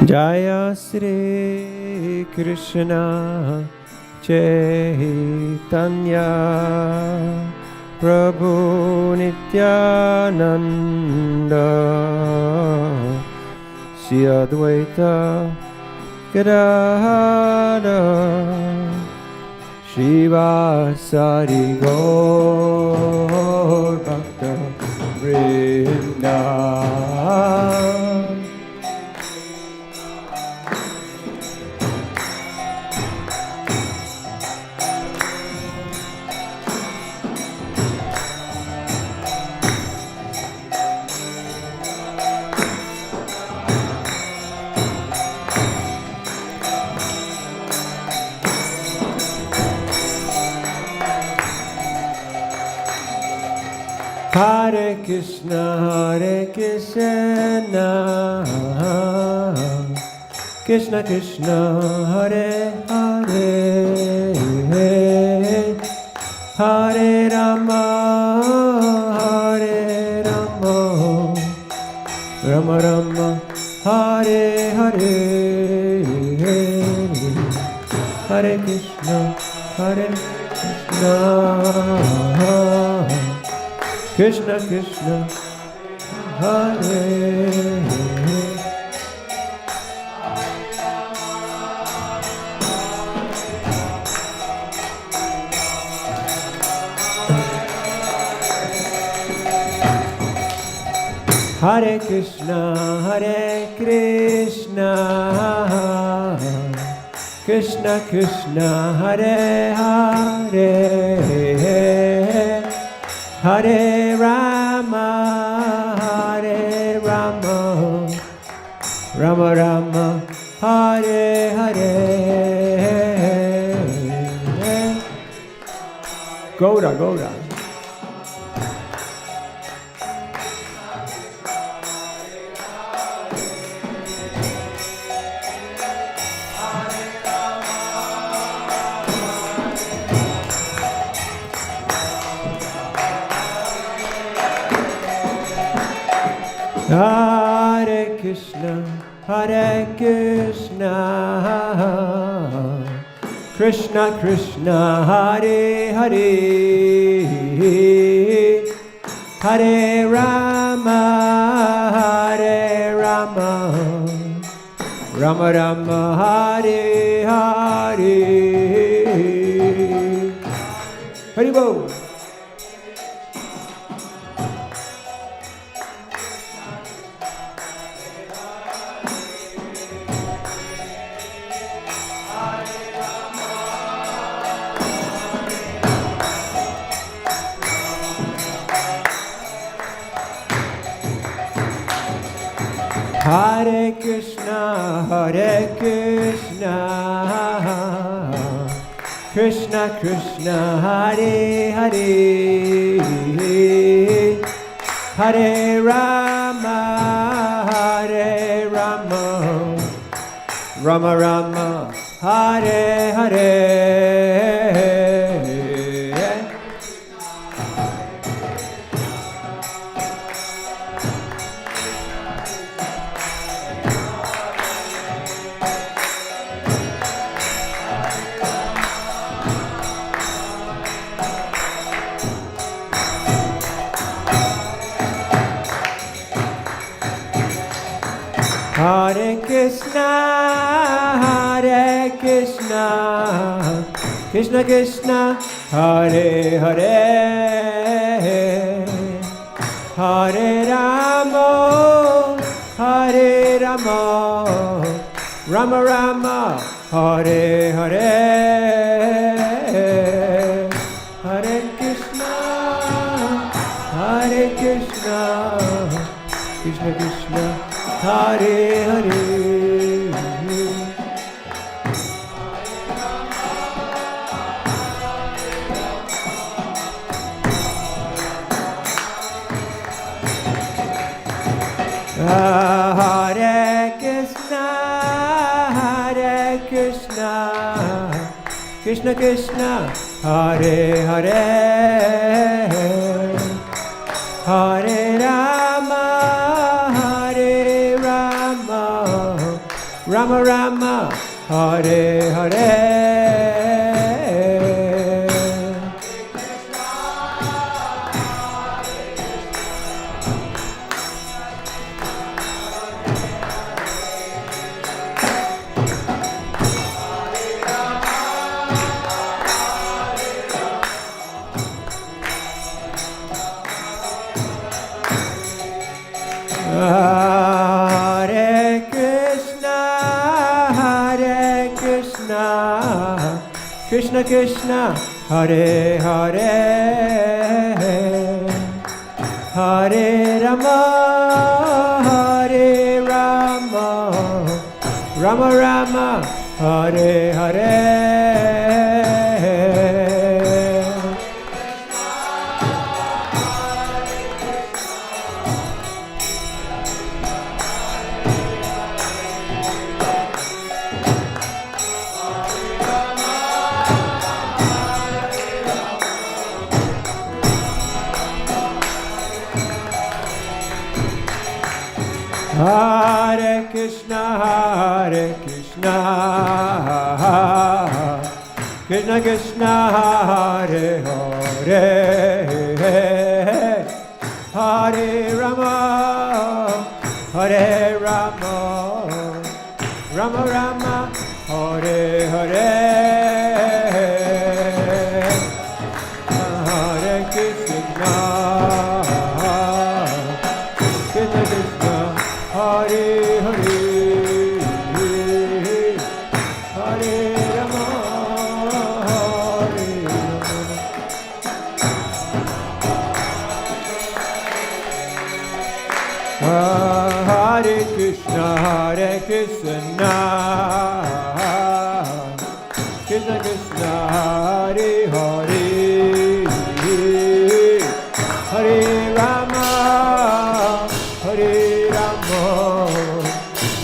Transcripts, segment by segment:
Jaya Sri Krishna Chaitanya Prabhu Nityananda Shri Advaita Gadadhar Shivasari Gaur Bhakta Vrinda. Hare Krishna, Krishna Krishna, Hare Hare, Hare Rama, Hare Rama, Rama Rama, Hare Hare, Hare Krishna, Krishna Krishna, Hare. Hare Krishna, Krishna Krishna, Hare Hare, Hare Rama, Rama Rama, Hare Hare. Gaura, Gaura. Hare Krishna, Krishna Krishna, Hare Hare, Hare Rama, Rama Rama, Hare Hare. Haribol. Hare Krishna, Krishna Krishna, Hare Hare, Hare Rama, Rama Rama, Hare Hare. Hare Krishna, Krishna Krishna, Hare Hare, Hare Rama, Rama Rama, Hare Hare, Hare Krishna, Krishna Krishna, Hare Hare. Hare Krishna, Krishna Krishna, Hare Hare, Hare Rama, Rama Rama, Hare Hare. Hare Krishna, Hare Krishna, Krishna Krishna, Hare Hare, Hare Rama, Hare Rama, Rama Rama, Hare Hare. Hare Krishna, Hare Krishna, Krishna Krishna, Hare Hare, Hare Rama, Hare Rama, Rama Rama, Hare Hare, Hare Krishna, Krishna Krishna, Hare Hare, Hare Rama, Hare Rama. Hare Krishna, Hare Krishna, Krishna Krishna, Hare Hare, Hare Rama, Hare Rama,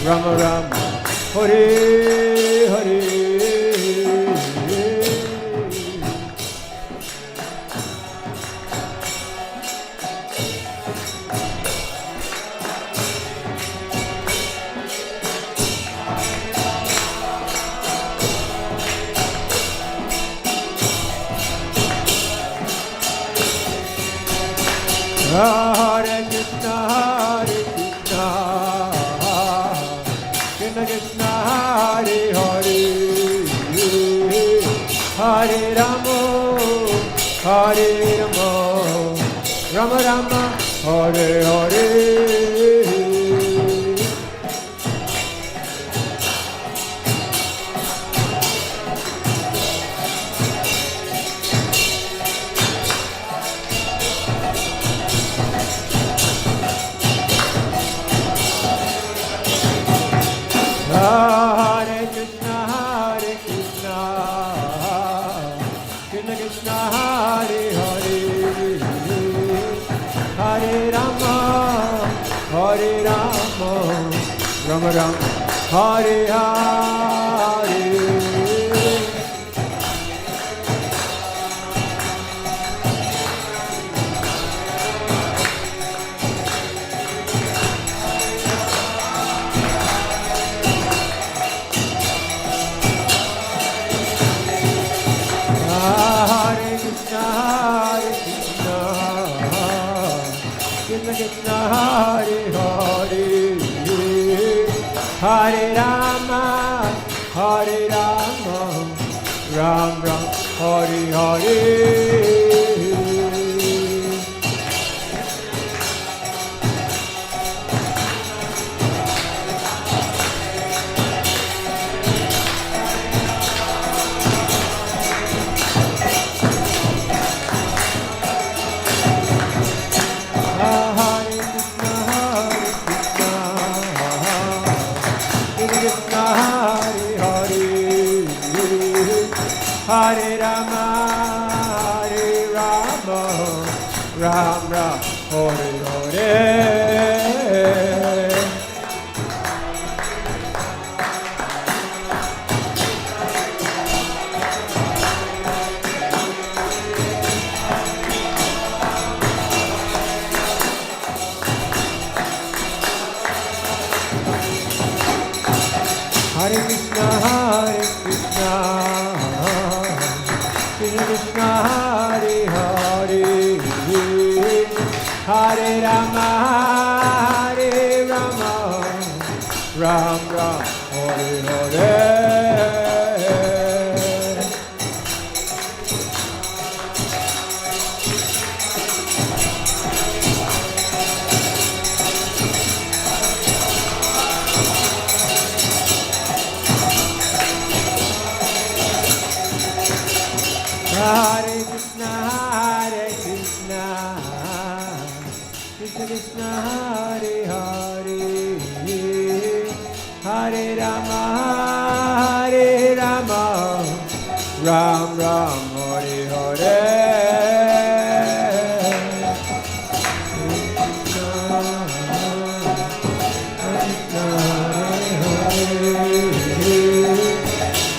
Rama Rama, Hare Hare. Hare Krishna, Hare Krishna, Krishna Krishna, Hare Hare, Hare Rama, Hare Rama, Rama Rama, Hare Hare. Hare Krishna, Hare Krishna, Krishna Krishna, Hare Hare, Hare Rama, Hare Rama, Rama Rama, Hare Hare. Hare Krishna, Hare Krishna, Krishna Krishna, Hare Hare, Hare Rama, Hare Rama, Ram Ram, Hare Hare. Hare Rama, Hare Rama, Ram Ram, Hare Hare. Krishna, Krishna Krishna, Hare Hare, Hare Rama, Ram Ram, Hare Hare. Hare Krishna, Krishna Krishna, Hare Hare, Hare Rama, Ram Ram, Hare Hare.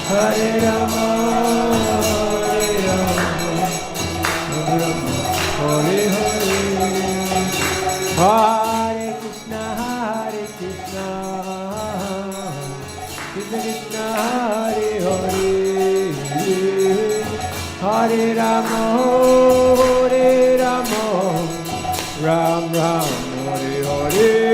Hare Rama, Hare Krishna, Krishna Krishna, Hare Hare, Hare Rama, Ram Ram, Hare Hare.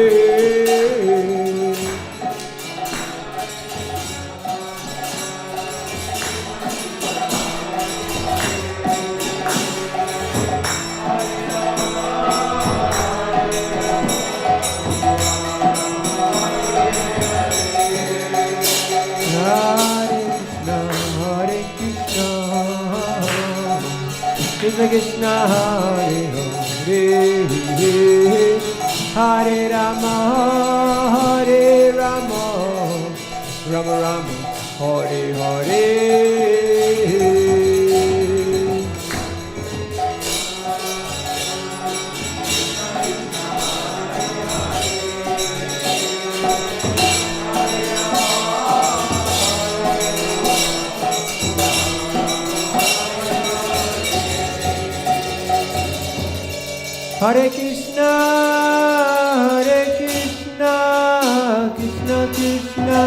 Krishna Krishna, Hare Hare, Hare Rama, Rama Rama, Hare Hare. Hare Krishna, Krishna Krishna,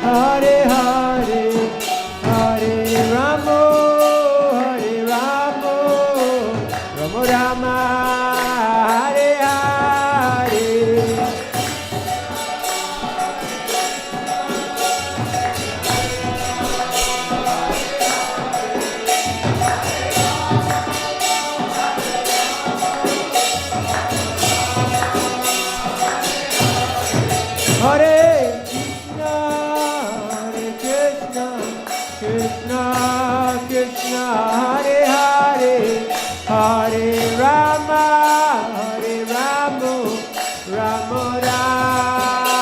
Hare Hare, Hare Rama, Rama Rama, Hare Hare. Hare Krishna, Krishna Krishna, Hare Hare, Hare Rama, Rama Rama,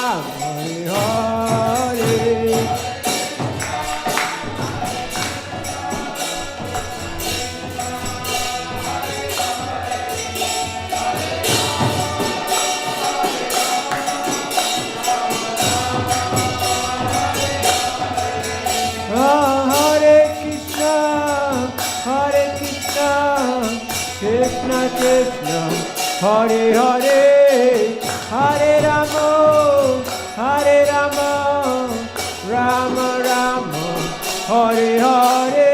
Hare Hare. Hare Krishna, Krishna Krishna, Hare Hare, Hare Rama, Rama Rama, Hare Hare.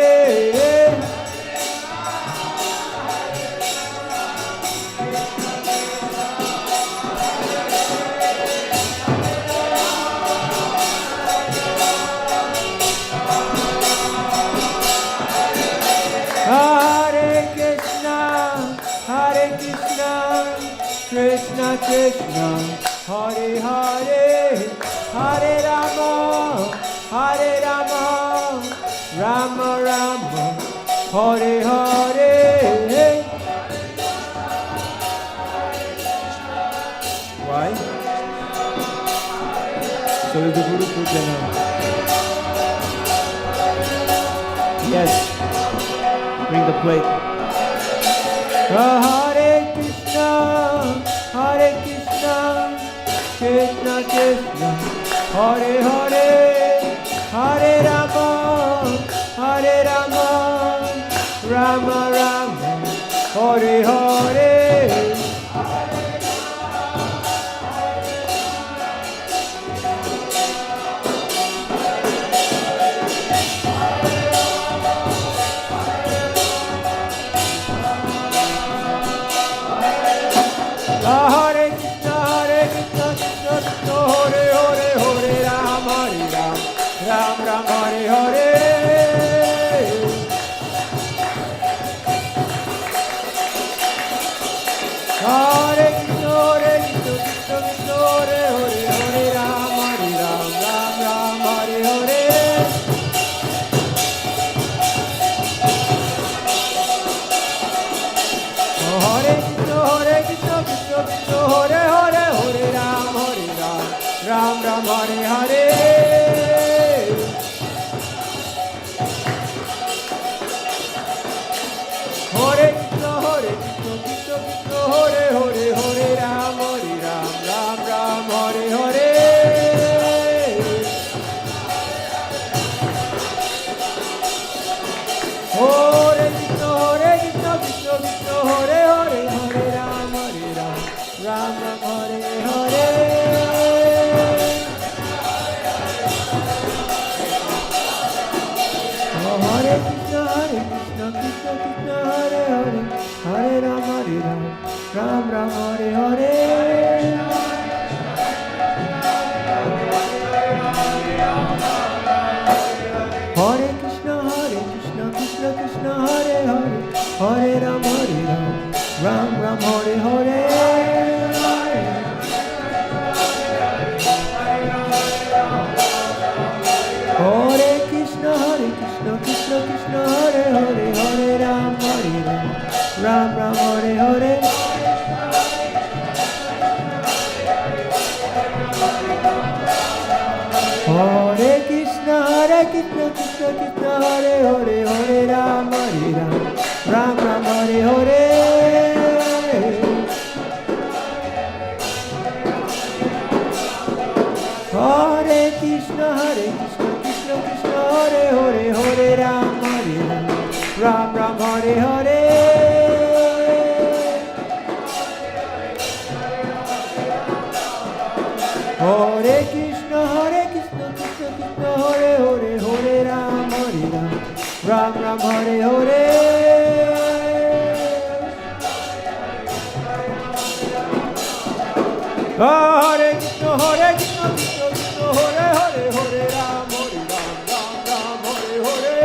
Hare Krishna, Krishna Krishna, Hare Hare, Hare Rama, Rama Rama, Hare Hare. Why? So is the Guru Puja now. Yes. Bring the plate. Hare Krishna, Krishna Krishna, Hare Hare, Hare Rama, Rama Rama, Hare Hare. Hare Krishna, Krishna Krishna, Hare Hare, Hare Ram, Ram Ram, Hare Hare. Hare Krishna, Krishna Krishna, Hare Hare, Hare Ram, Ram Ram, Hare Hare. Hare Krishna, Krishna Krishna, Hare Hare, Hare Ram, Ram Ram, Hare Hare. Hare Krishna, Krishna Krishna, Hare Hare, Hare Ram, Ram Ram, Hare Hare. Hare Krishna, Krishna Krishna, Hare Hare, Hare Ram, Ram Ram, Hare Hare. Hare Krishna, Krishna Krishna, Hare Hare, Hare Ram, Ram Ram, Hare Hare. Hare Krishna, Krishna Krishna, Hare Hare, Hare Ram, Ram Ram, Hare Hare. Hare Krishna, Krishna Krishna, Hare Hare, Hare Ram, Ram Ram, Hare Hare. Hare Krishna, Krishna Krishna, Hare Hare, Hare Ram, Ram Ram, Hare Hare. Hare Krishna, Krishna Krishna, Hare Hare, Hare Ram, Ram Ram, Hare Hare. Hare Krishna, Krishna Krishna, Hare Hare, Hare Ram, Ram Ram, Hare Hare. Hare Krishna, Krishna Krishna, Hare Hare, Hare Ram, Ram Ram, Hare Hare. Hare Krishna, Krishna Hare Hare, Hare Ram, Ram Ram, Hare Hare.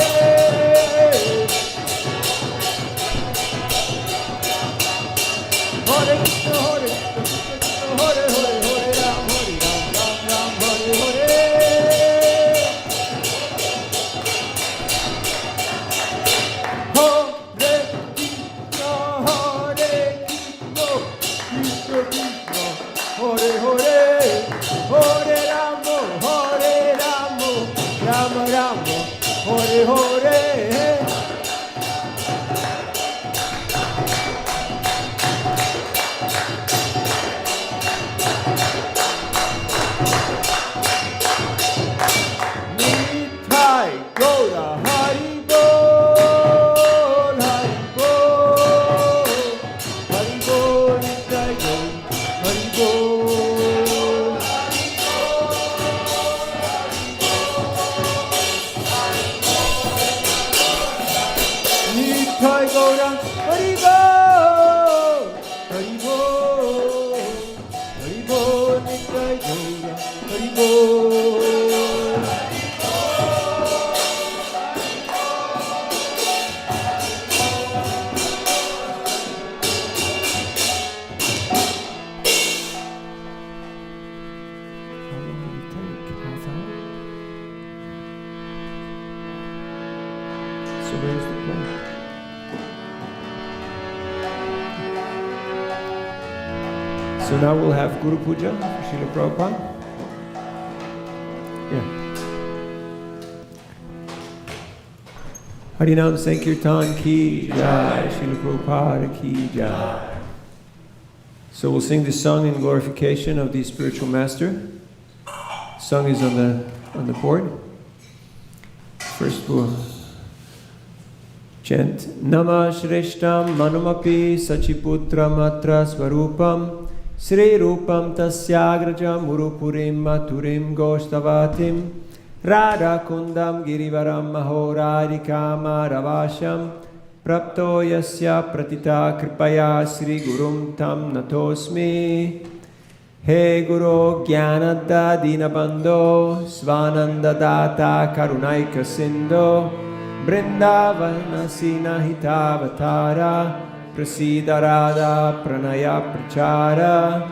Hare Hare, Hare Ramo, Hare Ramo, Rama Ramo, Hare Hare. Nitai Gaura Hari Bol, Hari Bol, Hari Bol, Nitai Gaura Hari Bol. Nitai Gaura Hari Bol, Hari Bol, Hari Bol, Nitai Gaura Hari Bol. So where's the plan? So now we'll have Guru Puja for Srila Prabhupada. Yeah. Harinam Sankirtan ki jai, Srila Prabhupada ki jai. So we'll sing this song in glorification of the spiritual master. The song is on the board. First we'll chant Namah Shreshtam Manumapi Sachiputra Matra Swarupam Sri Rupam Tasyagrajam Urupurim Maturim Goshtavatim Radha Kundam Girivaram Mahoradikam Ravasham Prapto yasya pratita kripaya Sri Gurum tam natosmi. He Guru Jnanada Dinabandho Svananda Data Karunaika Sindho Brindavana Sinahitavatara Prasida Radha Pranaya Prachara.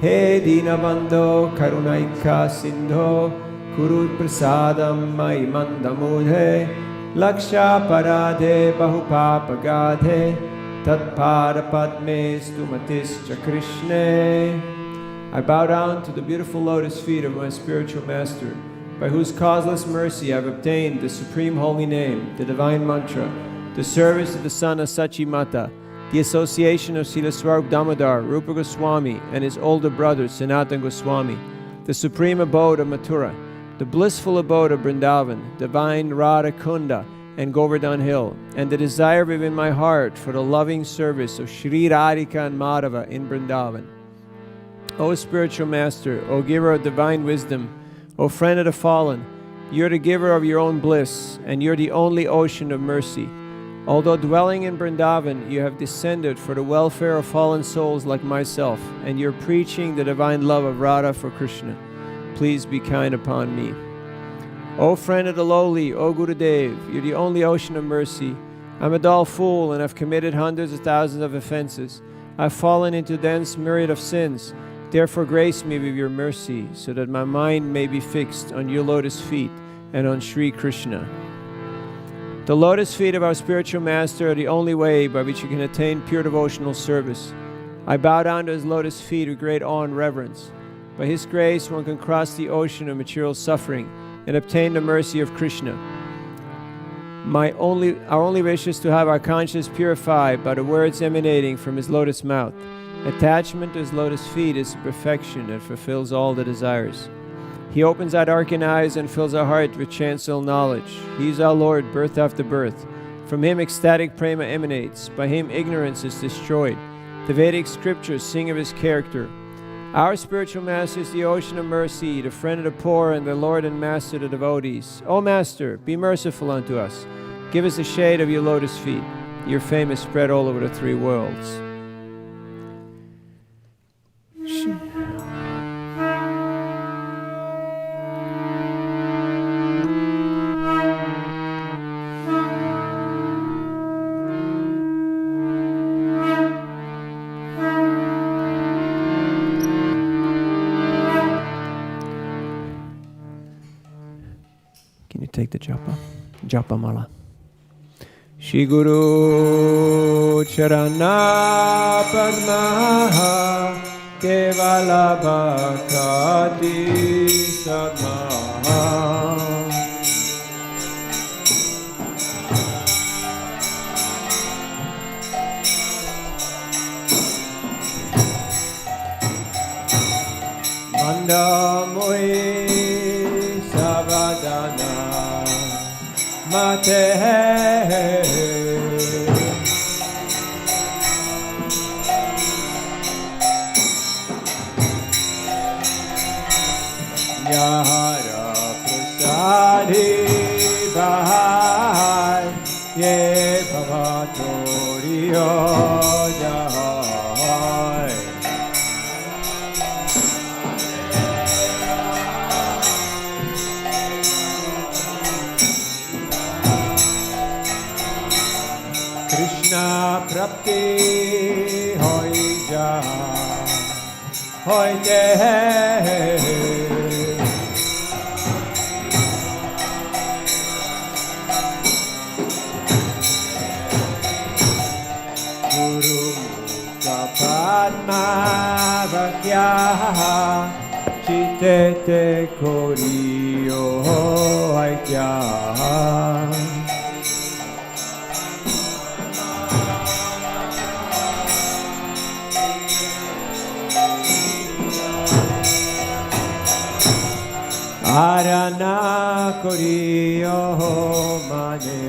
He Dinabandho Karunaika Sindho Kuru Prasadam Mai Mandamudhe Laksha Parade Bahupapagade Tatpada Padme Stumatischa Krishne. I bow down to the beautiful lotus feet of my spiritual master, by whose causeless mercy I have obtained the supreme holy name, the divine mantra, the service of the son of Sachi Mata, the association of Srila Swarup Damodar, Rupa Goswami, and his older brother Sanatana Goswami, the supreme abode of Mathura, the blissful abode of Vrindavan, divine Radha Kunda, and Govardhan Hill, and the desire within my heart for the loving service of Shri Radhika and Madhava in Vrindavan. O spiritual master, O giver of divine wisdom, O friend of the fallen, you're the giver of your own bliss, and you're the only ocean of mercy. Although dwelling in Vrindavan, you have descended for the welfare of fallen souls like myself, and you're preaching the divine love of Radha for Krishna. Please be kind upon me. O friend of the lowly, O Gurudev, you're the only ocean of mercy. I'm a dull fool, and I've committed hundreds of thousands of offenses. I've fallen into dense myriad of sins. Therefore grace me with your mercy, so that my mind may be fixed on your lotus feet and on Sri Krishna. The lotus feet of our spiritual master are the only way by which you can attain pure devotional service. I bow down to his lotus feet with great awe and reverence. By his grace one can cross the ocean of material suffering and obtain the mercy of Krishna. Our only wish is to have our conscience purified by the words emanating from his lotus mouth. Attachment to his lotus feet is perfection that fulfills all the desires. He opens our darkened eyes and fills our heart with chancel knowledge. He is our Lord, birth after birth. From him ecstatic prema emanates. By him ignorance is destroyed. The Vedic scriptures sing of his character. Our spiritual master is the ocean of mercy, the friend of the poor, and the Lord and master of the devotees. O Master, be merciful unto us. Give us the shade of your lotus feet. Your fame is spread all over the three worlds. Can you take the japa mala? Shri Guru Charana Padmaha Kevala Bhakati Samaha. Mandamoi Savadana Mate Yahara Prasadi Bahai Ye Bhavatoriyo Jahai. Krishna Prapti Hoi Jahai Hoi Jahai. Padma Vakyaha Chitete Koriyo Aikyaha. Arana Koriyo Mane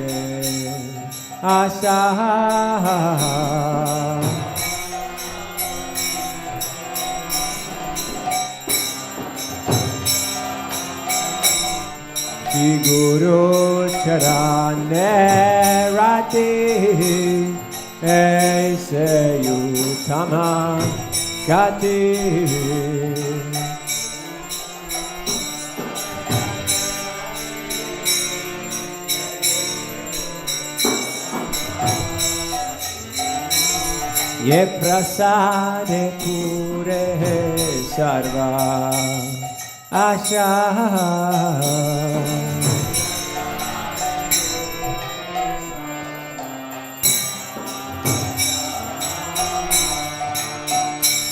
Asaha. Shri Guru Charane Gati Aise Utama Gati Ye prasade pure sarva asha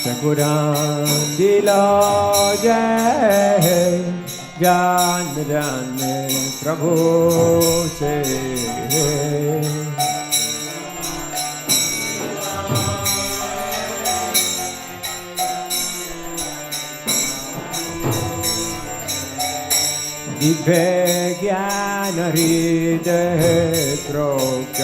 Sakuran dilo jai Jan Jan Prabhu se Dive Gyana Hriday Prokashito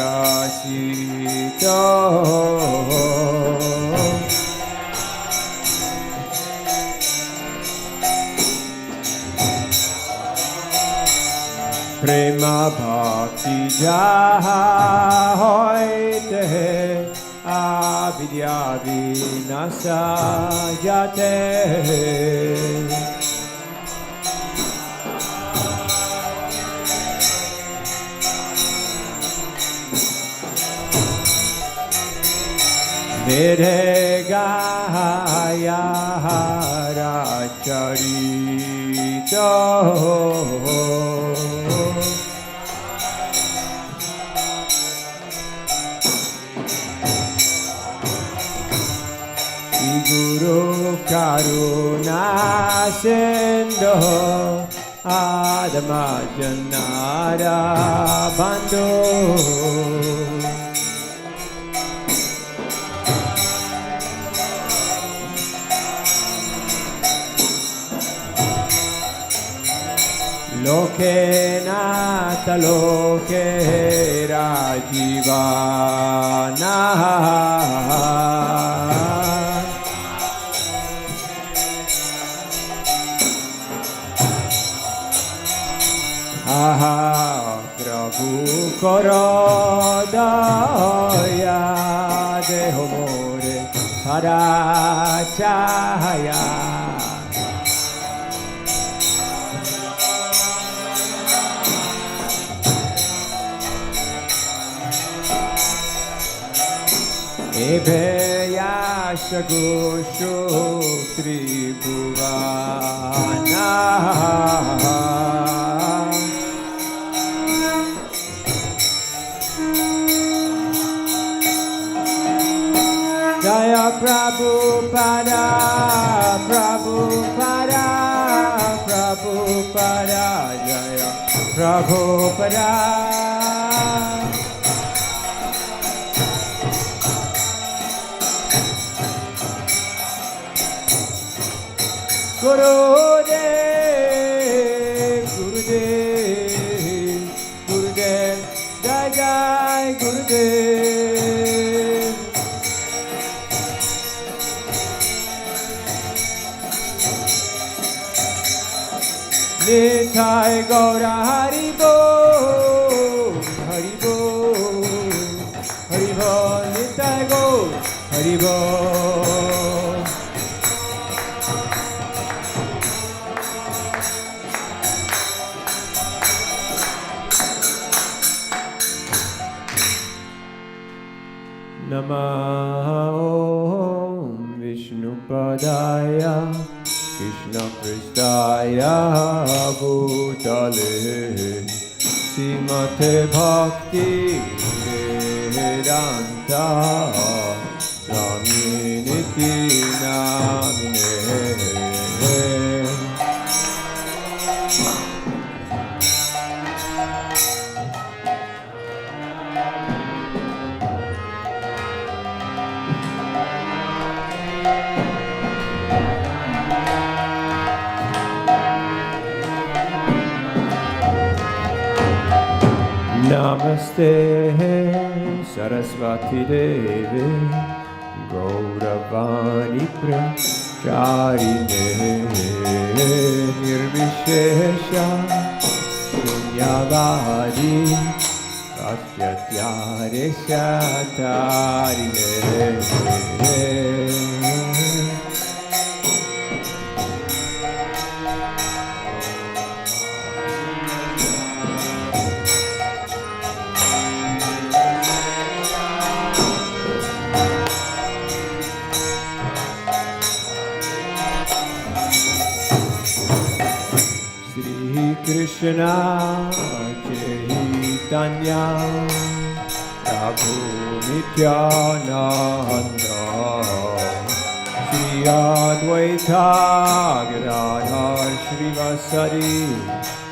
Prema Bhakti Jaha Hoite Avidya Vinasa Jate Mere Gaya Charito Guru Karuna Sendo Adama Janara Bandhu Loke nata loke rajivana Aha Prabhu karo daya deho more parachaya Ebeyasha Gosho Tribhuvana Jaya Prabhupada Prabhupada Prabhupada Jaya Prabhupada Gurudev, Gurudev, Gurudev, Jai Jai Gurudev. Nitai Gaura Haribo, Haribo, Haribo, Nitai Gaura Haribo. Namah Vishnupadaya Krishna Pristaya Bhutale Srimate Bhakti Vedanta Swami Niti Namine Namaste Saraswati Devi Gauravani Pracharine Nirvishesha Shunyavadi Shatyare Shatarine. Krishna Chaitanya Prabhu Nityananda Shri Advaita Gadadhar Shrivasari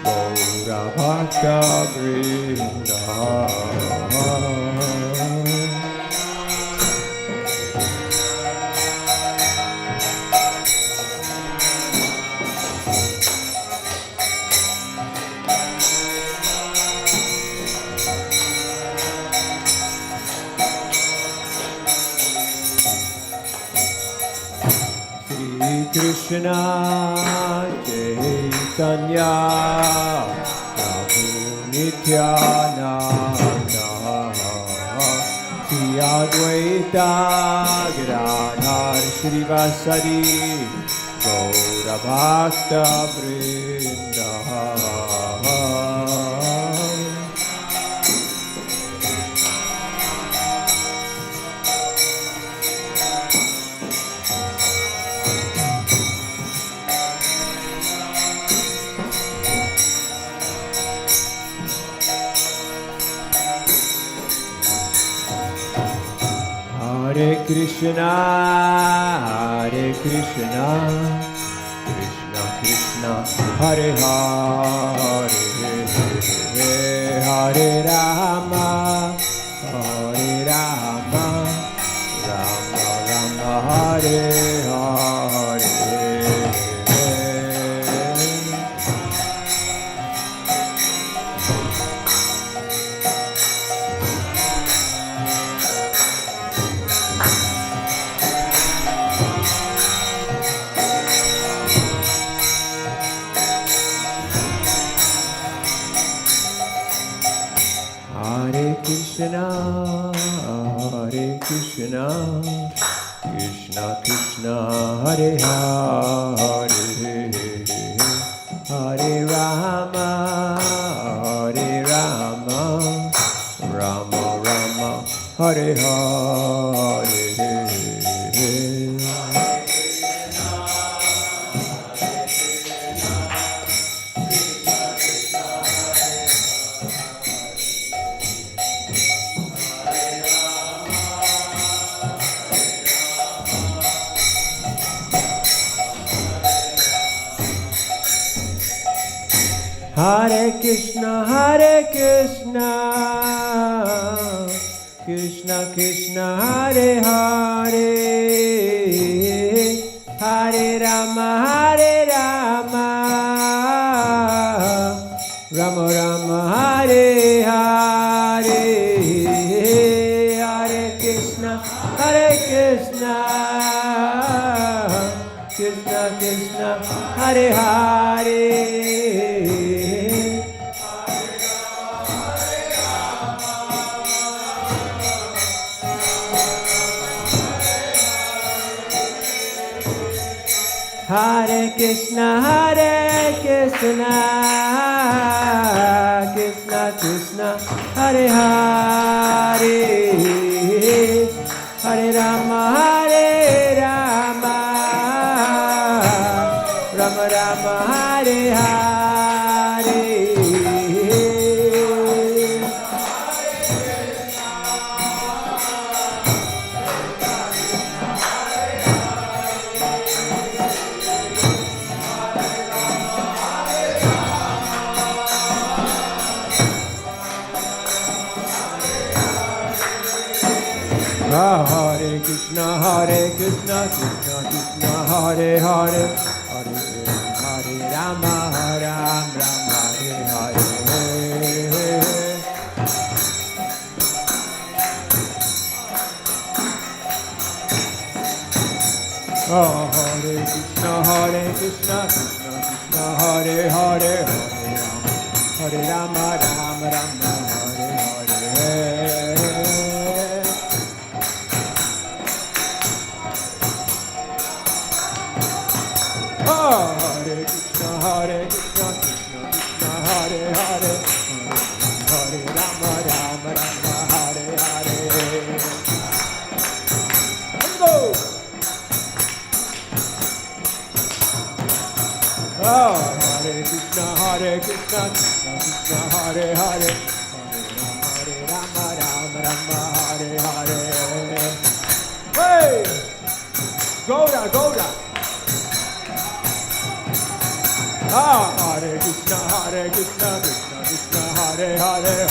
Gaura Bhakta Vrinda. Krishna Chaitanya Prabhu Nityananda Shri Advaita Gadadhar Shrivasari Gaura Bhakta Vrinda. Hare Krishna, Krishna Krishna, Hare Hare, Hare Rama, Rama Rama, Hare Hare. Krishna, Hare Krishna, Krishna Krishna, Hare Hare, Hare Rama, Rama Rama, Hare Hare. Hare Krishna, Krishna Krishna, Hare Hare, Hare Rama, Rama Rama, Hare Hare, Hare Krishna, Krishna Krishna, Hare Hare. Hare Krishna, Krishna Krishna, Hare Hare, Hare Rama, Rama Rama, Hare Hare. Hare Krishna, Krishna Krishna, Hare Hare, Hare Rama, Rama, Hare Hare. Hare Krishna, Krishna Krishna, Hare Hare, Hare Rama, Rama Rama, Hare Hare. Hare Krishna, Krishna Krishna, Hare Hare, Hare Rama, Rama Rama, Hare Hare. Let's go. Hare Krishna, Krishna Krishna, Hare Hare, Hare Rama, Rama Rama, Hare Hare. Hey, Gouda, Gouda. Hare Krishna, Krishna Krishna, Hare Hare,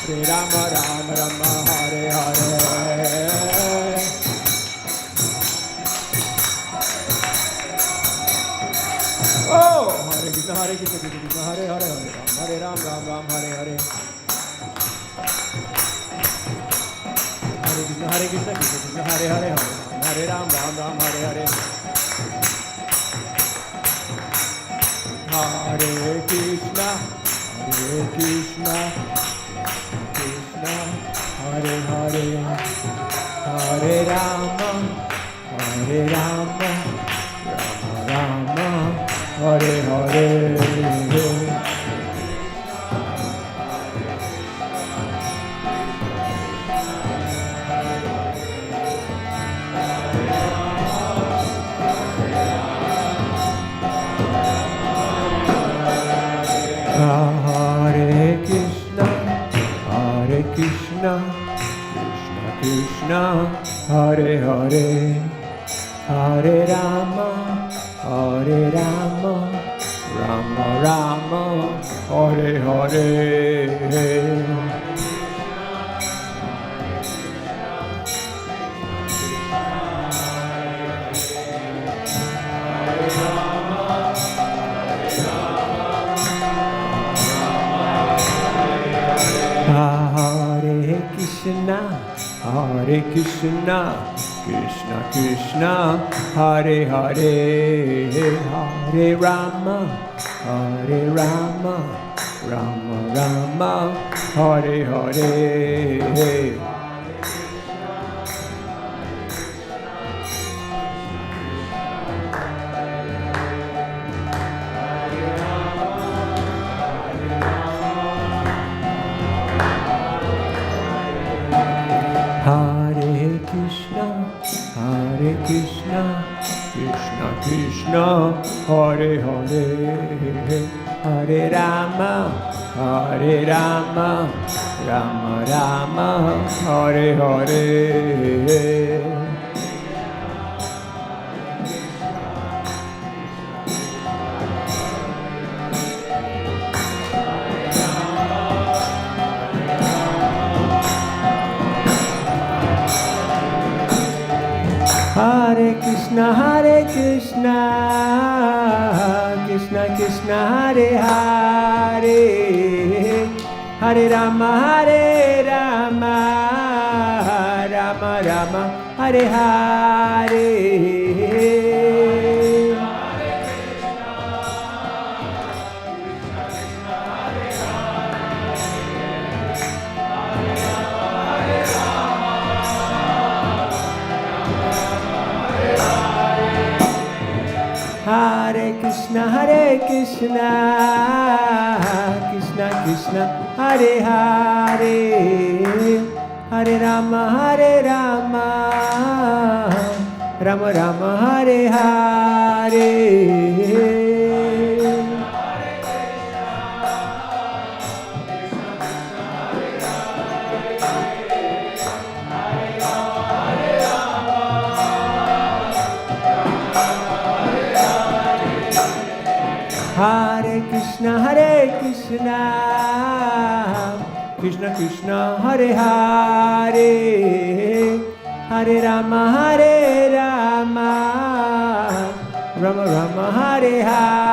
Hare Rama, Rama Rama, Hare Hare. Oh, Hare Krishna, Krishna Krishna, Hare Hare, Hare Ram, Ram Ram, Hare Hare. Hare Krishna, Krishna Krishna, Hare Hare, Hare Ram, Ram Ram, Hare Hare. Hare Krishna, Krishna Hare Hare, Hare Rama, Rama Rama, Hare Hare. Hare Krishna, Krishna Krishna, Hare Hare, Hare Rama, Rama Rama, Hare Hare. Hare Krishna, Krishna Krishna, Hare Hare, Hare Rama, Rama Rama, Hare Hare. Krishna, Krishna Krishna, Hare Hare, Hare Rama, Rama Rama, Hare Hare. Hare Krishna, Krishna Krishna, Hare Hare, Hare Rama, Rama Rama, Hare Hare. Hare Krishna, Krishna Krishna, Hare Hare, Hare Rama, Rama Rama, Hare Hare. Hare Krishna, Krishna Krishna, Hare Hare, Hare Rama, Rama Rama, Hare Hare.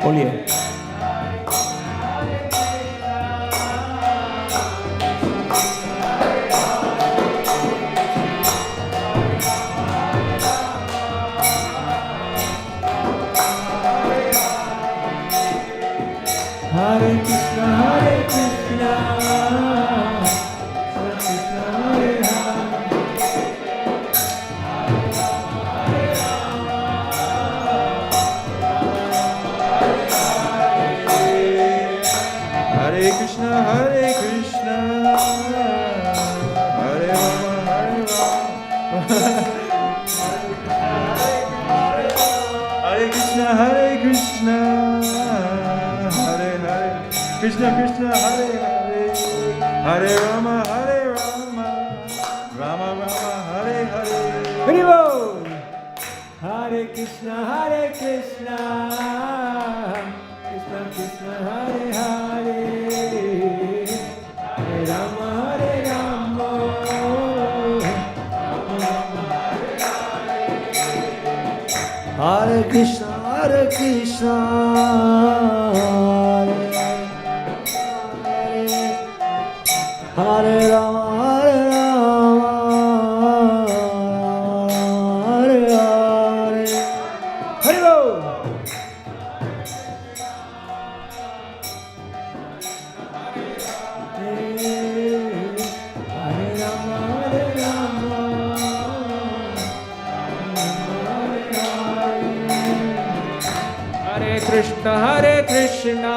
बोलिए। Hare Krishna, Hare Hare, Krishna Krishna, Hare Hare, Hare Rama, Rama Rama, Hare Hare. Hare Bol. Hare Krishna, Krishna Krishna, Hare Hare, Hare Rama, Hare Krishna, Krishna Hare Rama, Hare Hare. Hare Bol. Hare Rama, Hare Krishna,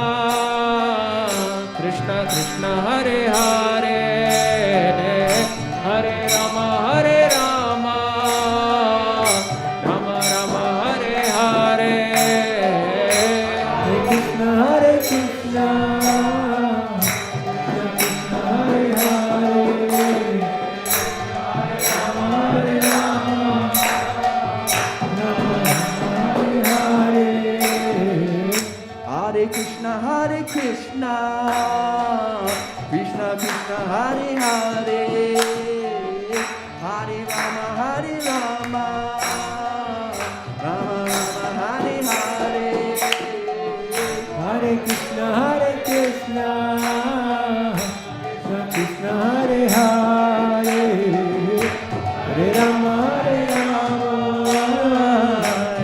Krishna Krishna, Hare Hare, Hare Rama, Rama Rama, Hare Hare. Hare Krishna, Krishna Krishna, Hare Hare, Hare Rama, Hare Krishna, Krishna Krishna, Hare Hare, Hare Rama, Rama Rama, Hare Hare. Hare Krishna, Krishna Krishna, Hare Hare, Hare Rama,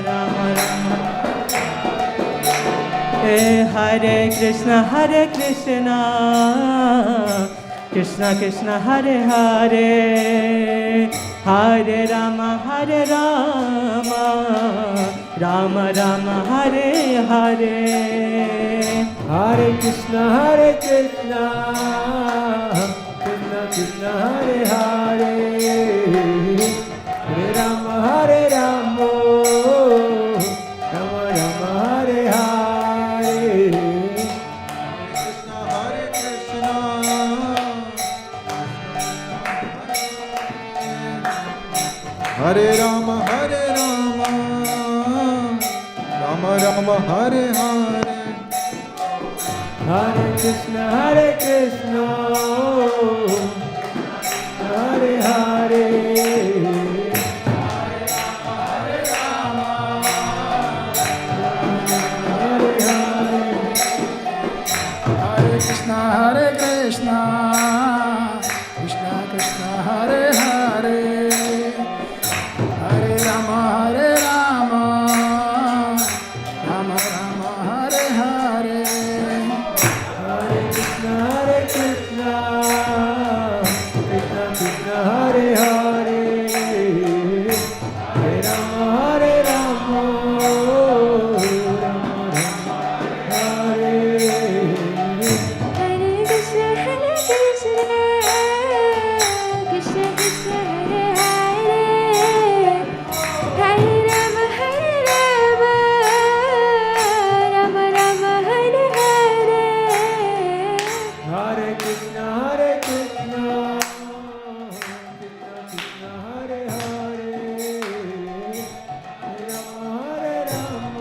Rama Rama. Hare Krishna, Krishna Krishna, Hare Hare, Hare Rama, Rama Rama, Hare Hare. Hare Krishna, Krishna Krishna, Hare Hare, Hare Rama, Rama Rama, Hare Hare. Hare Rama, Rama Rama, Hare Hare. Hare Krishna, Hare Hare, Hare Krishna, Krishna Krishna, Hare Hare, Hare Rama, Rama Rama, Hare Hare. Hare Krishna, Krishna Krishna, Hare Hare, Hare Rama, Rama Hare. Hare Krishna, Krishna Krishna, Hare Hare, Hare Rama, Rama Rama, Hare Hare. Hare Krishna, Krishna Krishna, Hare Hare, Hare Rama,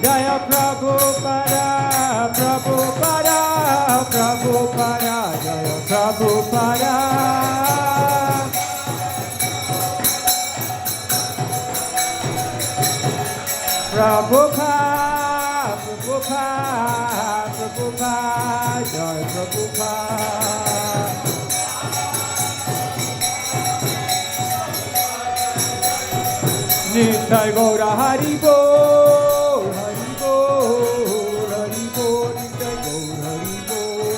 Jaya Prabhupada, Prabhupada, Prabhupada, Jaya Prabhupada. Prabhupada, Prabhupada, Prabhupada, Jaya Prabhupada. Nitai Gaura Hari Bol, Hari Bol, Hari Bol, Nitai Gaura Hari Bol.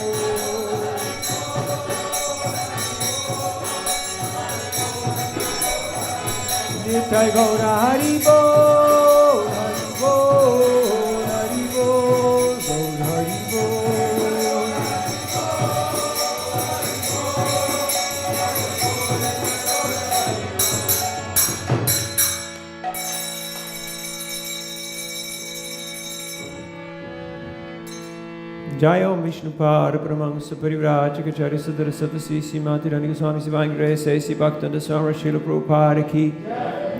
Nitai Gaura Hari Bol, Hari Bol, Hari Bol, Gaura Hari Bol. Jai Om Vishnupada Paramahamsa Parivrajacharya Sadhara Sadasi Simati Rani Goswami Sivangre Sesi Bhaktanda Swami Srila Prabhupada Ki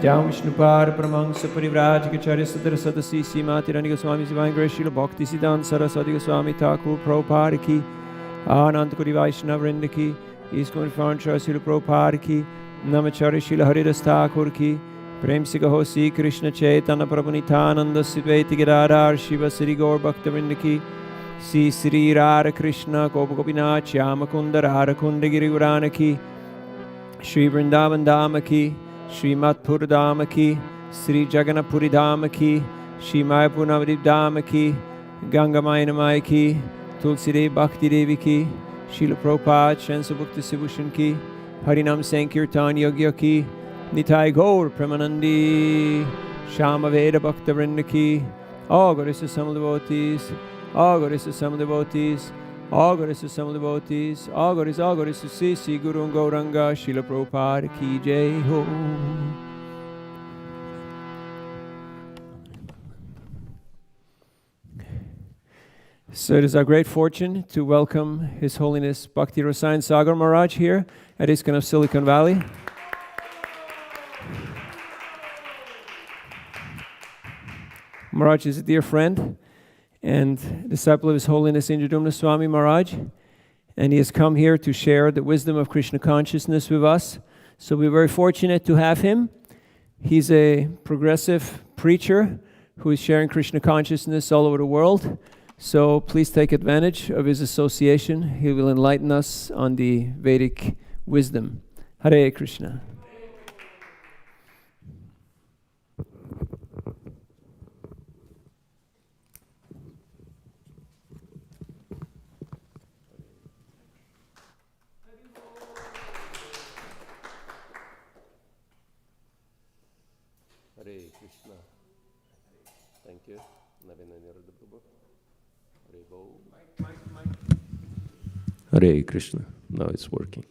Jai Om Vishnupada Paramahamsa Parivrajacharya Sadhara Sadasi Simati Rani Goswami Sivangre Srila Bhakti Siddhanta Saraswati Goswami Thakur Prabhupada Ki Ananta Koti Vaishnava Vrinda Ki ISKCON Founder Srila Prabhupada Ki Namacharya Srila Haridas Thakur Ki Prem se kaho Sri Krishna Chaitanya Prabhu Nityananda Siveti Gadadhar Shiva Sri Gaur Bhakta Vrinda Ki Sri Sri Radha Krishna Gopa Gopinath Shyama Kunda Radha Kunda Giri Gurana Ki Sri Vrindavan Dhama Ki Sri Madhpur Dhama Ki Sri Jagannath Puri Dhama Ki Sri Mayapur Navadip Dhama Ki Ganga Maya Namaya Ki Tulsi Devi Bhakti Devi Ki Srila Prabhupada Shansa Bhakti Sibhushan Ki Harinam Sankirtan Yogya Ki Nitai Gaur Premanandi Shama Veda Bhakta Vrinda Ki all goddesses, some devotees, all goddesses, some devotees, all goddesses, some devotees, all goddesses, Sisi Guru and Gauranga Srila Prabhupada Ki Jai Ho. So it is our great fortune to welcome His Holiness Bhakti Rasayana Sagar Maharaj here at ISKCON of Silicon Valley. Maharaj is a dear friend and disciple of His Holiness Indradyumna Swami Maharaj, and he has come here to share the wisdom of Krishna consciousness with us. So we're very fortunate to have him. He's a progressive preacher who is sharing Krishna consciousness all over the world. So please take advantage of his association. He will enlighten us on the Vedic wisdom. Hare Krishna. Hare Krishna. Thank you. Hare Krishna. Now it's working.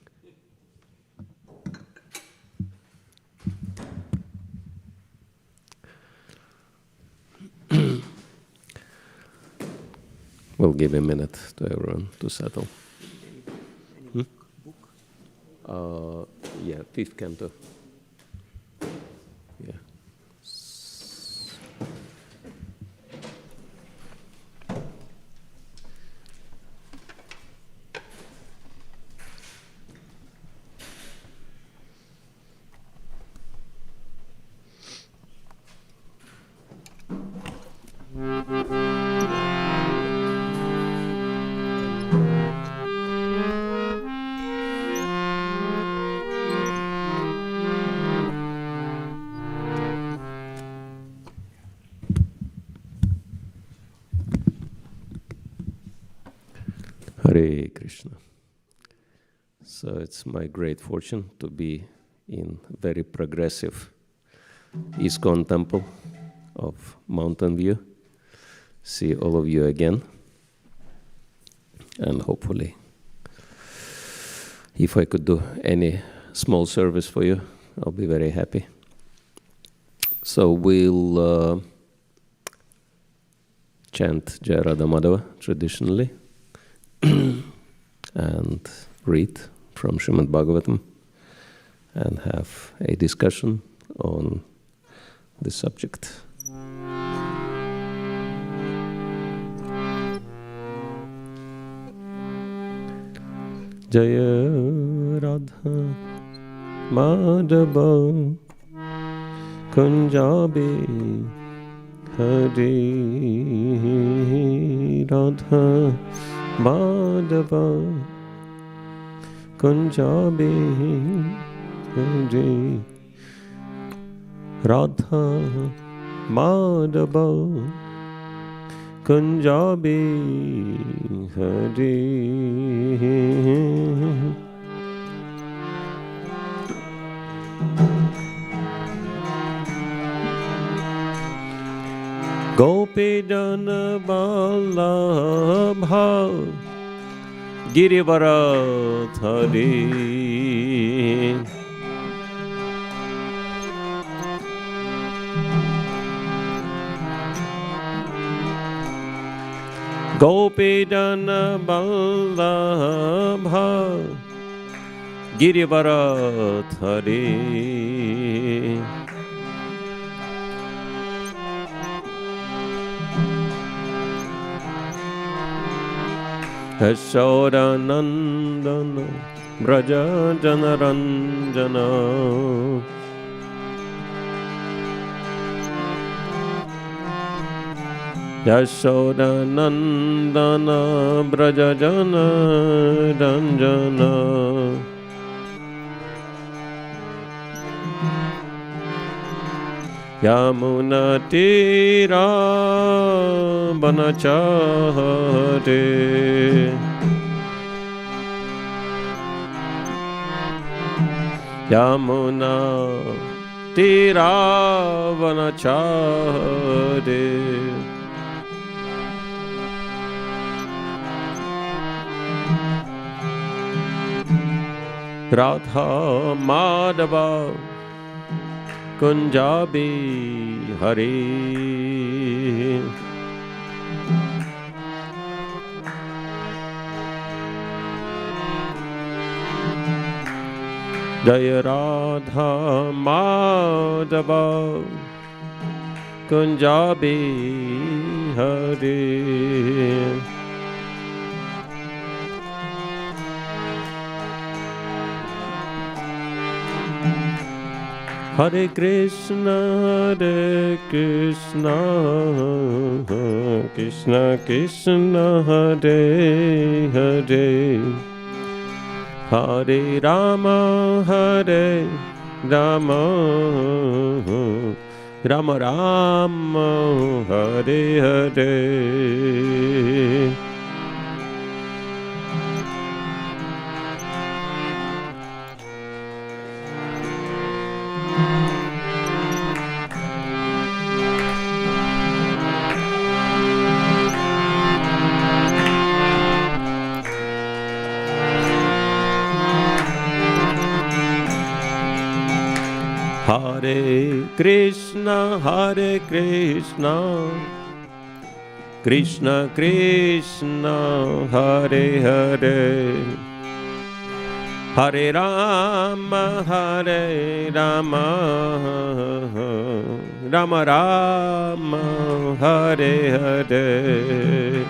We'll give a minute to everyone to settle. Yeah, fifth canto. Yeah. Hare Krishna. So it's my great fortune to be in very progressive ISKCON temple of Mountain View. See all of you again. And hopefully, if I could do any small service for you, I'll be very happy. So we'll chant Jai Radha Madhava traditionally and read from Srimad Bhagavatam and have a discussion on the subject. Jaya Radha Madhava Kunjabi Hare Radha Madhava Kunjabi Hare Radha Madhava Kunjabi Hare Gopidana Vallabha Girivarathari Gopidana Ballabha Girivarathari Yashodanandana Braja Janaranjana Yashodanandana Braja Janaranjana Yamuna Tira Banachare Yamuna Tira Banachare Radha Madhava Kunjabi Hari Jaya Radha Madhava Kunjabi Hari Hare Krishna, Krishna Krishna, Hare Hare, Hare Rama, Rama Rama, Hare Hare. Hare Krishna, Krishna Krishna, Hare Hare, Hare Rama, Rama Rama, Hare Hare.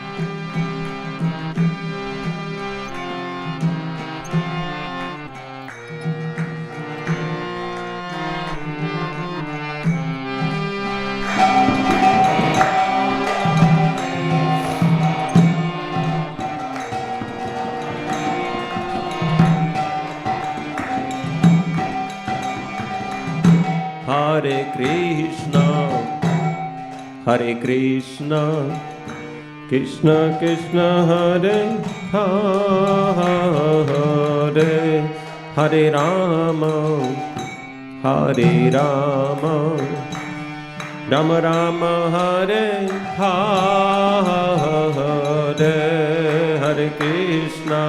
Hare Krishna, Krishna Krishna, Hare Hare, Hare Rama, Rama Rama, Hare Hare, Hare Krishna.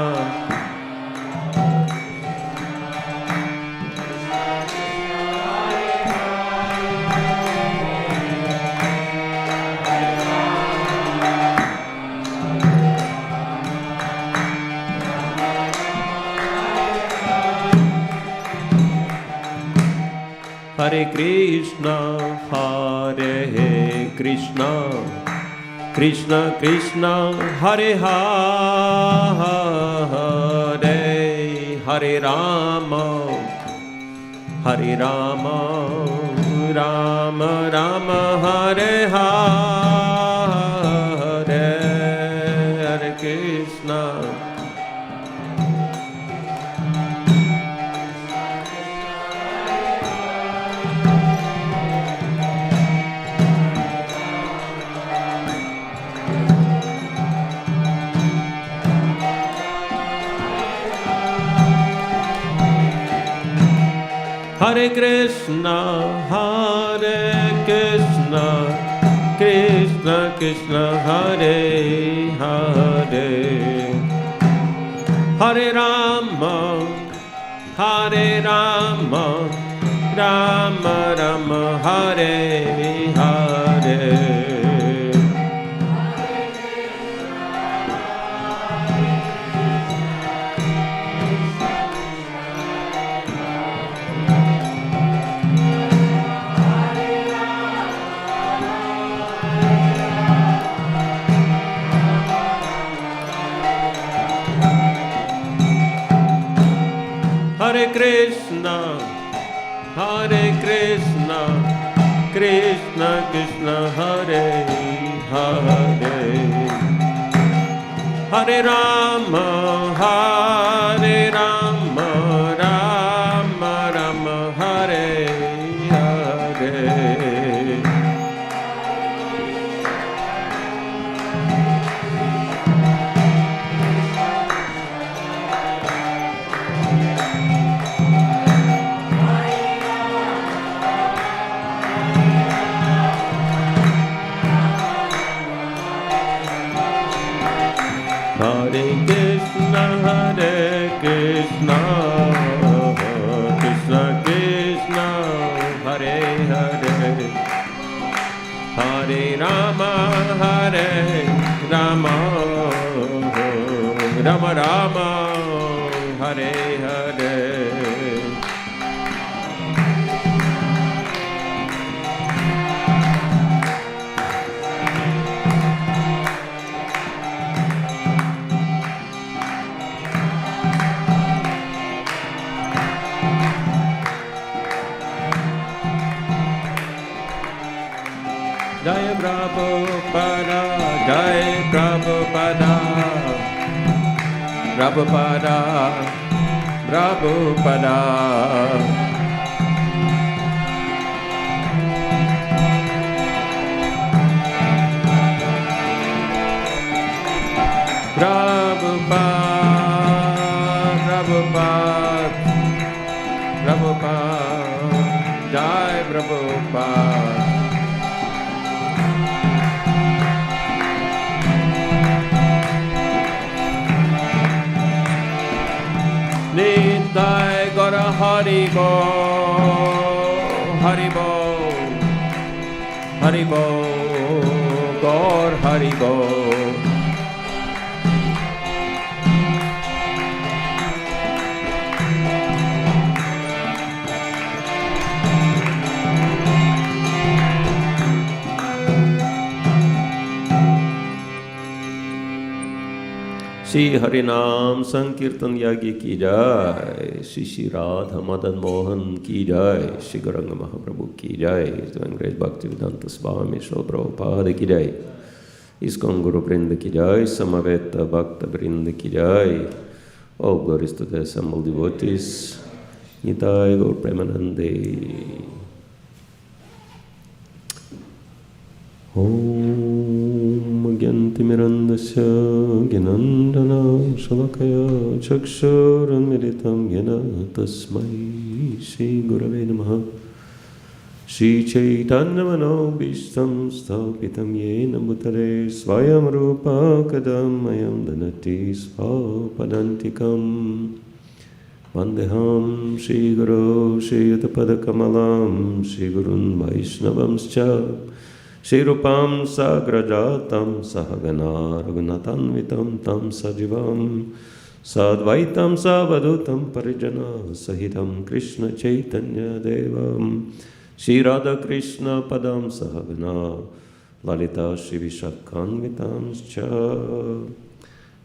Hare Krishna, Krishna Krishna, Hare Hare, Hare Rama, Rama Rama, Hare Hare, Hare Krishna. Hare Krishna, Krishna Krishna, Hare Hare, Hare Rama, Rama Rama, Hare Hare. Krishna, Hare Krishna, Krishna Krishna, Hare Hare, Hare Rama, Hare Rama, Rama Rama, Hare Hare. Hare Krishna, Krishna Krishna, Hare Hare, Hare Rama, Rama Rama, Hare Hare. Jai Prabhupada, Jai Prabhupada, Prabhupada, Prabhupada. Prabhupada, Prabhupada, Prabhupada, Jai Prabhupada. Nitai Gora Haribo, Haribo, Haribo, Gaur Haribo. Shri हरिनाम संकीर्तन यज्ञ की जय, श्री श्री राधा मदन मोहन की जय, श्री गौरंग महाप्रभु की जय, अंग्रेज भक्ति वेदांत स्वामी श्री प्रभुपाद की जय, ISKCON गुरु वृंद की जय, समवेत भक्त वृंद की जय. All glories to the assembled devotees. Nitai Gaur Premanande. Om Gyantimirandasya Gyanandana Shalakaya Chakshuranmiritam Gyana Tasmai Shri Gurave Namaha. Shri Chaitanya Manobishtam Sthapitam Yena Bhutale Swayam Rupa Kadamayam Danati Svapadantikam Vandeham Shri Guru Shri Yutapadakamalam Shri Gurun Vaishnavamscha Shri Rupam Sagrajatam Sahagana Raghunatanvitam Tam Sajivam Sadvaitam Savadutam Parijana Sahitam Krishna Chaitanya Devam Shri Radha Krishna Padam Sahagana Lalita Shri Vishakhanvitamscha.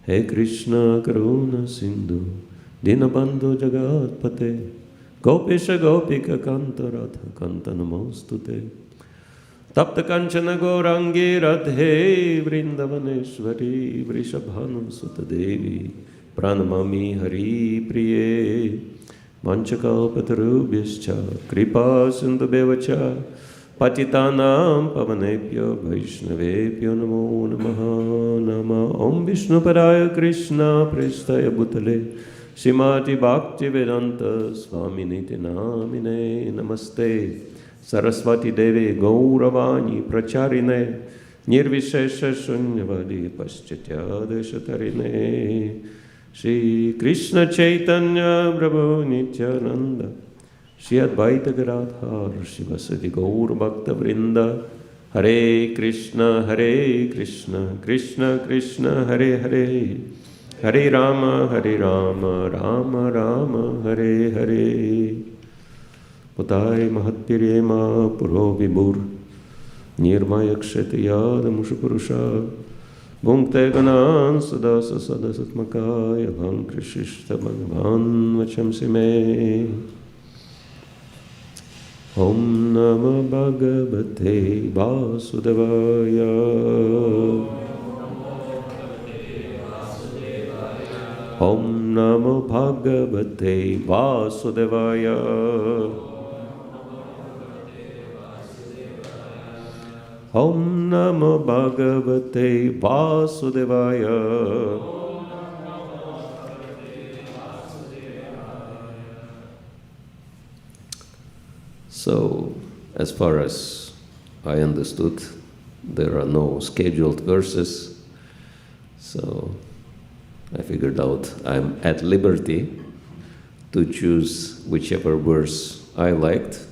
He Krishna Karuna Sindhu Dinabandhu Jagatpate Gopisha Gopika Kanta Radha Kanta Namostute Tapta Kanchana Gaurangi Radhe Vrindavaneshwari Vrishabhanam Sutta Devi Pranamami Hari Priye Vanchakalpatarubhyascha Kripa Sindhubevacha Patitanam Pavanebhyo Vaishnavebhyo Namo Namaha Nama Om Vishnu Padaya Krishna Prestaya Bhutale Srimati Bhakti Vedanta Swami Niti Namine Namaste Saraswati Devi Gauravani Pracharine Nirvishesha Shunyavadi Paschatya Deshatarine Shri Krishna Chaitanya Prabhu Nityananda Shri Advaita Gadadhar Shivasati Gaur Bhakta Vrinda Hare Krishna Krishna Krishna Hare Hare Hare Rama Rama Rama Hare Hare Potai Mahatpirema Puro Vibur Nirmaya Kshetiyada Mushapurusha Bhungte ganan sadasa sadasatmakaya bhang krishishta bhagavan vachamsi me. Om Namo Bhagavate Vasudevaya. Om Namo Bhagavate Vasudevaya. Om Namo Bhagavate Vasudevaya. So, as far as I understood, there are no scheduled verses. So, I figured out I'm at liberty to choose whichever verse I liked.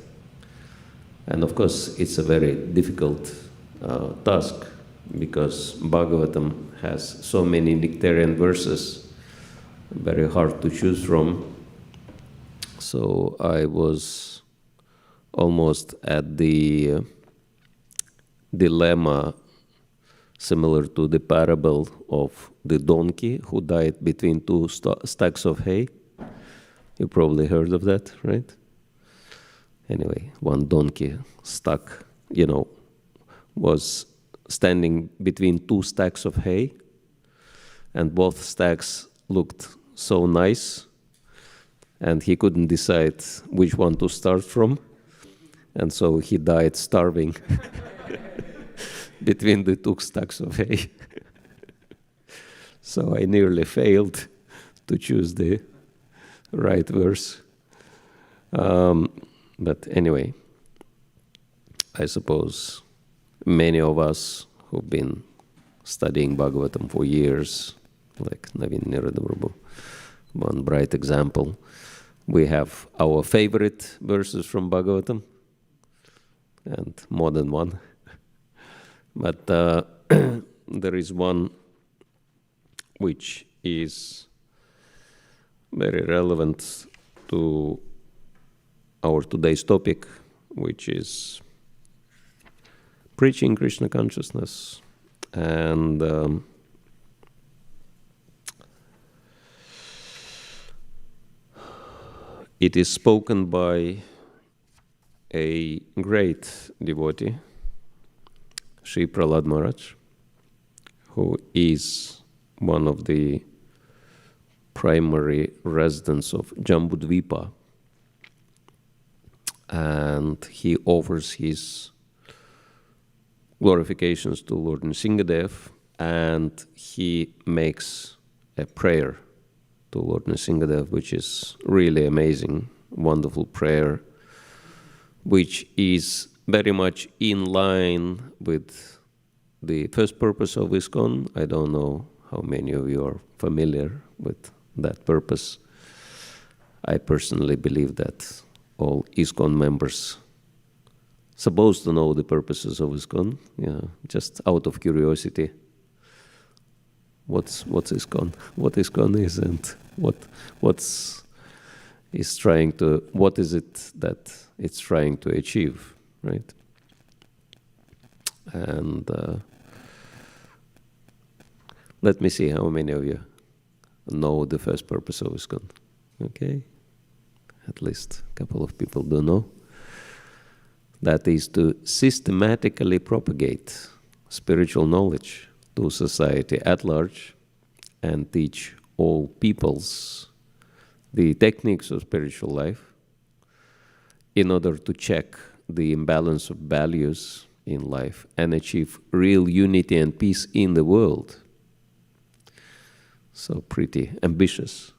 And of course, it's a very difficult task because Bhagavatam has so many nectarian verses, very hard to choose from. So I was almost at the dilemma similar to the parable of the donkey who died between two stacks of hay. You probably heard of that, right? Anyway, one donkey stuck, was standing between two stacks of hay, and both stacks looked so nice, and he couldn't decide which one to start from, and so he died starving between the two stacks of hay. So I nearly failed to choose the right verse. But anyway, I suppose many of us who've been studying Bhagavatam for years, like Navin Niradhaprabhu, one bright example, we have our favorite verses from Bhagavatam, and more than one. But there is one which is very relevant to our today's topic, which is preaching Krishna consciousness. And it is spoken by a great devotee, Sri Prahlad Maharaj, who is one of the primary residents of Jambudvipa. And he offers his glorifications to Lord Nrsingadev, and he makes a prayer to Lord Nrsingadev, which is really amazing, wonderful prayer, which is very much in line with the first purpose of ISKCON. I don't know how many of you are familiar with that purpose. I personally believe that all ISKCON members supposed to know the purposes of ISKCON. Yeah, just out of curiosity, what's ISKCON? What ISKCON is, and what is it that it's trying to achieve, right? And let me see how many of you know the first purpose of ISKCON. Okay, at least a couple of people do know. That is to systematically propagate spiritual knowledge to society at large and teach all peoples the techniques of spiritual life in order to check the imbalance of values in life and achieve real unity and peace in the world. So pretty ambitious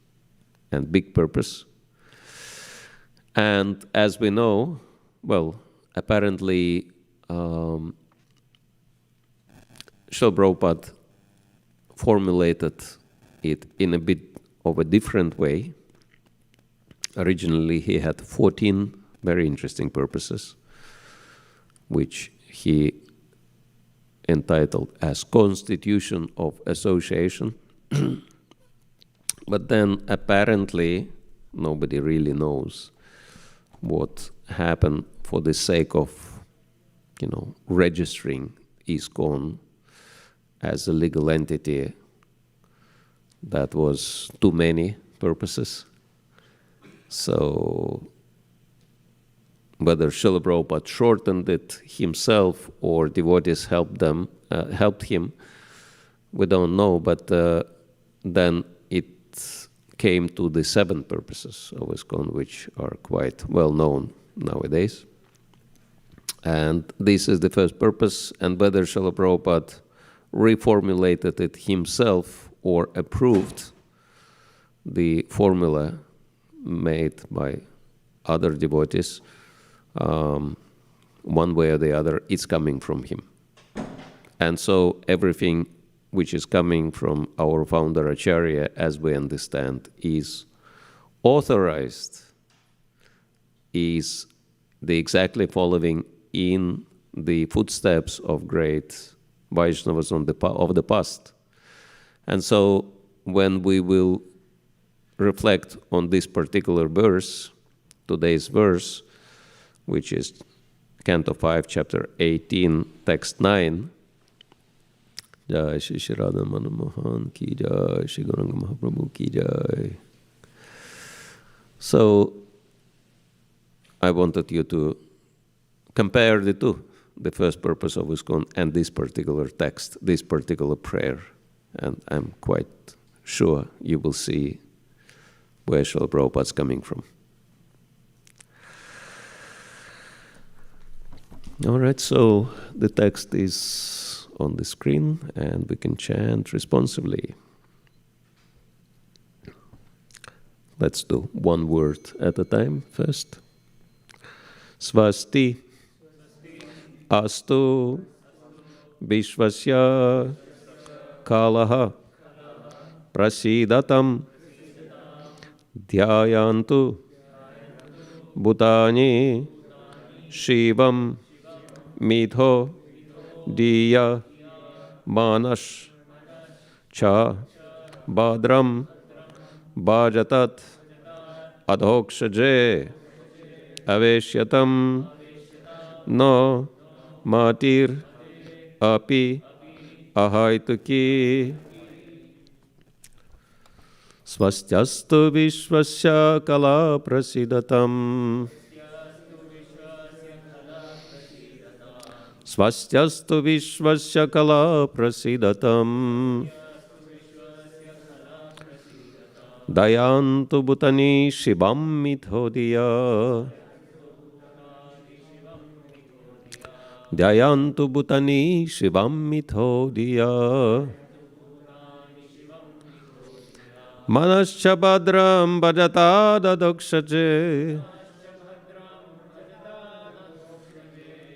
and big purpose. And as we know, well, apparently Srila Prabhupada formulated it in a bit of a different way. Originally he had 14 very interesting purposes, which he entitled as Constitution of Association. But then apparently nobody really knows what happened for the sake of, registering ISKCON as a legal entity that was too many purposes. So whether Srila Prabhupada shortened it himself or devotees helped him, we don't know, but then it came to the 7 purposes of ISKCON, which are quite well known nowadays. And this is the first purpose, and whether Srila Prabhupada reformulated it himself or approved the formula made by other devotees, one way or the other, it's coming from him. And so everything which is coming from our founder Acharya, as we understand, is authorized, is the exactly following in the footsteps of great Vaishnavas of the past. And so when we will reflect on this particular verse, today's verse, which is Canto 5, Chapter 18, Text 9, Jai Shri Shri Radha Madan Mohan Ki Jai, Shri Gauranga Mahaprabhu Ki Jai. So I wanted you to compare the two, the first purpose of ISKCON and this particular text, this particular prayer. And I'm quite sure you will see where Srila Prabhupada is coming from. All right, so the text is on the screen and we can chant responsively. Let's do one word at a time first. Swasti astu vishvasya kalaha prasidatam dhyayantu bhutani shivam mitho diya manas cha badram bhajatat adhokshaje aveshyatam no matir api ahaituki swastyastu vishvasya kala prasidatam swastyastu vishvasya kala prasidatam dayantu bhutani shivam mithodya dayantu bhutani shivam mithodya manascha bhadram bhajata dadokshaje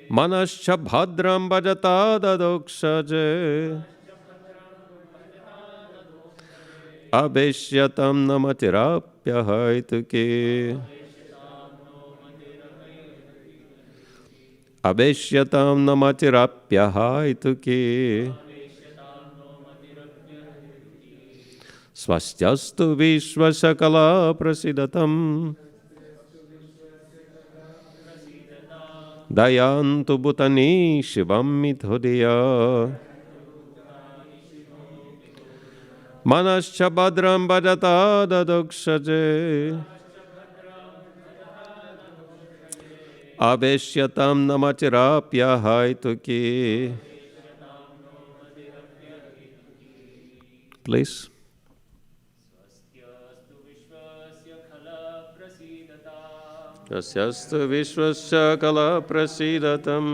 manascha bhadram bhajata dadokshaje abheshyatam namatirapyahaituke abheshyatam namatirapyahaituke swastyastu vishvasakala prasidatam dayantu bhutani shivam mithodya manascha bhadram bhajata dadokshaje abheshyatam namatirapyahaituke. Please. Swastyastu vishvasya kala prasidatam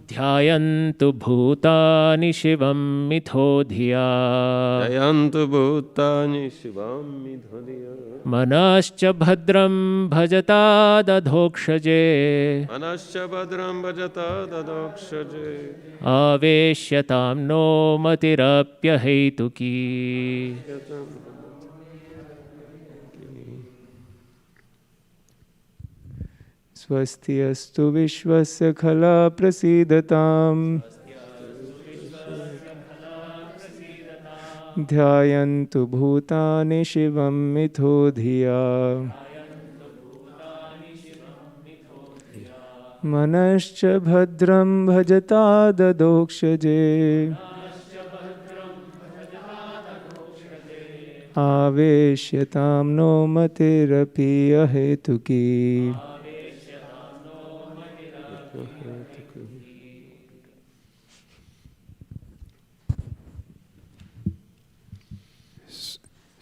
ध्यायन्तु भूतानि शिवं मिथो धिया dayantu bhutani shivam mithodya मनश्च भद्रं भजता दधोक्षजे manascha bhadram bhajata dadokshaje आवेश्यतां नो मतिरप्यहैतुकी. स्वस्ति अस्तु विश्वस्य खला प्रसीदताम् ध्यायन्तु भूतानि शिवं मिथो धिया मनश्च भद्रं भजता ददोक्षजे आवेश्यतां नो मतिरपि अहेतुकी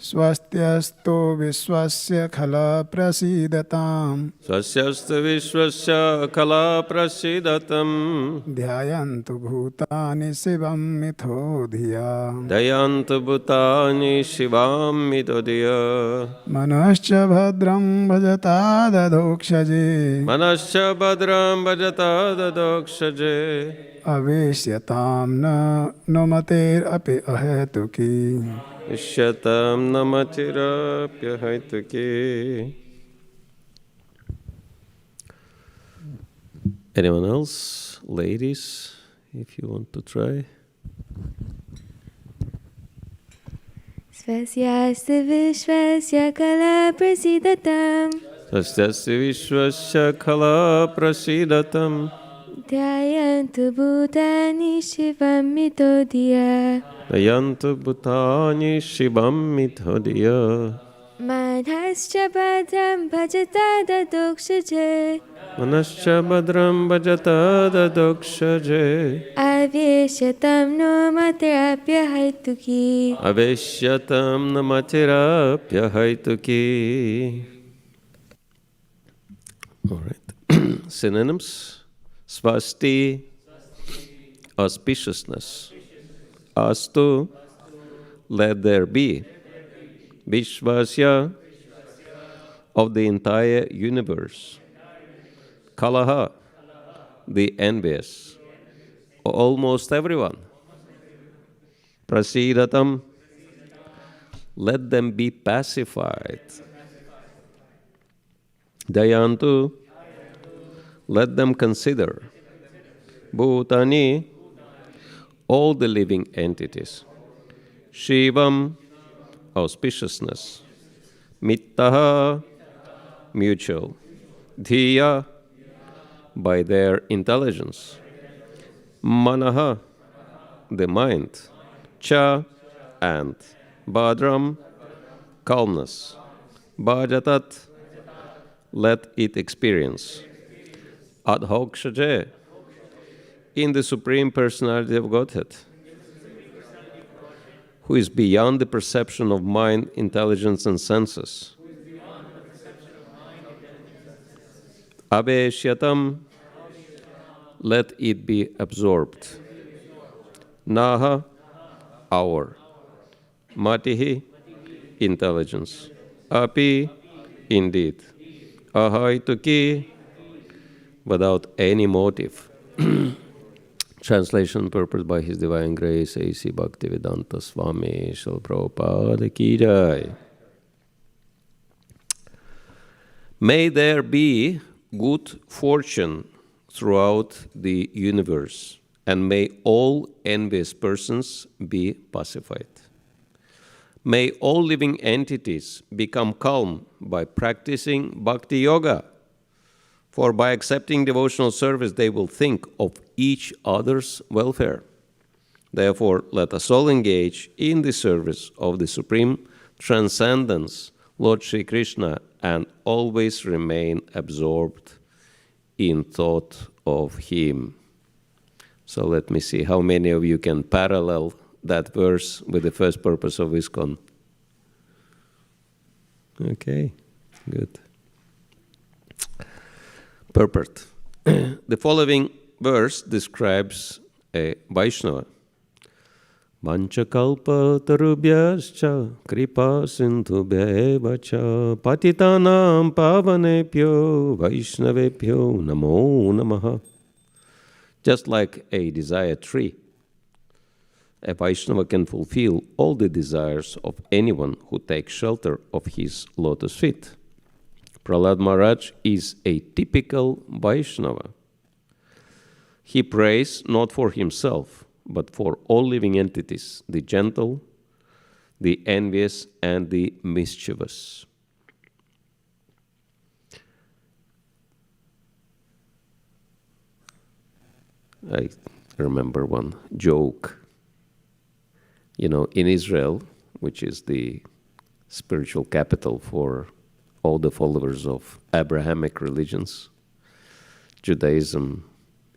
स्वस्त्यस्तु विश्वस्य खला प्रसीदताम् Swasyastu vishwasya kala prasidatam ध्यायन्तु भूतानि शिवं मिथो धिया Dayantu bhutani shivam midodiya मनश्च भद्रं भजता दधोक्षजे Manasya badram bhajata dadokshaje अवेश्यतां न नुमतेरपि अहेतुकी Ishyatam namatira haituki. Anyone else? Ladies, if you want to try. स्वस्यास्तु विश्वस्य कला प्रसीदताम् Sastyasya vishwasya kala prasidatam ध्यायन्तु भूतानि शिवं मितो धिया Dayantu bhutani shivam mithodaya मनश्च भद्रं भजता ददोक्षजे Manasya badram bhajata dadokshaje आवेश्यतां नो मतिरप्यहैतुकी Aveshyatam namatira haituki. All right. Synonyms. Swasti, auspiciousness. Astu, let there be. Vishwasya, of the entire universe. Kalaha, the envious. Almost everyone. Prasidatam, let them be pacified. Dayantu, let them consider. Bhutani, all the living entities. Shivam, auspiciousness. Mittaha, mutual. Dhiya, by their intelligence. Manaha, the mind. Cha, and. Badram, calmness. Bhajatat, let it experience. Adhokshaje, in the Supreme Personality of Godhead, who is beyond the perception of mind, intelligence, and senses. Aveshyatam, let it be absorbed. Naha, our. Matihi, intelligence. Api, indeed. Ahaituki, without any motive. Translation purpose by His Divine Grace A.C. Bhaktivedanta Swami Srila Prabhupada Ki Jai. May there be good fortune throughout the universe, and may all envious persons be pacified. May all living entities become calm by practicing Bhakti Yoga, for by accepting devotional service they will think of each other's welfare. Therefore, let us all engage in the service of the Supreme Transcendence, Lord Sri Krishna, and always remain absorbed in thought of Him. So let me see how many of you can parallel that verse with the first purpose of ISKCON. Okay, good. Purport. The following verse describes a Vaishnava. Vanchakalpa tarubhyascha kripa sindhubhyevacha patitanam pavanebhyo vaishnavebhyo namo namaha. Just like a desired tree, a Vaishnava can fulfill all the desires of anyone who takes shelter of his lotus feet. Prahlad Maharaj is a typical Vaishnava. He prays not for himself, but for all living entities, the gentle, the envious, and the mischievous. I remember one joke. You know, in Israel, which is the spiritual capital for all the followers of Abrahamic religions, Judaism,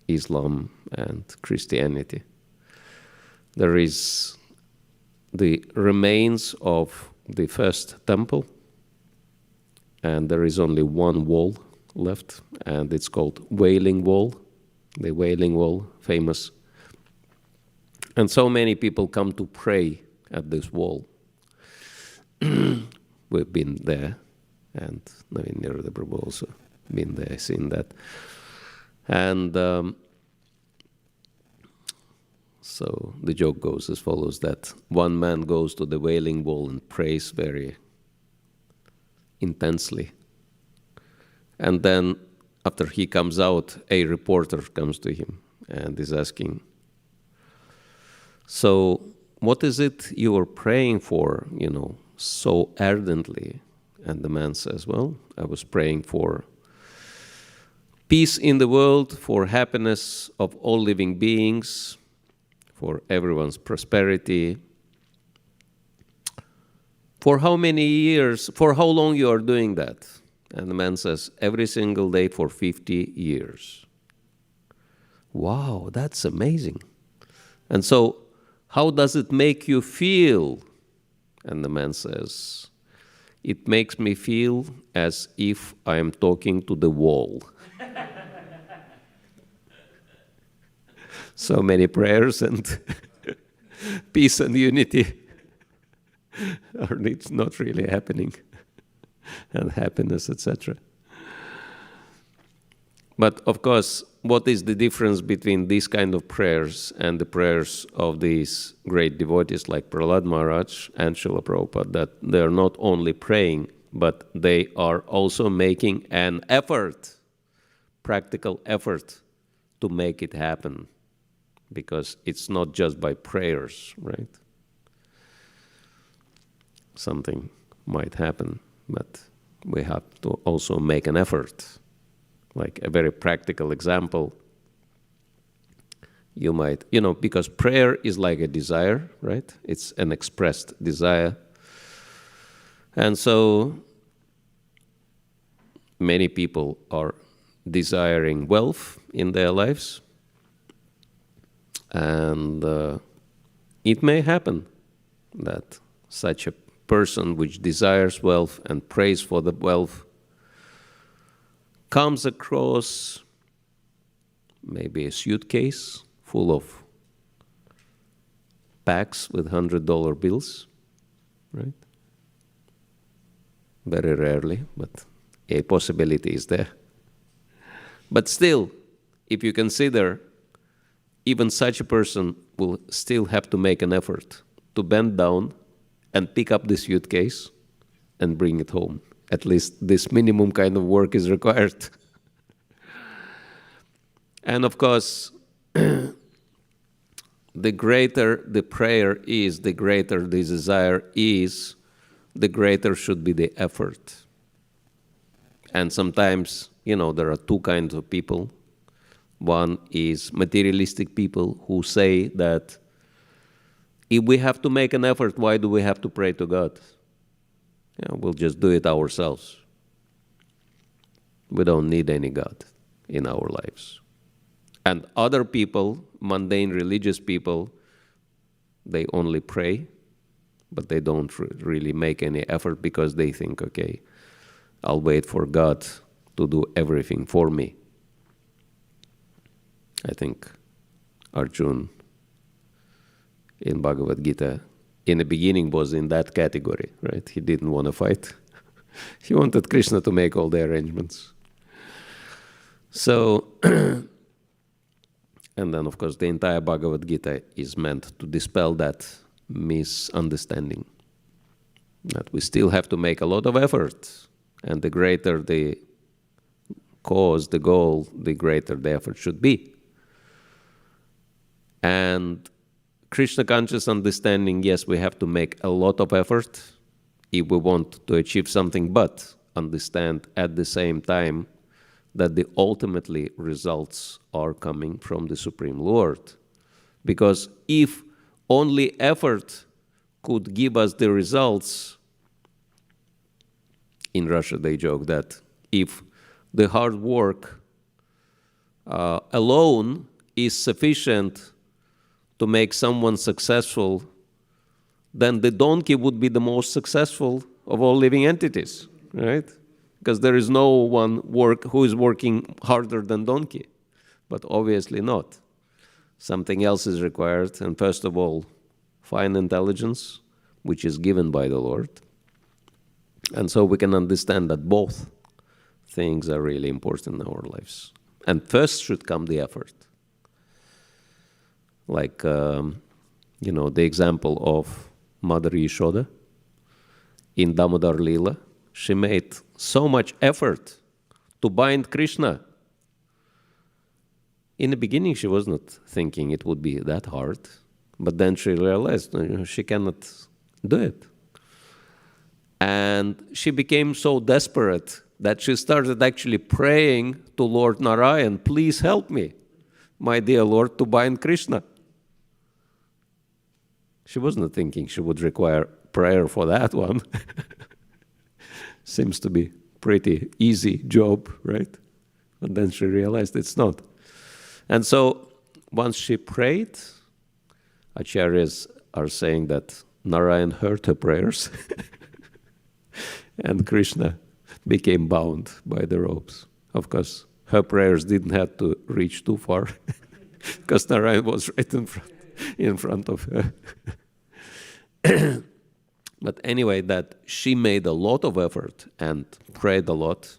Islam, and Christianity. There is the remains of the first temple, and there is only one wall left, and it's called Wailing Wall, the Wailing Wall, famous. And so many people come to pray at this wall. We've been there, and Navin Nirada Prabhu also been there, seen that. And so the joke goes as follows, that one man goes to the Wailing Wall and prays very intensely. And then after he comes out, a reporter comes to him and is asking, so what is it you are praying for, so ardently? And the man says, well, I was praying for peace in the world, for happiness of all living beings, for everyone's prosperity. For how many years, for how long you are doing that? And the man says, every single day for 50 years. Wow, that's amazing. And so, how does it make you feel? And the man says, it makes me feel as if I am talking to the wall. So many prayers and peace and unity are not really happening, and happiness, etc. But of course, what is the difference between these kind of prayers and the prayers of these great devotees like Prahlad Maharaj and Srila Prabhupada? That they are not only praying, but they are also making an effort, practical effort, to make it happen. Because it's not just by prayers, right? Something might happen, but we have to also make an effort. Like a very practical example, you might, because prayer is like a desire, right? It's an expressed desire. And so many people are desiring wealth in their lives. And it may happen that such a person which desires wealth and prays for the wealth comes across maybe a suitcase full of packs with $100 bills, right? Very rarely, but a possibility is there. But still, if you consider, even such a person will still have to make an effort to bend down and pick up the suitcase and bring it home. At least this minimum kind of work is required. And of course, the greater the prayer is, the greater the desire is, the greater should be the effort. And sometimes, there are two kinds of people. One is materialistic people who say that if we have to make an effort, why do we have to pray to God? We'll just do it ourselves. We don't need any God in our lives. And other people, mundane religious people, they only pray, but they don't really make any effort because they think, okay, I'll wait for God to do everything for me. I think Arjuna in Bhagavad Gita in the beginning was in that category, right? He didn't want to fight. He wanted Krishna to make all the arrangements. So, and then of course the entire Bhagavad Gita is meant to dispel that misunderstanding, that we still have to make a lot of effort, and the greater the cause, the goal, the greater the effort should be. And Krishna conscious understanding, yes, we have to make a lot of effort if we want to achieve something, but understand at the same time that the ultimately results are coming from the Supreme Lord. Because if only effort could give us the results, in Russia they joke that if the hard work alone is sufficient to make someone successful, then the donkey would be the most successful of all living entities, right? Because there is no one who is working harder than donkey, but obviously not. Something else is required, and first of all, fine intelligence, which is given by the Lord. And so we can understand that both things are really important in our lives. And first should come the effort. Like, the example of Mother Yashoda in Damodar Leela. She made so much effort to bind Krishna. In the beginning, she was not thinking it would be that hard. But then she realized she cannot do it. And she became so desperate that she started actually praying to Lord Narayan, please help me, my dear Lord, to bind Krishna. She was not thinking she would require prayer for that one. Seems to be pretty easy job, right? But then she realized it's not. And so once she prayed, Acharyas are saying that Narayan heard her prayers and Krishna became bound by the ropes. Of course, her prayers didn't have to reach too far because Narayan was right in front of her. But anyway, that she made a lot of effort and prayed a lot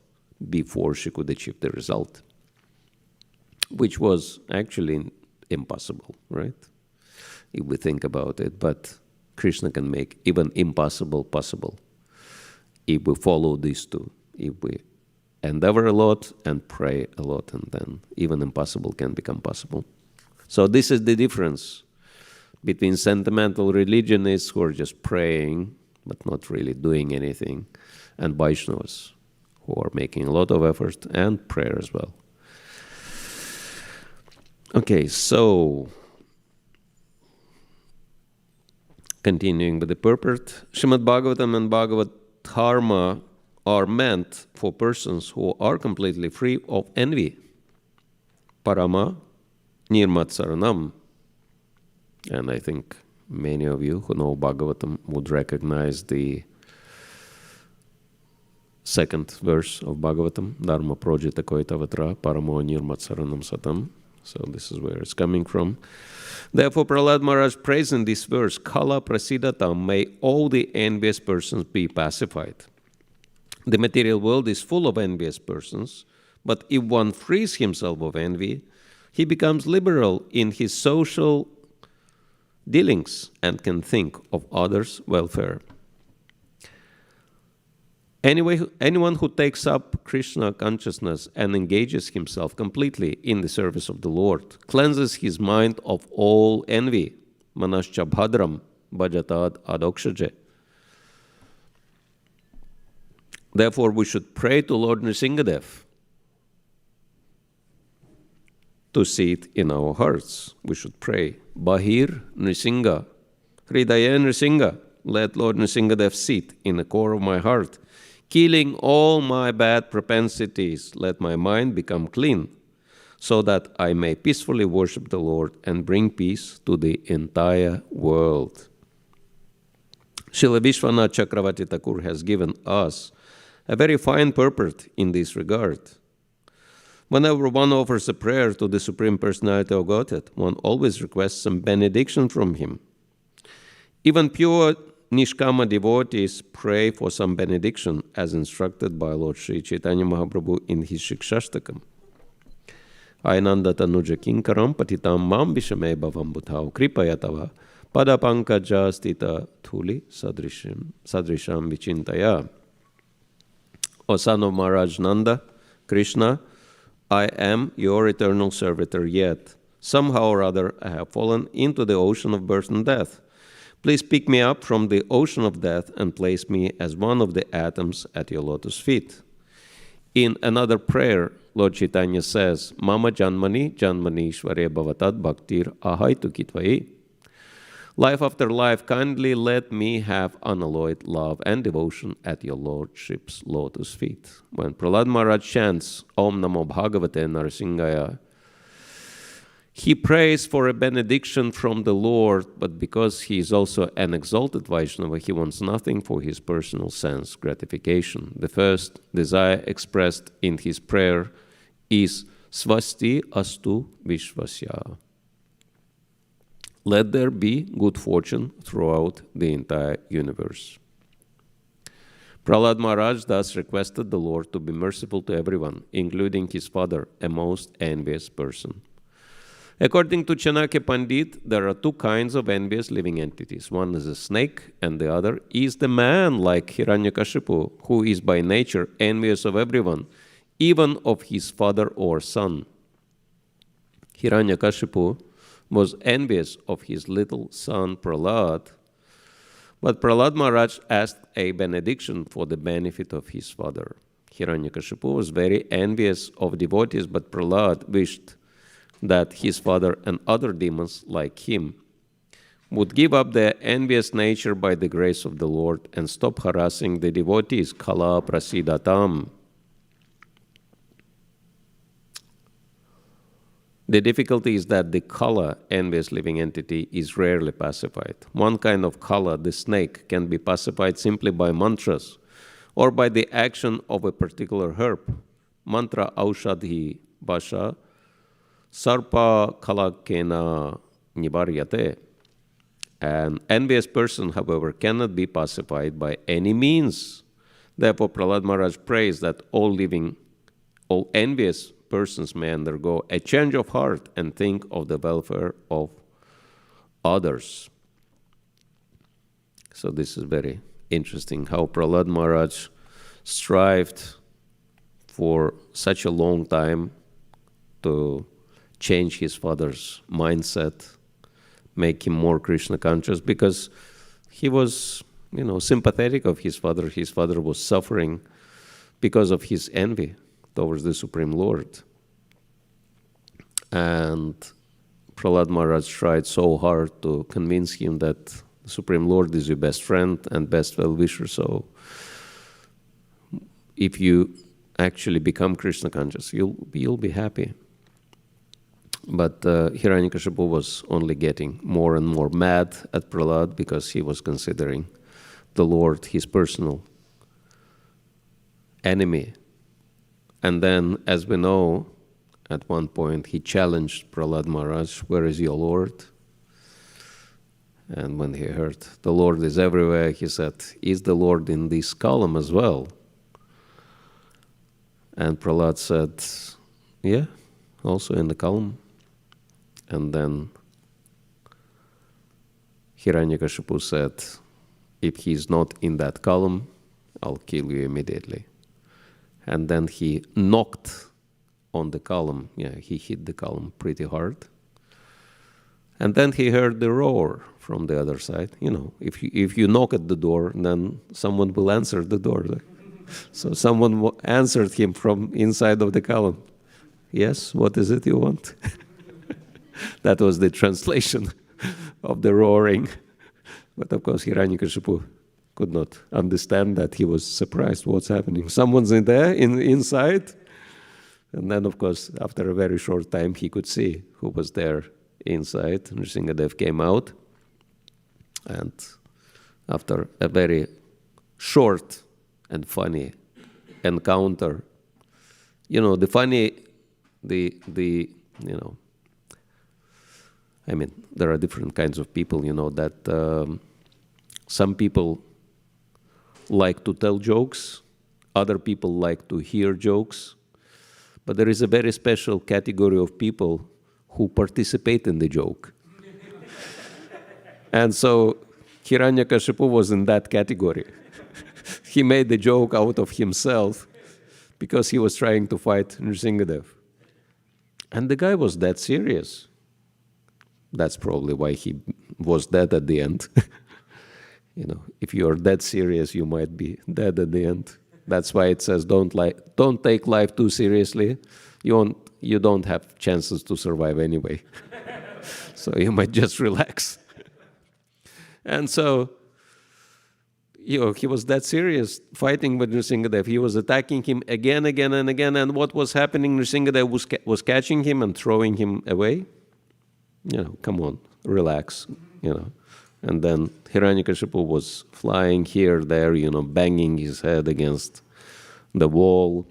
before she could achieve the result, which was actually impossible, right? If we think about it. But Krishna can make even impossible possible if we follow these two. If we endeavor a lot and pray a lot, and then even impossible can become possible. So this is the difference between sentimental religionists who are just praying but not really doing anything, and Vaishnavas who are making a lot of effort and prayer as well. Okay, so continuing with the purport, Srimad Bhagavatam and Bhagavad Dharma are meant for persons who are completely free of envy. Parama Nirmatsaranam. And I think many of you who know Bhagavatam would recognize the second verse of Bhagavatam, Dharma Projita Koitavatra Paramo Nirmatsaranam Satam. So this is where it's coming from. Therefore, Prahlad Maharaj prays in this verse, Kala Prasidatam, may all the envious persons be pacified. The material world is full of envious persons, but if one frees himself of envy, he becomes liberal in his social dealings and can think of others' welfare. Anyone who takes up Krishna consciousness and engages himself completely in the service of the Lord cleanses his mind of all envy. Manascha bhadram bhajatad adokshaje. Therefore, we should pray to Lord Nrsingadev to sit in our hearts. We should pray, Bahir Nrsinga, Hridaya Nrsinga, let Lord Nrsingadev sit in the core of my heart. Killing all my bad propensities, let my mind become clean, so that I may peacefully worship the Lord and bring peace to the entire world. Srila Vishwanath Chakravarti Thakur has given us a very fine purport in this regard. Whenever one offers a prayer to the Supreme Personality of Godhead, one always requests some benediction from him. Even pure Nishkama devotees pray for some benediction, as instructed by Lord Sri Chaitanya Mahaprabhu in his Shikshashtakam. Ainanda tanuja kinkaram patitam mam vishame bhavam bhutau kripayatava padapankaja stita thuli sadrisham vichintaya. O son of Maharaj Nanda, Krishna, I am your eternal servitor, yet somehow or other I have fallen into the ocean of birth and death. Please pick me up from the ocean of death and place me as one of the atoms at your lotus feet. In another prayer, Lord Chaitanya says, Mama Janmani Janmani Shvare Bhavatad Bhaktir Ahaitu Kitvai. Life after life, kindly let me have unalloyed love and devotion at your Lordship's lotus feet. When Prahlad Maharaj chants Om Namo Bhagavate Narasimhaya, he prays for a benediction from the Lord, but because he is also an exalted Vaishnava, he wants nothing for his personal sense gratification. The first desire expressed in his prayer is Swasti Astu Vishvasya. Let there be good fortune throughout the entire universe. Prahlad Maharaj thus requested the Lord to be merciful to everyone, including his father, a most envious person. According to Chanakya Pandit, there are two kinds of envious living entities. One is a snake, and the other is the man like Hiranyakashipu, who is by nature envious of everyone, even of his father or son. Hiranyakashipu was envious of his little son Prahlad, but Prahlad Maharaj asked a benediction for the benefit of his father. Hiranyakashipu was very envious of devotees, but Prahlad wished that his father and other demons like him would give up their envious nature by the grace of the Lord and stop harassing the devotees. Kala prasidatam. The difficulty is that the kala, envious living entity, is rarely pacified. One kind of kala, the snake, can be pacified simply by mantras or by the action of a particular herb. Mantra aushadhi basha sarpa kalakena nivaryate. An envious person, however, cannot be pacified by any means. Therefore, Prahlad Maharaj prays that all envious persons may undergo a change of heart and think of the welfare of others. So this is very interesting, how Prahlad Maharaj strived for such a long time to change his father's mindset, make him more Krishna conscious, because he was, sympathetic of his father. His father was suffering because of his envy towards the Supreme Lord. And Prahlad Maharaj tried so hard to convince him that the Supreme Lord is your best friend and best well-wisher. So if you actually become Krishna conscious, you'll be happy. But Hiranyakashipu was only getting more and more mad at Prahlad because he was considering the Lord his personal enemy. And then, as we know, at one point he challenged Prahlad Maharaj, "Where is your Lord?" And when he heard, "The Lord is everywhere," he said, "Is the Lord in this column as well?" And Prahlad said, "Yeah, also in the column." And then Hiranyakashipu said, "If he is not in that column, I'll kill you immediately." And then he knocked on the column. Yeah, he hit the column pretty hard. And then he heard the roar from the other side. If you knock at the door, then someone will answer the door. So someone answered him from inside of the column. "Yes, what is it you want?" That was the translation of the roaring. But of course, Hiranyakashipu could not understand that. He was surprised, what's happening. Someone's in there, inside. And then, of course, after a very short time, he could see who was there inside. Nrsingadev came out. And after a very short and funny encounter, there are different kinds of people, that some people like to tell jokes, other people like to hear jokes, but there is a very special category of people who participate in the joke. And so Hiranyakashipu was in that category. He made the joke out of himself because he was trying to fight Nrsingadev. And the guy was that serious. That's probably why he was dead at the end. If you are that serious, you might be dead at the end. That's why it says don't take life too seriously. You don't have chances to survive anyway. So you might just relax. And so, he was that serious fighting with Nrsingadev. He was attacking him again, and again. And what was happening? Nrsingadev was catching him and throwing him away. Come on, relax, And then Hiranyakashipu was flying here, there, banging his head against the wall,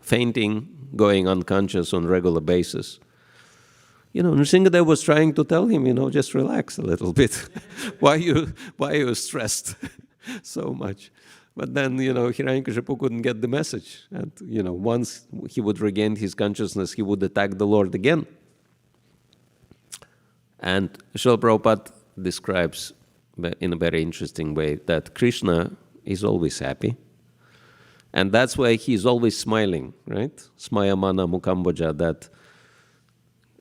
fainting, going unconscious on regular basis. Nrsingadev was trying to tell him, just relax a little bit. Why you stressed so much? But then, Hiranyakashipu couldn't get the message. And, once he would regain his consciousness, he would attack the Lord again. And Srila Prabhupada describes in a very interesting way that Krishna is always happy. And that's why he's always smiling, right? Smayamana Mukamboja, that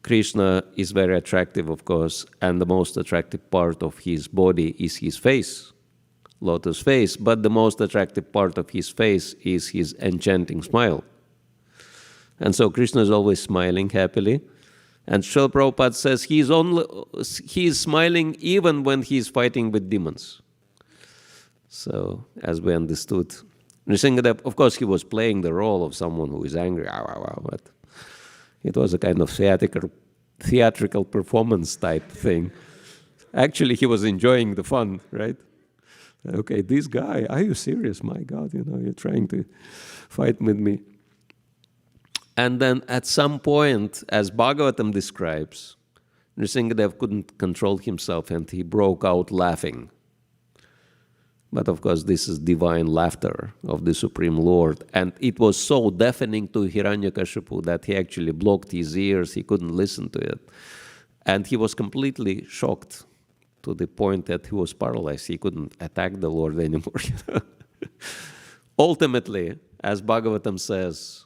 Krishna is very attractive, of course, and the most attractive part of his body is his face, lotus face, but the most attractive part of his face is his enchanting smile. And so Krishna is always smiling happily. And Srila Prabhupada says he is smiling even when he is fighting with demons. So, as we understood, Nrsingadev, of course, he was playing the role of someone who is angry, but it was a kind of theatrical performance type thing. Actually, he was enjoying the fun, right? Okay, this guy, are you serious? My God, you're trying to fight with me. And then at some point, as Bhagavatam describes, Nrsingadev couldn't control himself and he broke out laughing. But of course, this is divine laughter of the Supreme Lord. And it was so deafening to Hiranyakashipu that he actually blocked his ears. He couldn't listen to it. And he was completely shocked to the point that he was paralyzed. He couldn't attack the Lord anymore. Ultimately, as Bhagavatam says,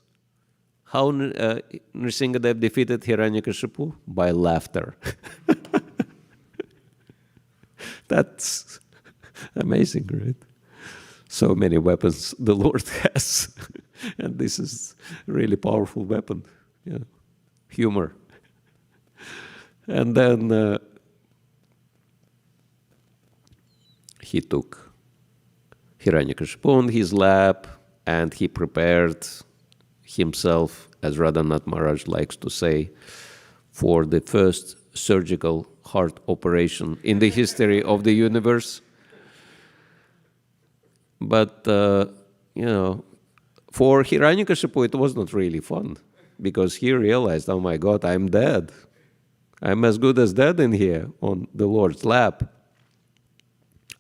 how Nrsingadev defeated Hiranyakashipu? By laughter. That's amazing, right? So many weapons the Lord has. And this is a really powerful weapon. Humor. And then he took Hiranyakashipu on his lap and he prepared himself, as Radhanath Maharaj likes to say, for the first surgical heart operation in the history of the universe. But, for Hiranyakashipu, it was not really fun, because he realized, oh my God, I'm dead. I'm as good as dead in here on the Lord's lap.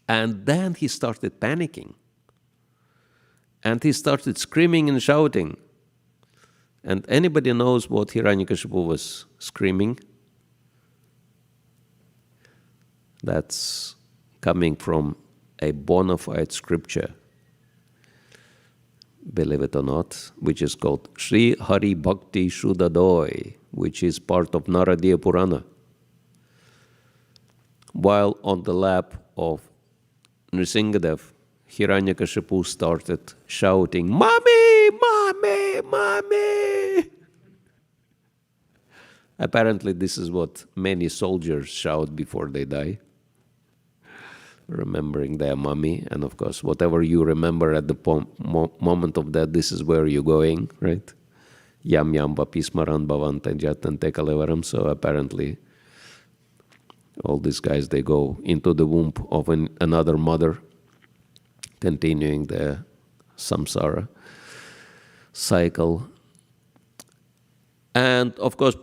And then he started panicking. And he started screaming and shouting. And anybody knows what Hiranyakashipu was screaming? That's coming from a bona fide scripture, believe it or not, which is called Sri Hari Bhakti Shuddhadoy, which is part of Naradiya Purana. While on the lap of Nrsingadev, Hiranyakashipu started shouting, "Mommy! Mommy! Mommy!" Apparently, this is what many soldiers shout before they die, remembering their mommy. And of course, whatever you remember at the moment of death, this is where you're going, right? Yam yam vapismaran bhavante jatante kalevaram. So apparently, all these guys, they go into the womb of another mother, continuing the samsara cycle. And of course,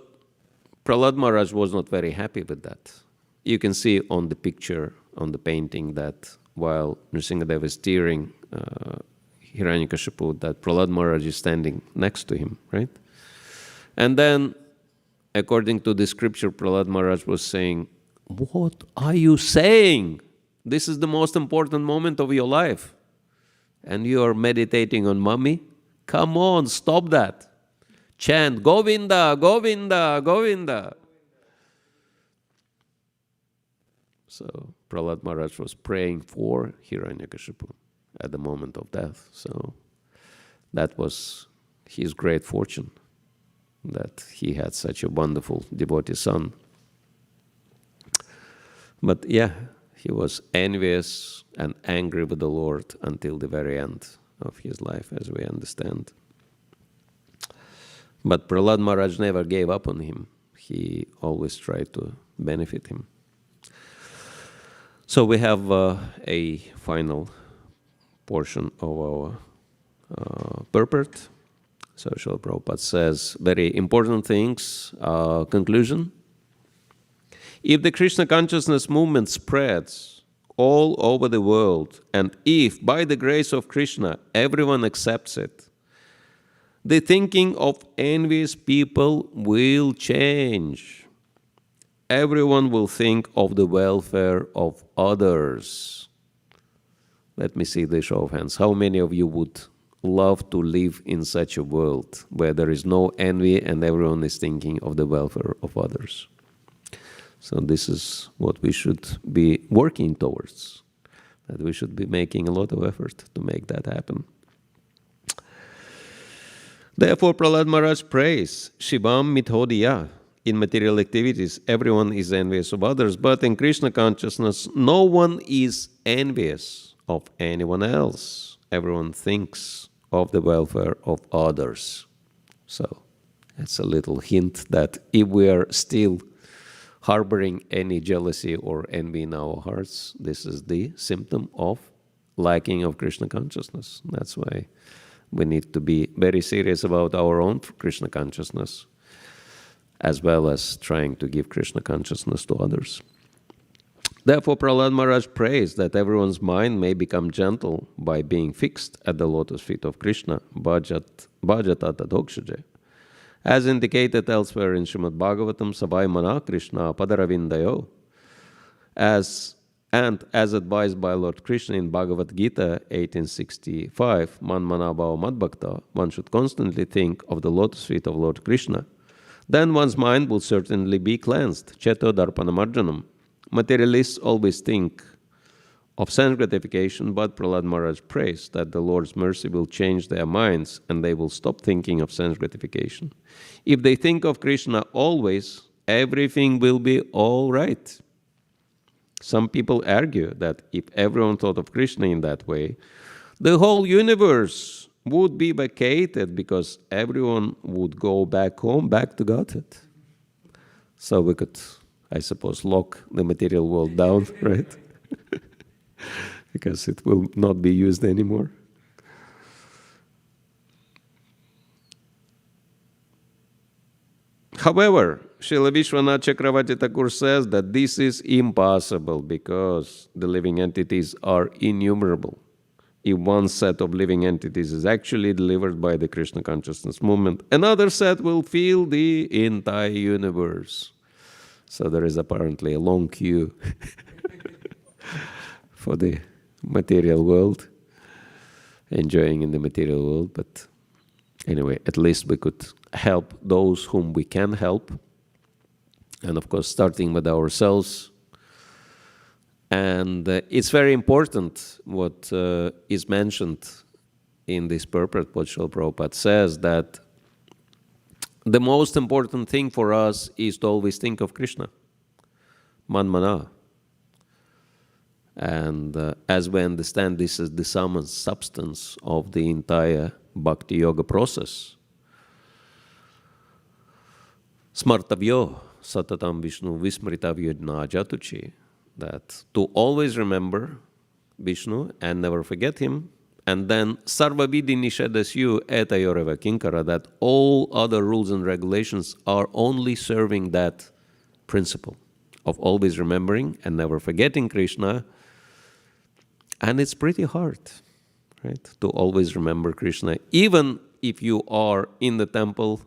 Prahlad Maharaj was not very happy with that. You can see on the picture, on the painting, that while Nrsingadev is steering Hiranyakashipu, that Prahlad Maharaj is standing next to him, right? And then, according to the scripture, Prahlad Maharaj was saying, "What are you saying? This is the most important moment of your life. And you are meditating on mommy? Come on, stop that. Chant, Govinda, Govinda, Govinda." So Prahlad Maharaj was praying for Hiranyakashipu at the moment of death. So that was his great fortune, that he had such a wonderful devotee son. But yeah, he was envious and angry with the Lord until the very end of his life, as we understand. But Prahlad Maharaj never gave up on him. He always tried to benefit him. So we have a final portion of our purport. So Srila Prabhupada says very important things. Conclusion. If the Krishna consciousness movement spreads all over the world, and if by the grace of Krishna everyone accepts it, the thinking of envious people will change. Everyone will think of the welfare of others. Let me see the show of hands. How many of you would love to live in such a world where there is no envy and everyone is thinking of the welfare of others? So this is what we should be working towards, that we should be making a lot of effort to make that happen. Therefore, Prahlad Maharaj prays, Shivam mithodya. In material activities, everyone is envious of others, but in Krishna consciousness, no one is envious of anyone else. Everyone thinks of the welfare of others. So, that's a little hint that if we are still harboring any jealousy or envy in our hearts, this is the symptom of lacking of Krishna consciousness. That's why we need to be very serious about our own Krishna consciousness, as well as trying to give Krishna consciousness to others. Therefore, Prahlad Maharaj prays that everyone's mind may become gentle by being fixed at the lotus feet of Krishna, bhajata dokshaje. As indicated elsewhere in Srimad Bhagavatam, Savai Mana Krishna Padaravindayo, as advised by Lord Krishna in Bhagavad Gita 1865, Man Manabhava Madbhakta, one should constantly think of the lotus feet of Lord Krishna. Then one's mind will certainly be cleansed. Cheto Darpanamarjanam. Materialists always think of sense gratification, but Prahlad Maharaj prays that the Lord's mercy will change their minds and they will stop thinking of sense gratification. If they think of Krishna always, everything will be all right. Some people argue that if everyone thought of Krishna in that way, the whole universe would be vacated because everyone would go back home, back to Godhead. So we could, I suppose, lock the material world down, right? Because it will not be used anymore. However, Srila Vishwanath Chakravarti Thakur says that this is impossible because the living entities are innumerable. If one set of living entities is actually delivered by the Krishna consciousness movement, another set will fill the entire universe. So there is apparently a long queue for the material world, enjoying in the material world. But anyway, at least we could help those whom we can help. And of course, starting with ourselves. And it's very important what is mentioned in this purport, what Srila Prabhupada says, that the most important thing for us is to always think of Krishna, man mana. And as we understand, this is the sum and substance of the entire Bhakti Yoga process. Smartavyo satatam Vishnu vismritavyo jnajatuchi. That to always remember Vishnu and never forget him, and then sarvavidi nishadasyu etayoreva kinkara, that all other rules and regulations are only serving that principle of always remembering and never forgetting Krishna. And it's pretty hard, right, to always remember Krishna, even if you are in the temple,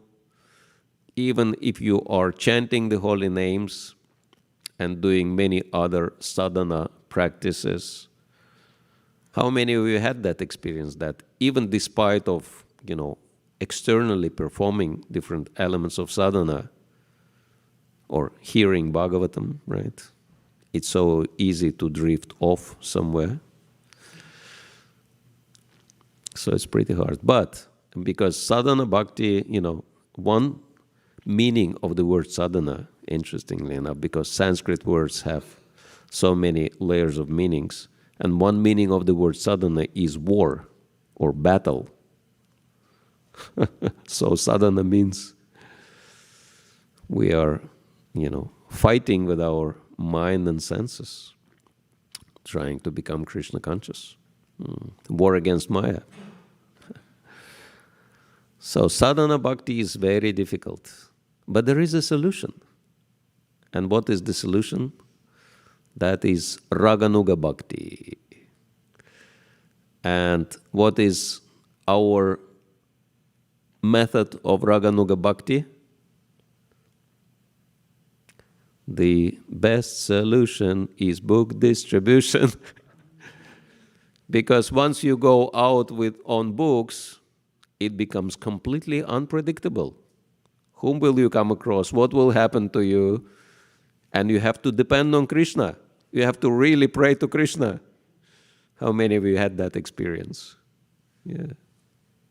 even if you are chanting the holy names and doing many other sadhana practices. How many of you had that experience, that even despite of, externally performing different elements of sadhana or hearing Bhagavatam, right? It's so easy to drift off somewhere. So it's pretty hard. But because sadhana bhakti, one meaning of the word sadhana, interestingly enough, because Sanskrit words have so many layers of meanings. And one meaning of the word sadhana is war or battle. So sadhana means we are, fighting with our mind and senses, trying to become Krishna conscious. War against Maya. So sadhana bhakti is very difficult. But there is a solution. And what is the solution? That is Raganuga Bhakti. And what is our method of Raganuga Bhakti? The best solution is book distribution. Because once you go out on books, it becomes completely unpredictable. Whom will you come across? What will happen to you? And you have to depend on Krishna. You have to really pray to Krishna. How many of you had that experience? Yeah.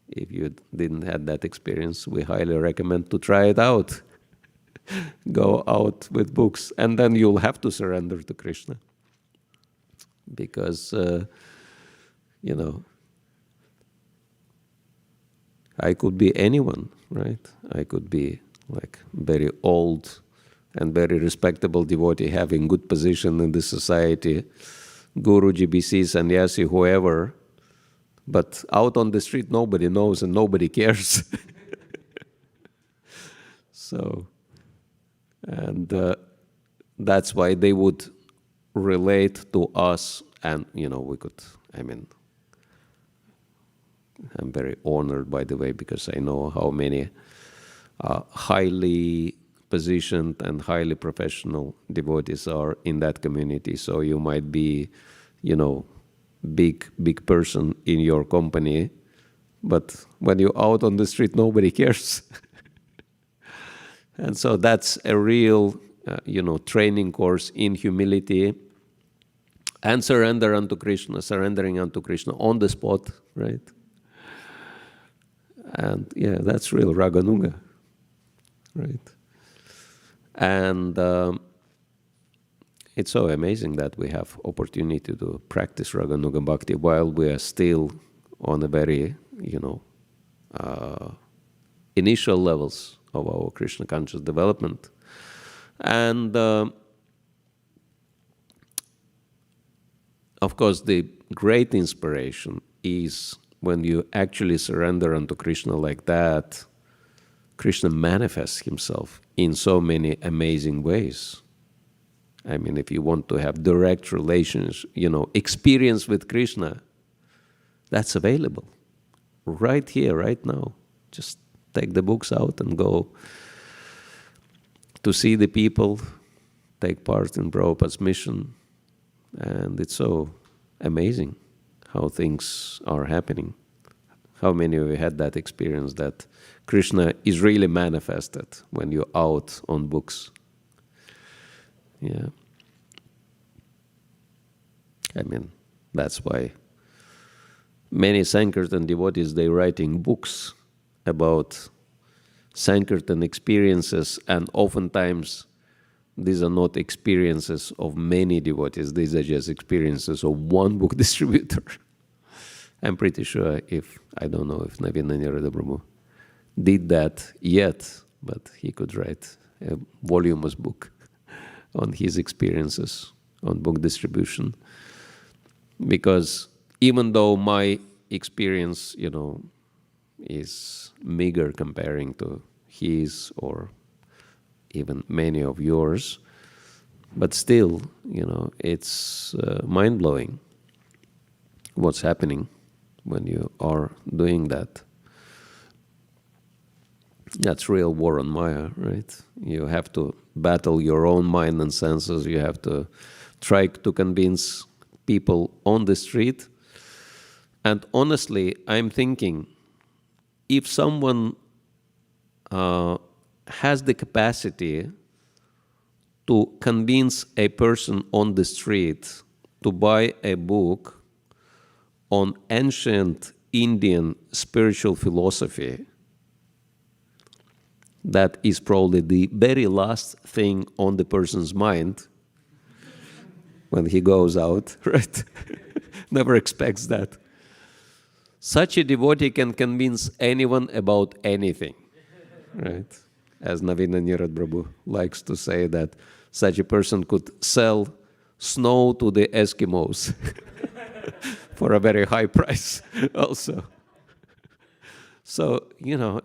If you didn't have that experience, we highly recommend to try it out. Go out with books, and then you'll have to surrender to Krishna. Because, I could be anyone, right? I could be like very old and very respectable devotee having good position in the society, guru, GBC, sannyasi, whoever, but out on the street nobody knows and nobody cares. So, and that's why they would relate to us, and we could, I'm very honored, by the way, because I know how many highly positioned and highly professional devotees are in that community. So you might be, big person in your company, but when you're out on the street, nobody cares. And so that's a real, training course in humility and surrender unto Krishna, surrendering unto Krishna on the spot, right? And yeah, that's real Raganuga, right? And it's so amazing that we have opportunity to practice Raganuga Bhakti while we are still on a very, initial levels of our Krishna conscious development. And of course, the great inspiration is when you actually surrender unto Krishna like that. Krishna manifests himself in so many amazing ways. If you want to have direct relations, experience with Krishna, that's available right here, right now. Just take the books out and go to see the people, take part in Prabhupada's mission. And it's so amazing how things are happening. How many of you had that experience that Krishna is really manifested when you're out on books? Yeah. That's why many Sankirtan devotees, they're writing books about Sankirtan experiences, and oftentimes these are not experiences of many devotees, these are just experiences of one book distributor. I'm pretty sure I don't know if Navina Narada Brahma did that yet, but he could write a voluminous book on his experiences on book distribution. Because even though my experience, is meager comparing to his or even many of yours, but still, it's mind-blowing what's happening when you are doing that. That's real war on Maya, right? You have to battle your own mind and senses. You have to try to convince people on the street. And honestly, I'm thinking, if someone has the capacity to convince a person on the street to buy a book on ancient Indian spiritual philosophy, that is probably the very last thing on the person's mind when he goes out, right? Never expects that. Such a devotee can convince anyone about anything, right? As Navina Nirad Prabhu likes to say, that such a person could sell snow to the Eskimos for a very high price also. So,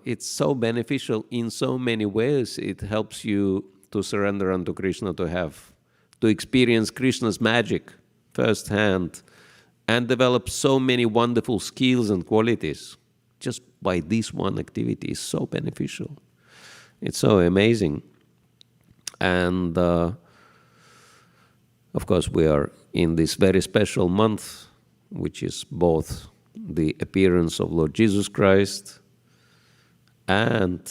it's so beneficial in so many ways. It helps you to surrender unto Krishna, to experience Krishna's magic firsthand, and develop so many wonderful skills and qualities. Just by this one activity is so beneficial. It's so amazing. And of course, we are in this very special month, which is both the appearance of Lord Jesus Christ and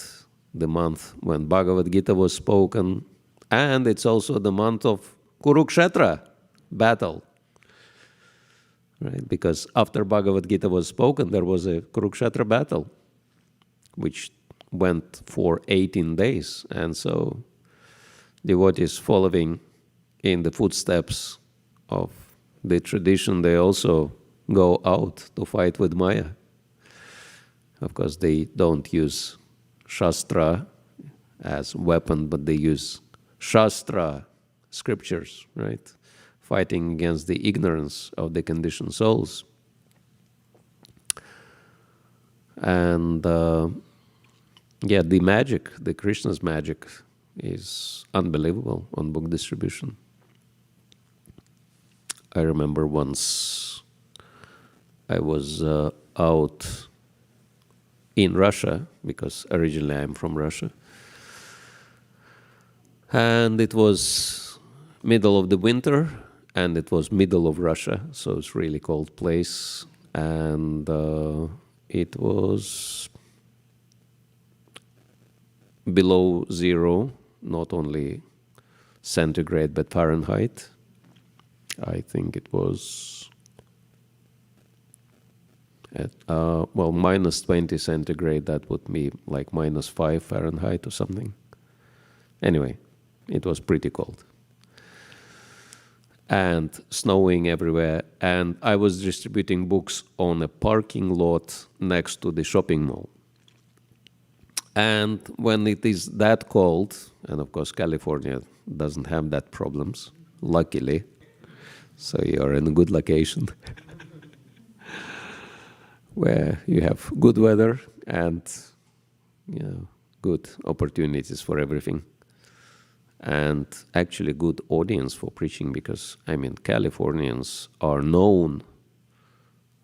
the month when Bhagavad Gita was spoken, and it's also the month of Kurukshetra battle, right? Because after Bhagavad Gita was spoken, there was a Kurukshetra battle, which went for 18 days. And so devotees following in the footsteps of the tradition, they also go out to fight with Maya. Of course, they don't use Shastra as weapon, but they use Shastra, scriptures, right? Fighting against the ignorance of the conditioned souls. And the magic, the Krishna's magic, is unbelievable on book distribution. I remember once I was out in Russia, because originally I'm from Russia, and it was middle of the winter, and it was middle of Russia, so it's really cold place, and it was below zero, not only centigrade but Fahrenheit. I think it was at minus 20 centigrade. That would be like minus 5 Fahrenheit or something. Anyway, it was pretty cold and snowing everywhere, and I was distributing books on a parking lot next to the shopping mall. And when it is that cold, and of course California doesn't have that problems, luckily, so you're in a good location where you have good weather and good opportunities for everything, and actually good audience for preaching, because Californians are known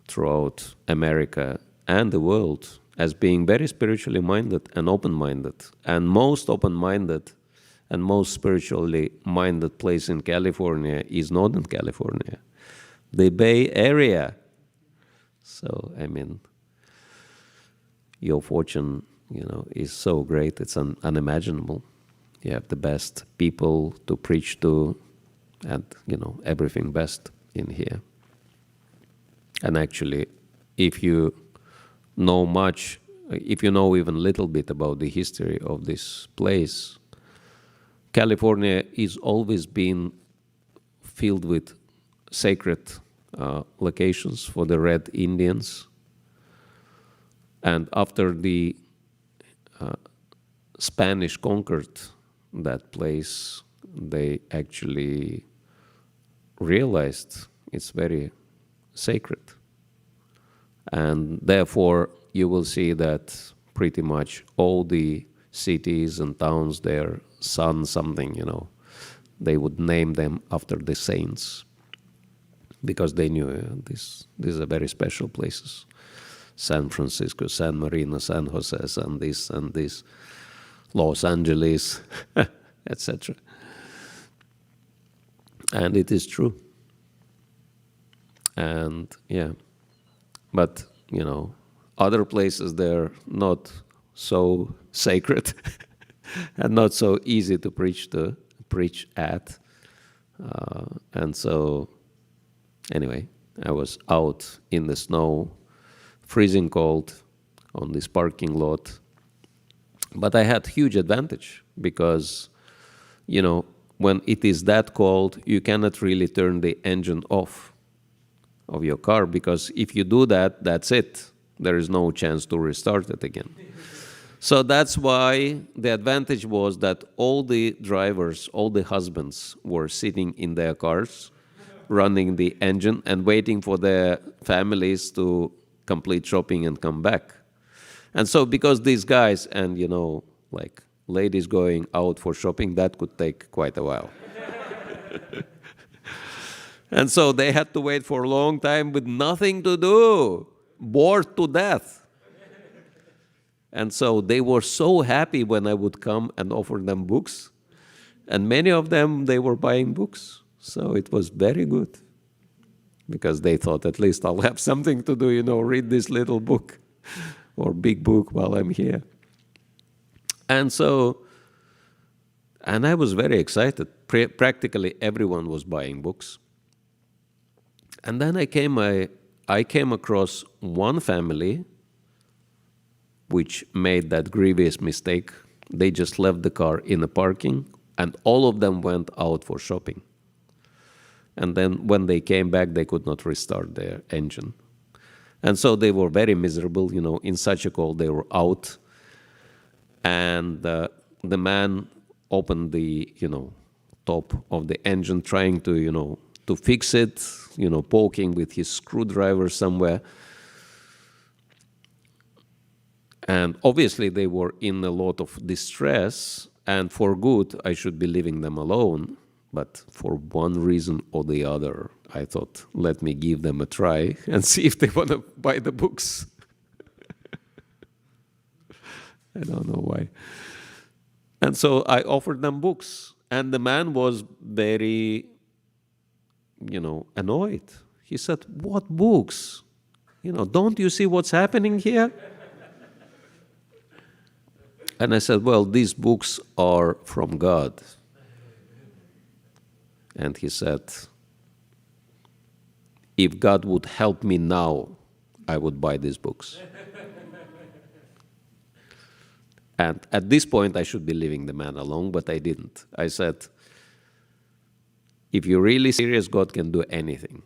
throughout America and the world as being very spiritually minded and open-minded. And most open-minded and most spiritually minded place in California is Northern California, the Bay Area. So, your fortune, is so great, it's unimaginable. You have the best people to preach to, and, everything best in here. And actually, if you know much, if you know even a little bit about the history of this place, California is always been filled with sacred locations for the Red Indians. And after the Spanish conquered that place, they actually realized it's very sacred. And therefore, you will see that pretty much all the cities and towns there, son something, they would name them after the saints, because they knew these are very special places. San Francisco, San Marino, San Jose, San this, Los Angeles, etc. And it is true. And but other places, they're not so sacred and not so easy to preach at. And so, anyway, I was out in the snow, freezing cold, on this parking lot. But I had huge advantage because, when it is that cold, you cannot really turn the engine off of your car, because if you do that, that's it. There is no chance to restart it again. So that's why the advantage was that all the drivers, all the husbands were sitting in their cars, running the engine and waiting for their families to complete shopping and come back. And so because these guys and, like ladies going out for shopping, that could take quite a while. And so they had to wait for a long time with nothing to do, bored to death. And so they were so happy when I would come and offer them books. And many of them, they were buying books. So it was very good, because they thought, at least I'll have something to do, read this little book or big book while I'm here. And I was very excited. Practically everyone was buying books. And then I came across one family which made that grievous mistake. They just left the car in the parking, and all of them went out for shopping. And then when they came back, they could not restart their engine. And so they were very miserable, in such a cold, they were out. And the man opened the, top of the engine, trying to, to fix it, poking with his screwdriver somewhere. And obviously they were in a lot of distress, and for good, I should be leaving them alone. But for one reason or the other, I thought, let me give them a try and see if they want to buy the books. I don't know why. And so I offered them books, and the man was very, annoyed. He said, what books? Don't you see what's happening here? And I said, well, these books are from God. And he said, if God would help me now, I would buy these books. And at this point, I should be leaving the man alone, but I didn't. I said, if you're really serious, God can do anything.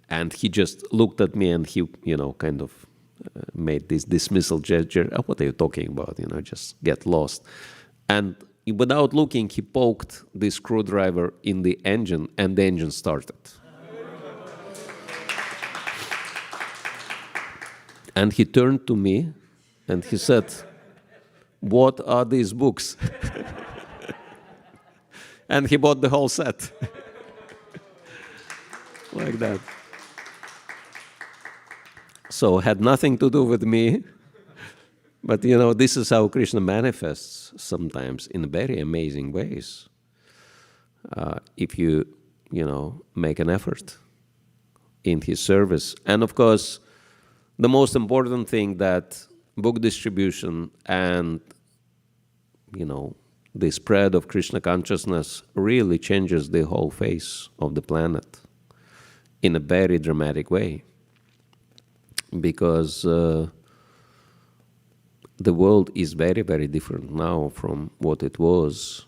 And he just looked at me and he, kind of made this dismissal gesture. Oh, what are you talking about? Just get lost. And without looking, he poked the screwdriver in the engine, and the engine started. And he turned to me and he said, what are these books? And he bought the whole set. Like that. So had nothing to do with me. But this is how Krishna manifests sometimes in very amazing ways. If you, make an effort in his service. And of course, the most important thing that book distribution and, the spread of Krishna consciousness really changes the whole face of the planet in a very dramatic way. Because the world is very, very different now from what it was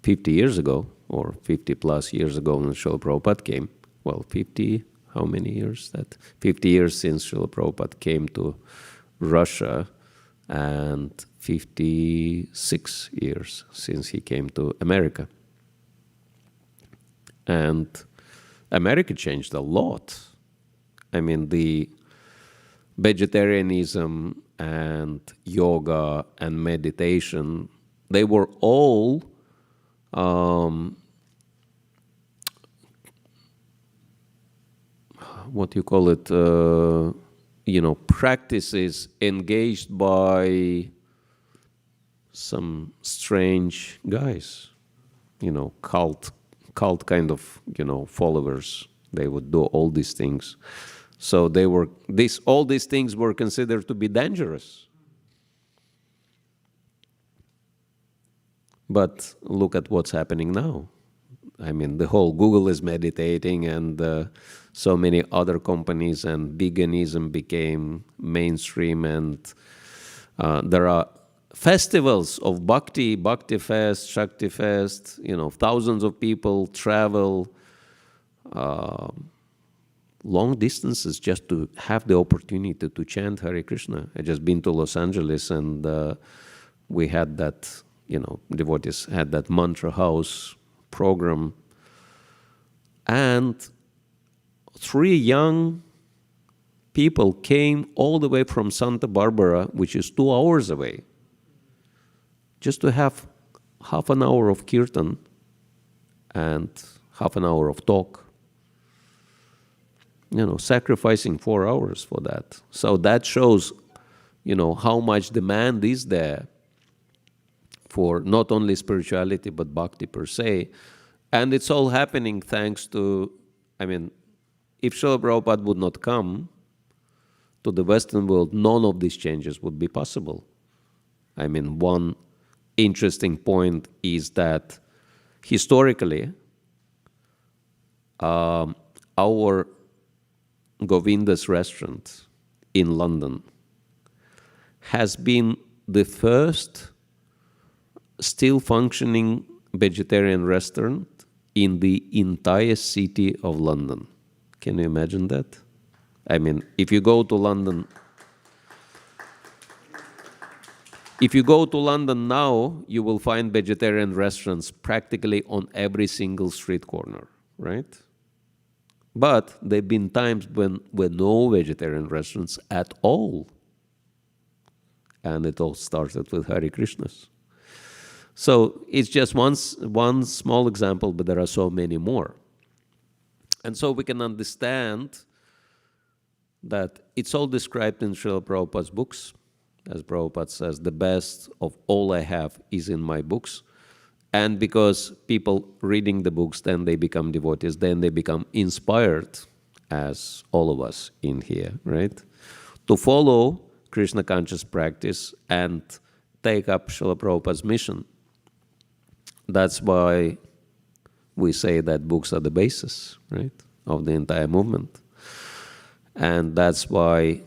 50 years ago, or 50 plus years ago when Srila Prabhupada came. Well, 50, how many years? 50 years since Srila Prabhupada came to Russia, and 56 years since he came to America. And America changed a lot. I mean, the vegetarianism and yoga and meditation, they were all what you call it, practices engaged by some strange guys, cult kind of, followers. They would do all these things. So all these things were considered to be dangerous. But look at what's happening now. I mean, the whole Google is meditating, and so many other companies, and veganism became mainstream, and there are festivals of Bhakti, Bhakti Fest, Shakti Fest, thousands of people travel long distances just to have the opportunity to chant Hare Krishna. I just been to Los Angeles, and we had that, devotees had that mantra house program. And 3 young people came all the way from Santa Barbara, which is 2 hours away, just to have half an hour of kirtan and half an hour of talk. Sacrificing 4 hours for that. So that shows, how much demand is there for not only spirituality, but bhakti per se. And it's all happening thanks to, if Srila Prabhupada would not come to the Western world, none of these changes would be possible. One interesting point is that historically, our Govinda's restaurant in London has been the first still functioning vegetarian restaurant in the entire city of London. Can you imagine that? If you go to London, now, you will find vegetarian restaurants practically on every single street corner, right? But there have been times when there were no vegetarian restaurants at all. And it all started with Hare Krishnas. So it's just one small example, but there are so many more. And so we can understand that it's all described in Srila Prabhupada's books. As Prabhupada says, the best of all I have is in my books. And because people reading the books, then they become devotees, then they become inspired, as all of us in here, right? To follow Krishna conscious practice and take up Srila Prabhupada's mission. That's why we say that books are the basis, right, of the entire movement. And that's why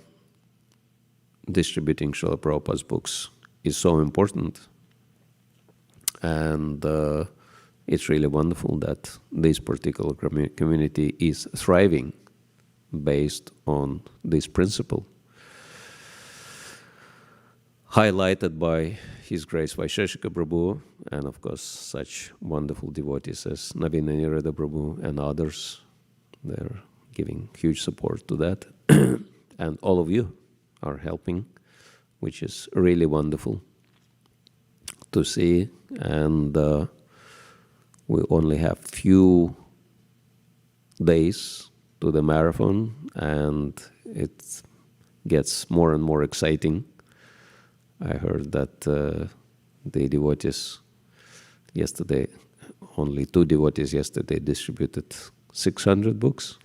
distributing Srila Prabhupada's books is so important. And it's really wonderful that this particular community is thriving based on this principle, highlighted by His Grace Vaisheshika Prabhu, and of course such wonderful devotees as Navina Nirada Prabhu and others. They're giving huge support to that. And all of you are helping, which is really wonderful to see. And we only have few days to the marathon, and it gets more and more exciting. I heard that the devotees yesterday, only 2 devotees yesterday distributed 600 books,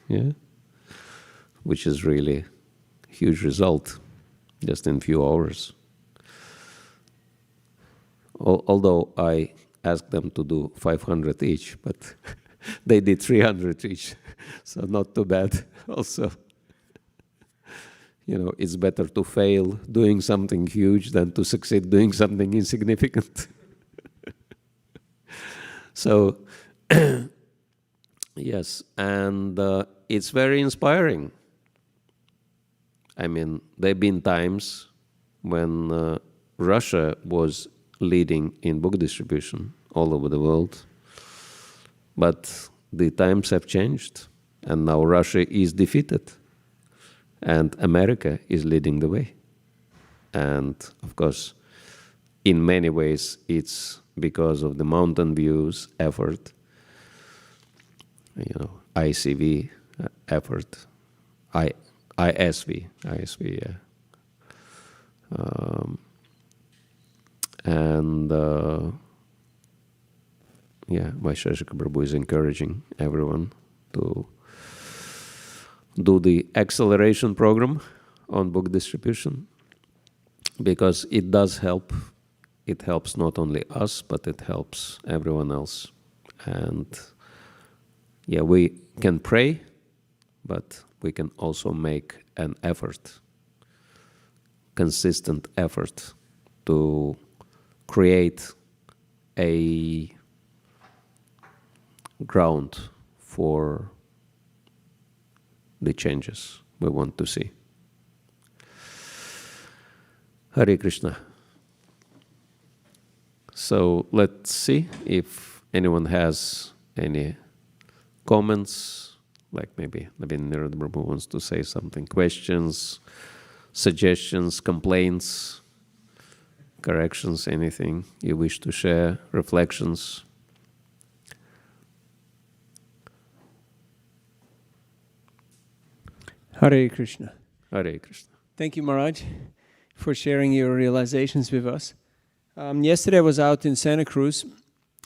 which is really a huge result just in few hours. Although I asked them to do 500 each, but they did 300 each, so not too bad also. It's better to fail doing something huge than to succeed doing something insignificant. So, yes, and it's very inspiring. There have been times when Russia was leading in book distribution all over the world, but the times have changed, and now Russia is defeated. And America is leading the way. And of course, in many ways, it's because of the Mountain View's effort, ICV effort, ISV, yeah. Vaisheshika Prabhu is encouraging everyone to do the acceleration program on book distribution, because it does help. It helps not only us, but it helps everyone else. And we can pray, but we can also make an effort, consistent effort, to create a ground for the changes we want to see. Hare Krishna. So let's see if anyone has any comments, like maybe Navin Prabhu wants to say something, questions, suggestions, complaints, corrections, anything you wish to share, reflections. Hare Krishna. Hare Krishna. Thank you, Maharaj, for sharing your realizations with us. Yesterday I was out in Santa Cruz,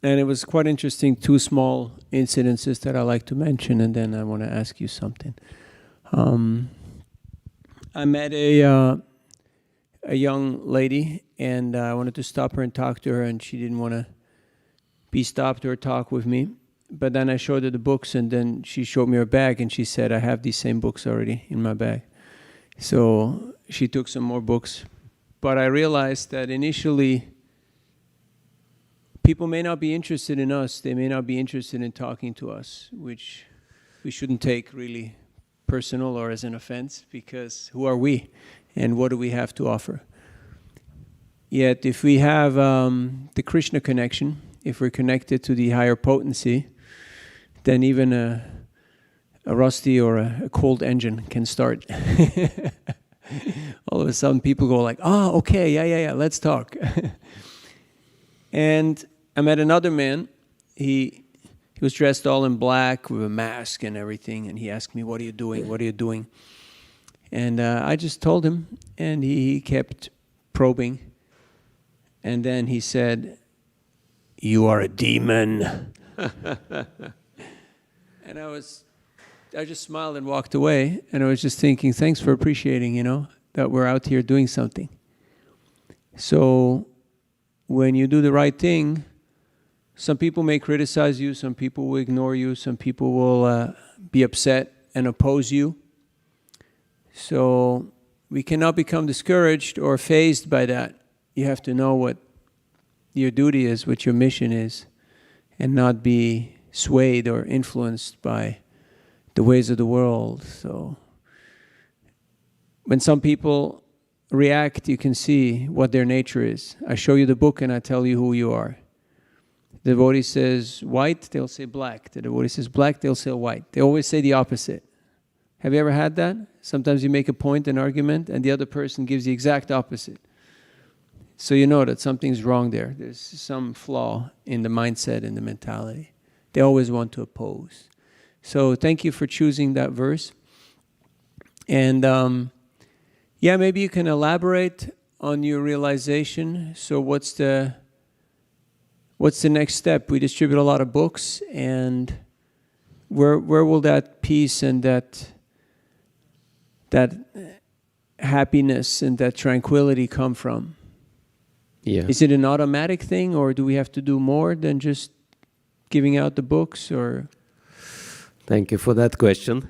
and it was quite interesting, two small incidences that I like to mention, and then I want to ask you something. I met a young lady, and I wanted to stop her and talk to her, and she didn't want to be stopped or talk with me. But then I showed her the books, and then she showed me her bag, and she said, I have these same books already in my bag. So she took some more books. But I realized that initially, people may not be interested in us. They may not be interested in talking to us, which we shouldn't take really personal or as an offense, because who are we and what do we have to offer? Yet if we have the Krishna connection, if we're connected to the higher potency, then even a rusty or a cold engine can start. All of a sudden people go like, oh, okay, yeah, let's talk. And I met another man. He was dressed all in black with a mask and everything, and he asked me, what are you doing? And I just told him, and he kept probing. And then he said, you are a demon. And I just smiled and walked away, and I was just thinking, thanks for appreciating, that we're out here doing something. So when you do the right thing, some people may criticize you, some people will ignore you, some people will be upset and oppose you. So we cannot become discouraged or fazed by that. You have to know what your duty is, what your mission is, and not be swayed or influenced by the ways of the world. So when some people react, you can see what their nature is. I show you the book and I tell you who you are. The devotee says white, they'll say black. The devotee says black, they'll say white. They always say the opposite. Have you ever had that? Sometimes you make a point, an argument, and the other person gives the exact opposite. So you know that something's wrong there. There's some flaw in the mindset and the mentality. They always want to oppose. So thank you for choosing that verse. And maybe you can elaborate on your realization. So what's the next step? We distribute a lot of books, and where will that peace and that happiness and that tranquility come from? Yeah. Is it an automatic thing, or do we have to do more than just giving out the books? Or Thank you for that question.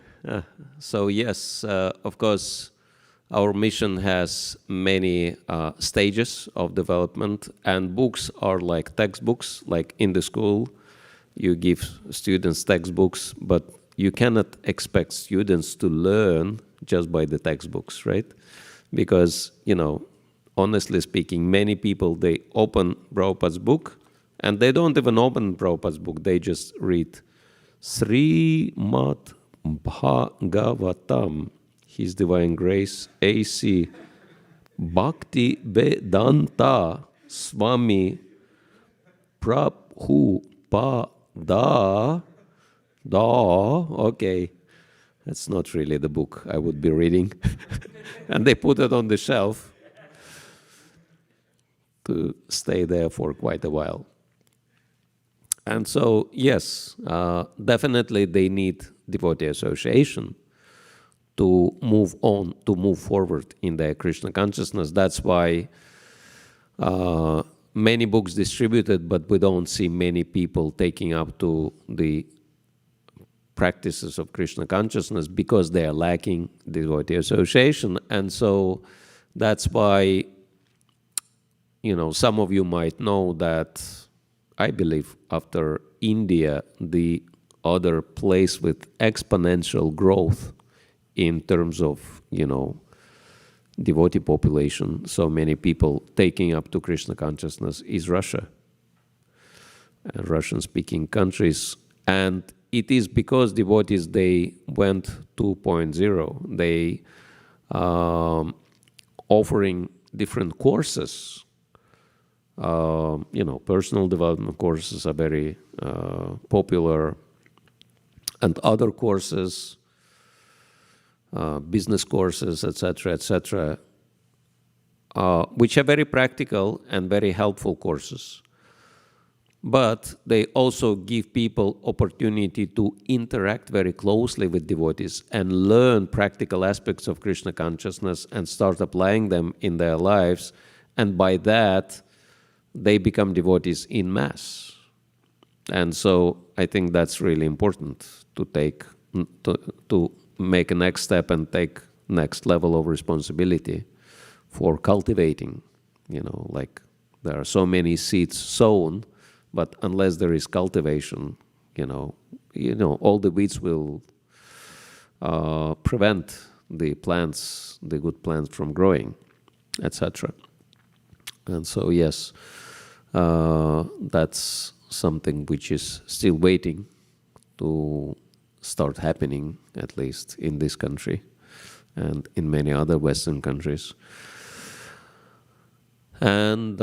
So yes, of course, our mission has many stages of development, and books are like textbooks. Like in the school, you give students textbooks, but you cannot expect students to learn just by the textbooks, right? Because, honestly speaking, many people, they open Prabhupada's book, and they don't even open Prabhupada's book, they just read Srimad Bhagavatam, His Divine Grace, A.C. Bhakti Vedanta Swami Prabhupada. Okay, that's not really the book I would be reading. And they put it on the shelf to stay there for quite a while. And so, yes, definitely they need devotee association to move on, to move forward in their Krishna consciousness. That's why many books distributed, but we don't see many people taking up to the practices of Krishna consciousness because they are lacking devotee association. And so that's why some of you might know that I believe after India, the other place with exponential growth in terms of, devotee population, so many people taking up to Krishna consciousness is Russia, Russian-speaking countries. And it is because devotees, they went 2.0. They offering different courses. Personal development courses are very popular, and other courses, business courses, etc., which are very practical and very helpful courses. But they also give people opportunity to interact very closely with devotees and learn practical aspects of Krishna consciousness and start applying them in their lives. And by that, they become devotees in mass. And so I think that's really important to take, to make a next step and take next level of responsibility for cultivating. Like there are so many seeds sown, but unless there is cultivation, all the weeds will prevent the plants, the good plants, from growing, etc. And so, yes, that's something which is still waiting to start happening, at least in this country and in many other Western countries. And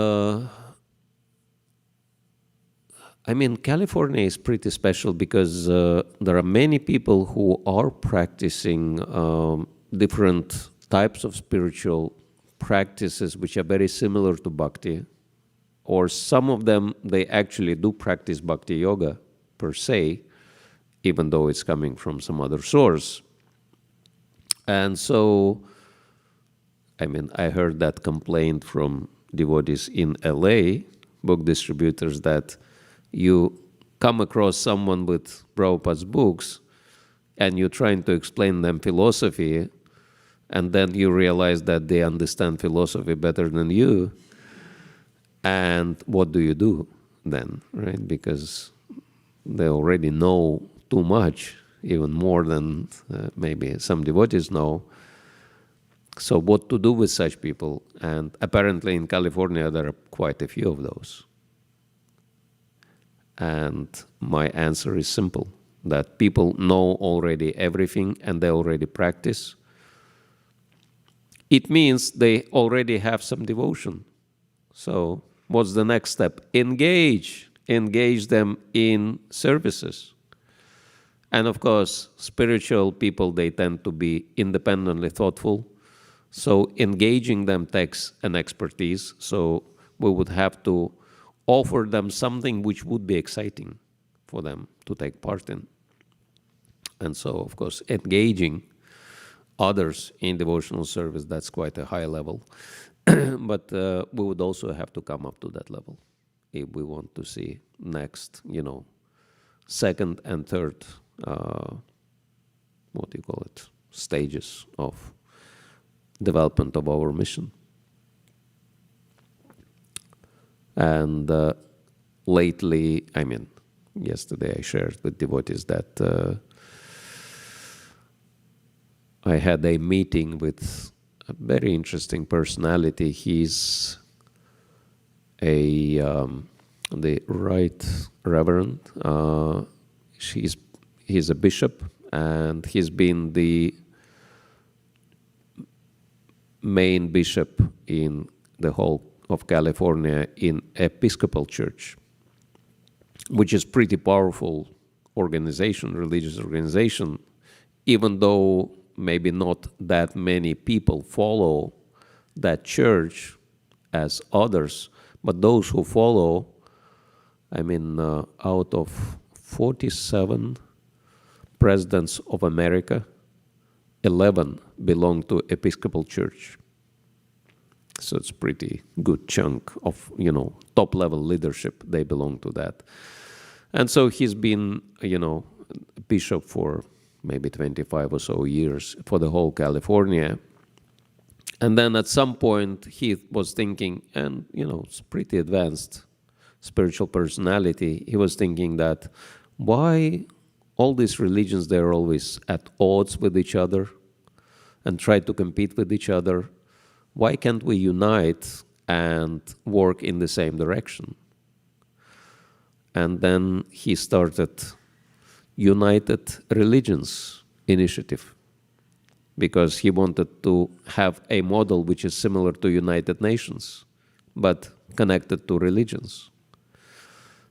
California is pretty special because there are many people who are practicing different types of spiritual practices which are very similar to Bhakti, or some of them, they actually do practice Bhakti yoga per se, even though it's coming from some other source. And so, I heard that complaint from devotees in LA, book distributors, that you come across someone with Prabhupada's books and you're trying to explain them philosophy, and then you realize that they understand philosophy better than you. And what do you do then, right? Because they already know too much, even more than maybe some devotees know. So what to do with such people? And apparently in California there are quite a few of those. And my answer is simple, that people know already everything and they already practice. It means they already have some devotion. So what's the next step? Engage them in services. And of course, spiritual people, they tend to be independently thoughtful. So engaging them takes an expertise. So we would have to offer them something which would be exciting for them to take part in. And so, of course, engaging others in devotional service, that's quite a high level. But we would also have to come up to that level if we want to see next, second and third, stages of development of our mission. And lately, yesterday I shared with devotees that I had a meeting with a very interesting personality. He's the Right Reverend. He's a bishop, and he's been the main bishop in the whole of California in Episcopal Church, which is pretty powerful organization, religious organization, even though maybe not that many people follow that church as others, but those who follow, out of 47 presidents of America, 11 belong to Episcopal Church. So it's pretty good chunk of, top-level leadership, they belong to that. And so he's been, bishop for maybe 25 or so years for the whole California. And then at some point he was thinking, and it's pretty advanced spiritual personality, he was thinking that why all these religions, they're always at odds with each other and try to compete with each other. Why can't we unite and work in the same direction? And then he started United Religions Initiative, because he wanted to have a model which is similar to United Nations, but connected to religions.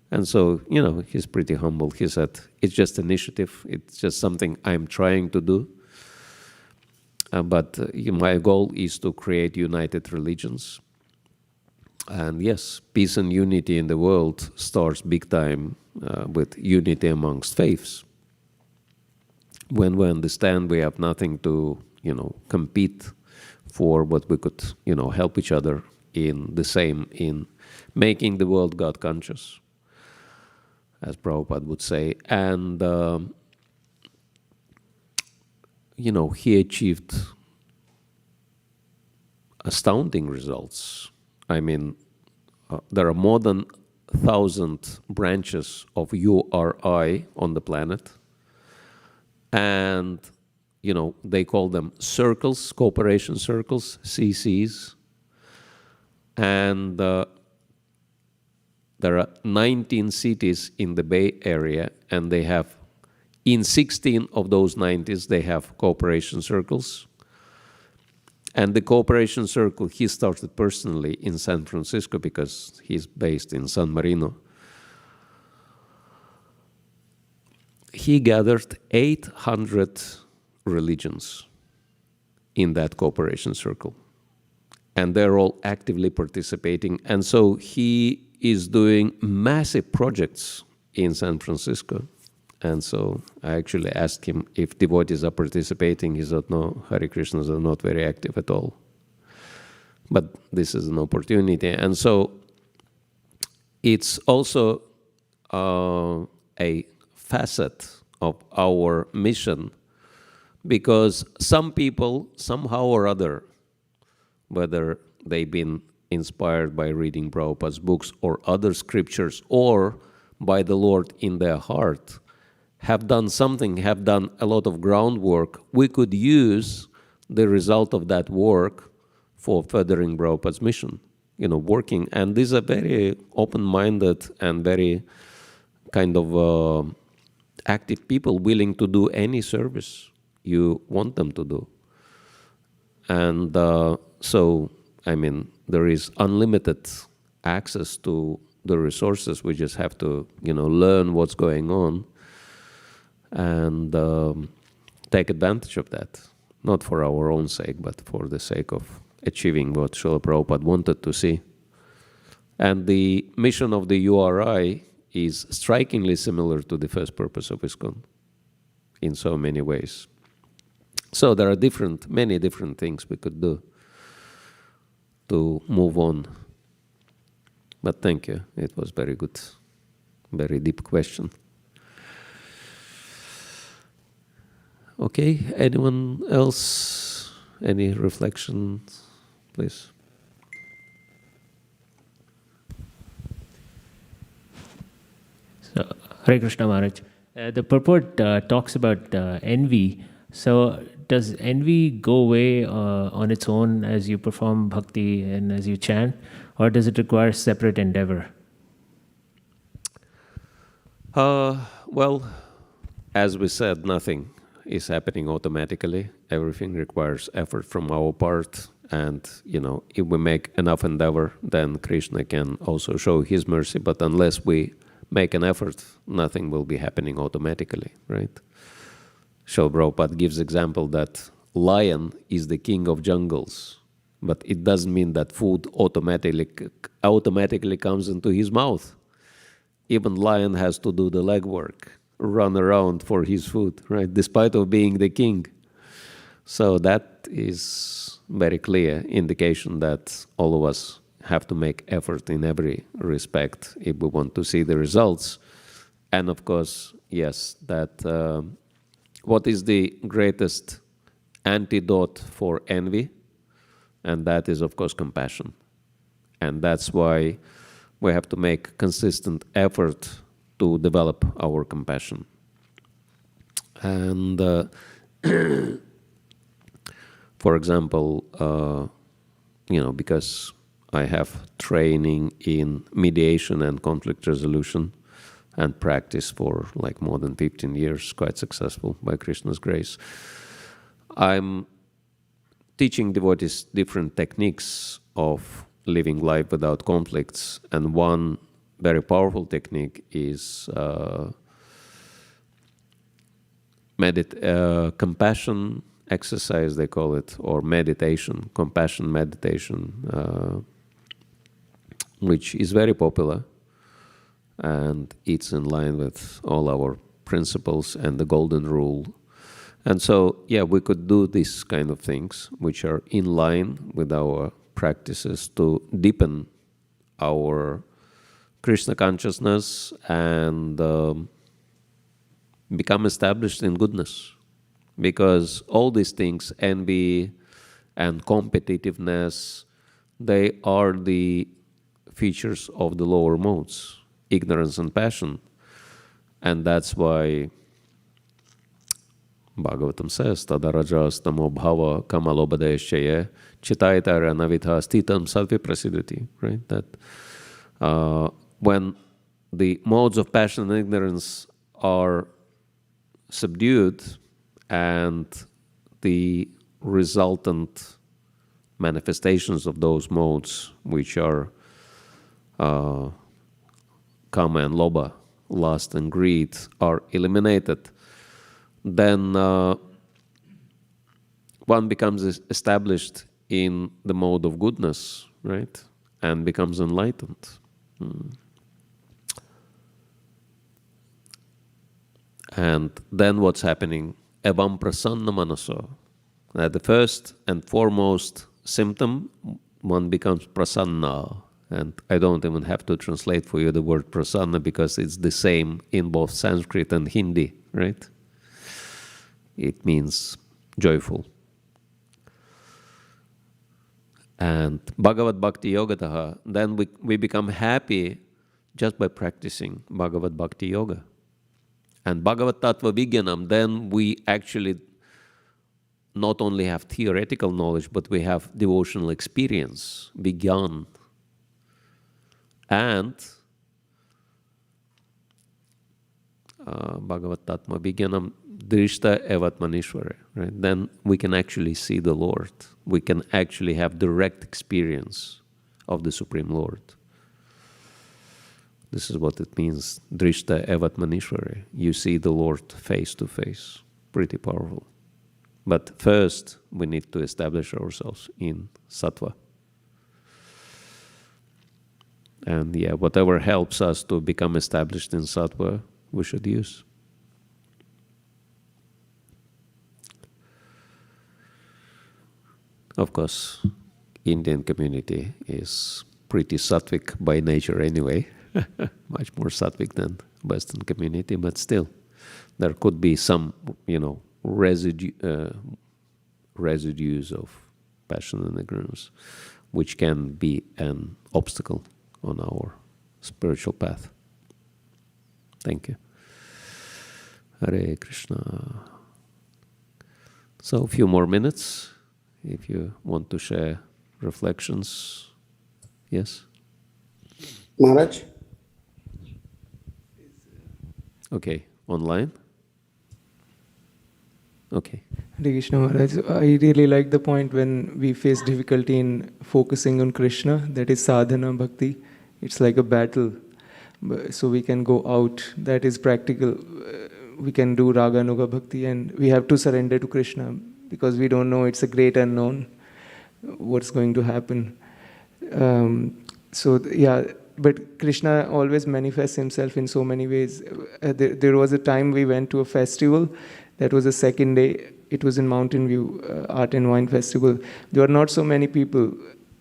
And so, he's pretty humble. He said, it's just initiative. It's just something I'm trying to do. But my goal is to create united religions. And yes, peace and unity in the world starts big time with unity amongst faiths. When we understand we have nothing to, compete for, but we could, help each other in making the world God conscious, as Prabhupada would say. And, he achieved astounding results. I mean, there are more than 1,000 branches of URI on the planet. And, they call them circles, cooperation circles, CCs. And there are 19 cities in the Bay Area, and they have, in 16 of those 90s, they have cooperation circles. And the cooperation circle, he started personally in San Francisco because he's based in San Marino. He gathered 800 religions in that cooperation circle. And they're all actively participating. And so he is doing massive projects in San Francisco. And so I actually asked him if devotees are participating. He said, no, Hare Krishnas are not very active at all. But this is an opportunity. And so it's also a facet of our mission, because some people, somehow or other, whether they've been inspired by reading Prabhupada's books or other scriptures, or by the Lord in their heart, have done something, have done a lot of groundwork. We could use the result of that work for furthering Prabhupada's mission, working. And these are very open-minded and very kind of active people, willing to do any service you want them to do. And so, there is unlimited access to the resources. We just have to, learn what's going on and take advantage of that, not for our own sake, but for the sake of achieving what Srila Prabhupada wanted to see. And the mission of the URI is strikingly similar to the first purpose of ISKCON in so many ways. So there are many different things we could do to move on. But thank you. It was very good, very deep question. Okay, anyone else? Any reflections, please? So, Hare Krishna Maharaj. The purport talks about envy. So does envy go away on its own as you perform bhakti and as you chant, or does it require separate endeavor? Well, as we said, nothing is happening automatically. Everything requires effort from our part. And, if we make enough endeavor, then Krishna can also show his mercy. But unless we make an effort, nothing will be happening automatically, right? Srila Prabhupada gives example that lion is the king of jungles, but it doesn't mean that food automatically comes into his mouth. Even lion has to do the legwork, run around for his food, right? Despite of being the king. So that is very clear indication that all of us have to make effort in every respect if we want to see the results. And of course, yes, that what is the greatest antidote for envy? and that is, of course, compassion. And that's why we have to make consistent effort to develop our compassion. And for example, because I have training in mediation and conflict resolution and practice for like more than 15 years, quite successful by Krishna's grace, I'm teaching devotees different techniques of living life without conflicts. And one very powerful technique is compassion exercise, they call it, or meditation, compassion meditation, which is very popular, and it's in line with all our principles and the golden rule. And so, we could do these kind of things, which are in line with our practices to deepen our Krishna consciousness and become established in goodness. Because all these things, envy and competitiveness, they are the features of the lower modes, ignorance and passion. And that's why Bhagavatam says, Tadarajas tamo bhava kamalobadeshye chitaitara navitha stitam sattve prasidati, right? That when the modes of passion and ignorance are subdued, and the resultant manifestations of those modes, which are kama and lobha, lust and greed, are eliminated, then one becomes established in the mode of goodness, right? And becomes enlightened. And then what's happening? Evam prasanna manaso. The first and foremost symptom, one becomes prasanna. And I don't even have to translate for you the word prasanna because it's the same in both Sanskrit and Hindi, right? It means joyful. And Bhagavad Bhakti Yogataha, then we become happy just by practicing Bhagavad Bhakti Yoga. And Bhagavad Tattva Vijnanam, then we actually not only have theoretical knowledge, but we have devotional experience, Vijnan. And Bhagavad Tattva Vijnanam Drishta Evatmanishvare, right? Then we can actually see the Lord. We can actually have direct experience of the Supreme Lord. This is what it means, Drishta Evatmanishvare. You see the Lord face to face. Pretty powerful. But first, we need to establish ourselves in Sattva. And whatever helps us to become established in Sattva, we should use. Of course, Indian community is pretty sattvic by nature anyway. Much more sattvic than Western community, but still, there could be some, residues of passion and ignorance, which can be an obstacle on our spiritual path. Thank you. Hare Krishna. So, a few more minutes, if you want to share reflections. Yes? Maharaj? Okay, online? Okay. Hare Krishna Maharaj, I really like the point when we face difficulty in focusing on Krishna, that is sadhana bhakti. It's like a battle. So we can go out, that is practical. We can do raga nuga bhakti and we have to surrender to Krishna because we don't know, it's a great unknown, what's going to happen. But Krishna always manifests himself in so many ways. There was a time we went to a festival, that was the second day, it was in Mountain View, Art and Wine Festival. There were not so many people,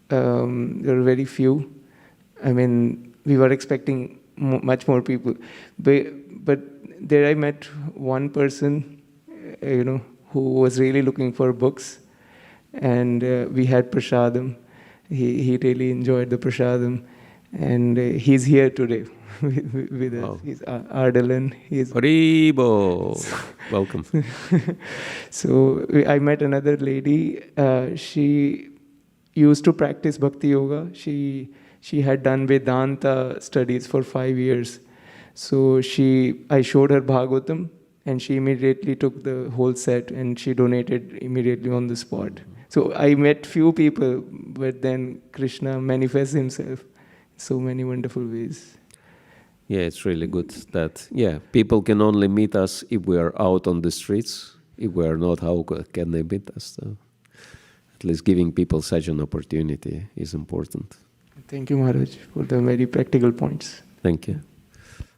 there were very few. I mean, we were expecting much more people. But there I met one person, who was really looking for books. and we had prasadam. He really enjoyed the prasadam, and he's here today with us. Wow. He's Ardalan. He's Haribo! Welcome. So I met another lady. She used to practice bhakti yoga. She had done Vedanta studies for 5 years. So I showed her Bhagavatam, and she immediately took the whole set, and she donated immediately on the spot. So I met few people, but then Krishna manifests himself in so many wonderful ways. Yeah, it's really good that, people can only meet us if we are out on the streets. If we are not, how can they meet us? So at least giving people such an opportunity is important. Thank you, Maharaj, for the very practical points. Thank you.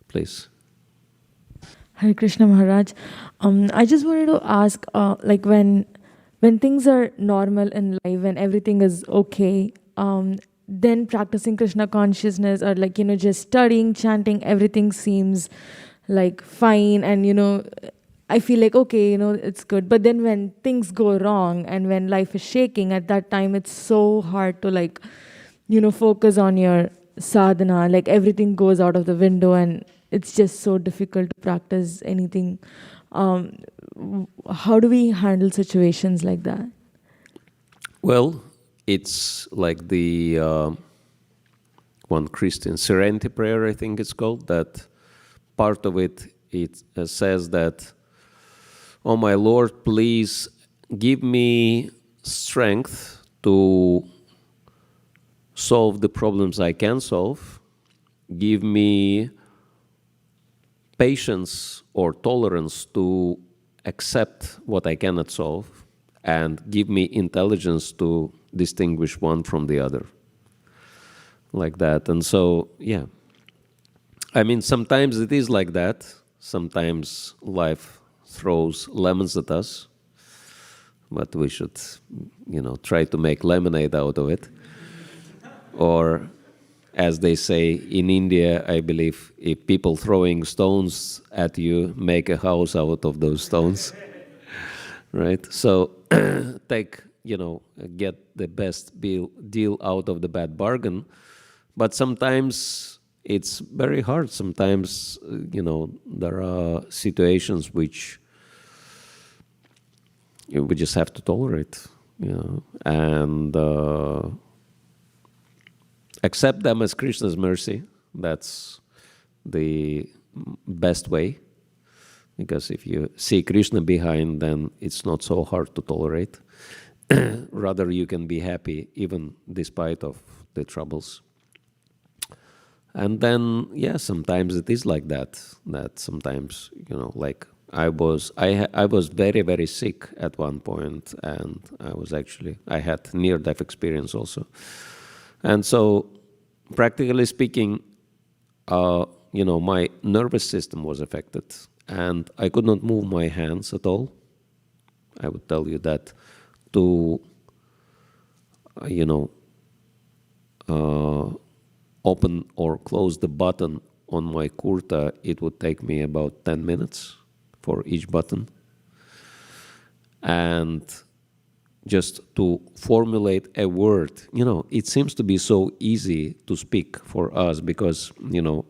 Please. Hare Krishna Maharaj. I just wanted to ask, like when things are normal in life, when everything is okay, then practicing Krishna consciousness or like, just studying, chanting, everything seems like fine. And, I feel like, okay, it's good. But then when things go wrong and when life is shaking, at that time, it's so hard to like, focus on your sadhana. Like everything goes out of the window and it's just so difficult to practice anything. How do we handle situations like that? Well, it's like the one Christian serenity prayer, I think it's called, that part of it says that, "Oh my Lord, please give me strength to solve the problems I can solve. Give me patience or tolerance to accept what I cannot solve, and give me intelligence to distinguish one from the other." Like that. And so, I mean, sometimes it is like that. Sometimes life throws lemons at us, but we should, try to make lemonade out of it. Or, as they say in India, I believe, if people throwing stones at you, make a house out of those stones. Right? So get the best deal out of the bad bargain. But sometimes it's very hard. Sometimes, there are situations which we just have to tolerate, and accept them as Krishna's mercy. That's the best way. Because if you see Krishna behind, then it's not so hard to tolerate. Rather, you can be happy even despite of the troubles. And then, sometimes it is like that. That sometimes, like I was very, very sick at one point, and I had near-death experience also. And so, practically speaking, my nervous system was affected, and I could not move my hands at all. I would tell you that to, open or close the button on my kurta, it would take me about 10 minutes for each button. And just to formulate a word, it seems to be so easy to speak for us because,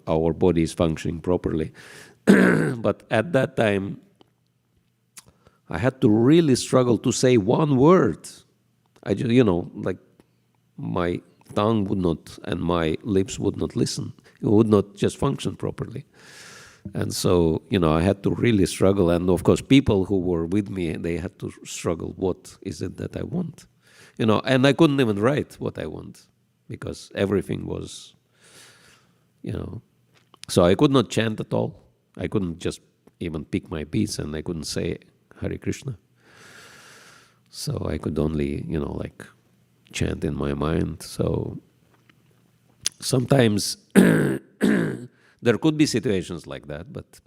our body is functioning properly. But at that time, I had to really struggle to say one word. I just, like my tongue would not and my lips would not listen. It would not just function properly. And so, I had to really struggle. And of course, people who were with me, they had to struggle. What is it that I want? And I couldn't even write what I want because everything was, so I could not chant at all. I couldn't just even pick my beats and I couldn't say Hare Krishna. So I could only, chant in my mind. So sometimes there could be situations like that, but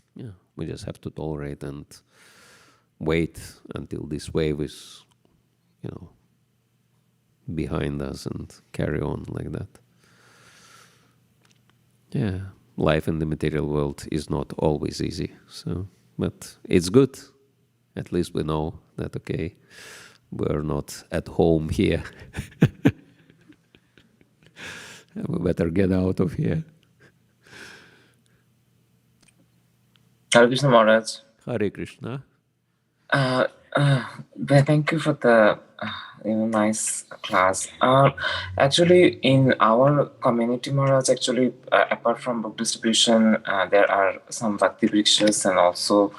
we just have to tolerate and wait until this wave is, behind us and carry on like that. Yeah, life in the material world is not always easy. So, but it's good. At least we know that, okay, we're not at home here. We better get out of here. Hare Krishna Maharaj. Hare Krishna. Thank you for the nice class. Actually, in our community, Maharaj, actually, apart from book distribution, there are some Bhakti Vrikshas and also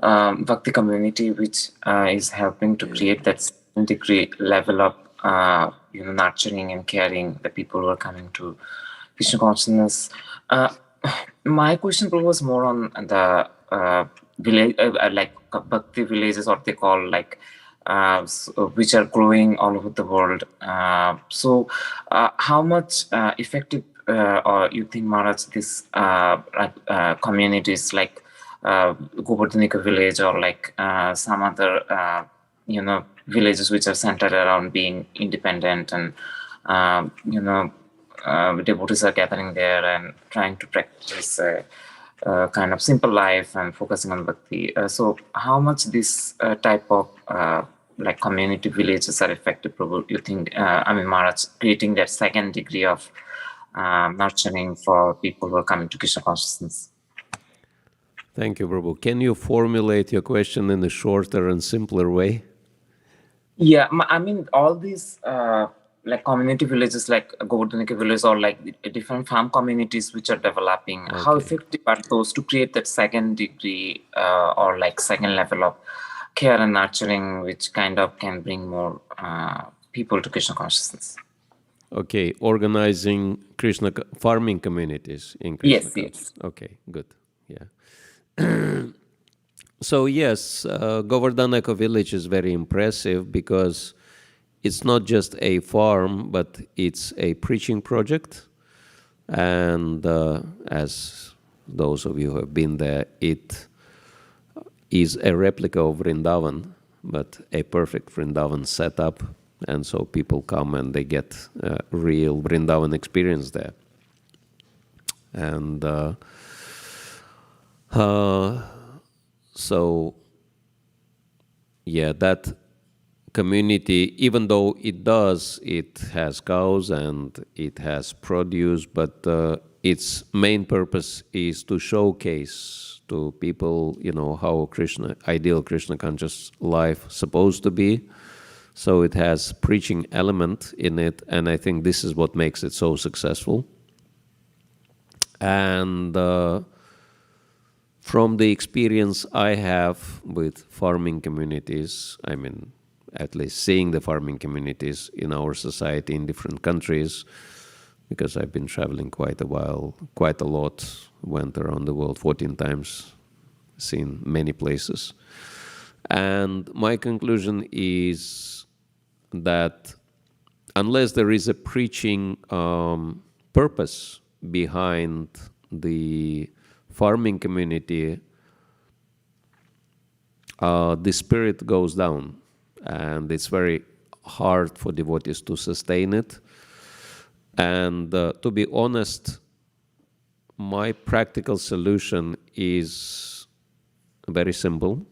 Bhakti community, which is helping to create that degree level of nurturing and caring the people who are coming to Krishna consciousness. My question was more on the village, like Bhakti villages, or they call like, which are growing all over the world. So, how much effective or you think, Maharaj, this communities like Govardhanika village or like some other villages which are centered around being independent and devotees are gathering there and trying to practice kind of simple life and focusing on bhakti. So how much this type of like community villages are effective, Prabhu, you think, Maharaj, creating that second degree of nurturing for people who are coming to Krishna consciousness? Thank you, Prabhu. Can you formulate your question in a shorter and simpler way? Yeah, all these like community villages like Govardhanika village or like different farm communities which are developing, Okay. how effective are those to create that second degree or like second level of care and nurturing, which kind of can bring more people to Krishna consciousness? Okay, organizing Krishna farming communities in Krishna Yes, consciousness. yes. Okay, good. Yeah. So yes, Govardhanaka village is very impressive because it's not just a farm, but it's a preaching project. And as those of you who have been there, it is a replica of Vrindavan, but a perfect Vrindavan setup. And so people come and they get real Vrindavan experience there. And so, yeah, that community, even though it has cows and it has produce, but its main purpose is to showcase to people, how ideal Krishna conscious life supposed to be. So it has preaching element in it, and I think this is what makes it so successful. And from the experience I have with farming communities, at least seeing the farming communities in our society in different countries, because I've been traveling quite a lot, went around the world 14 times, seen many places. And my conclusion is that unless there is a preaching purpose behind the farming community, the spirit goes down. And it's very hard for devotees to sustain it. And to be honest, my practical solution is very simple.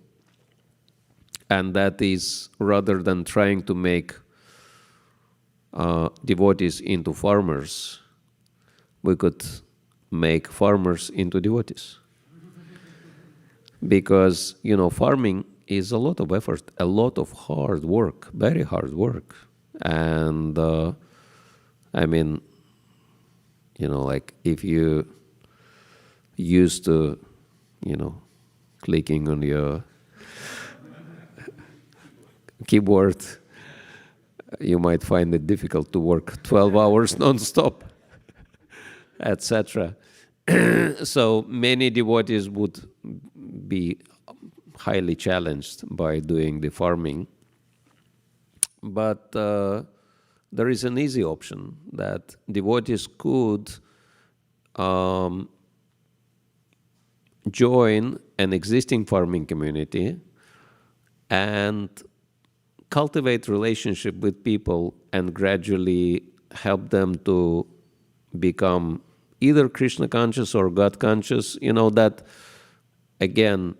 And that is, rather than trying to make devotees into farmers, we could make farmers into devotees. Because, farming is a lot of effort, a lot of hard work, very hard work. And like if you used to, clicking on your keyboard, you might find it difficult to work 12 hours non-stop, etc. So many devotees would be highly challenged by doing the farming. But there is an easy option that devotees could join an existing farming community and cultivate relationship with people and gradually help them to become either Krishna conscious or God conscious. That, again,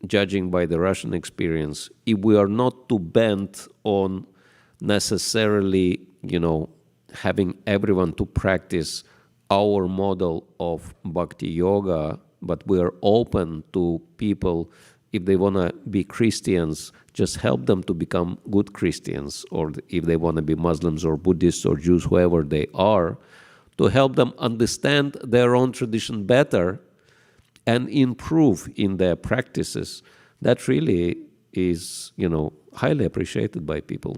judging by the Russian experience, if we are not too bent on necessarily, having everyone to practice our model of bhakti yoga, but we are open to people, if they want to be Christians, just help them to become good Christians, or if they want to be Muslims or Buddhists or Jews, whoever they are, to help them understand their own tradition better and improve in their practices. That really is, highly appreciated by people.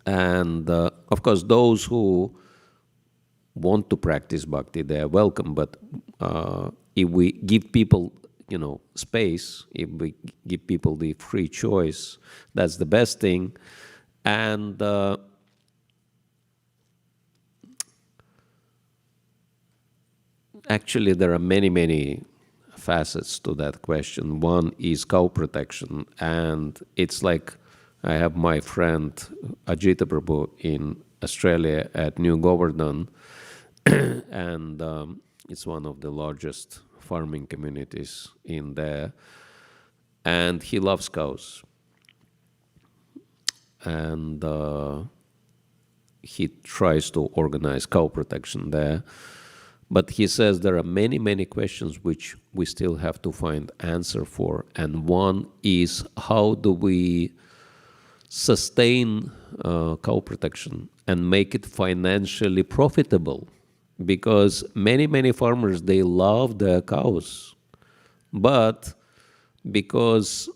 And of course, those who want to practice bhakti, they are welcome. But if we give people, space, if we give people the free choice, that's the best thing. And actually, there are many, many facets to that question. One is cow protection, and it's like I have my friend Ajita Prabhu in Australia at New Govardhan, and it's one of the largest farming communities in there, and he loves cows. And he tries to organize cow protection there. But he says there are many, many questions which we still have to find answer for. And one is, how do we sustain cow protection and make it financially profitable? Because many, many farmers, they love their cows. But because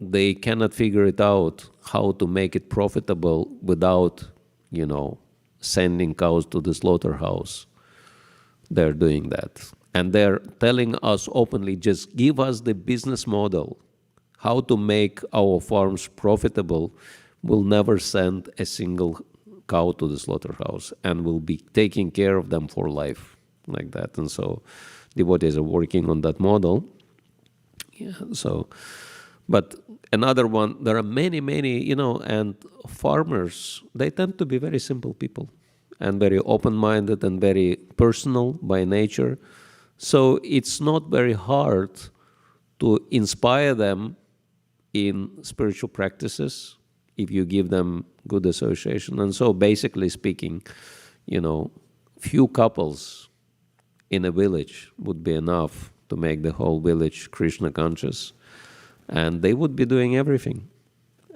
they cannot figure it out how to make it profitable without, sending cows to the slaughterhouse, they're doing that. And they're telling us openly, just give us the business model, how to make our farms profitable. We'll never send a single cow to the slaughterhouse, and we'll be taking care of them for life, like that. And so devotees are working on that model. Yeah, so, but another one, there are many, many, and farmers, they tend to be very simple people, and very open-minded and very personal by nature. So it's not very hard to inspire them in spiritual practices if you give them good association. And so basically speaking, few couples in a village would be enough to make the whole village Krishna conscious, and they would be doing everything.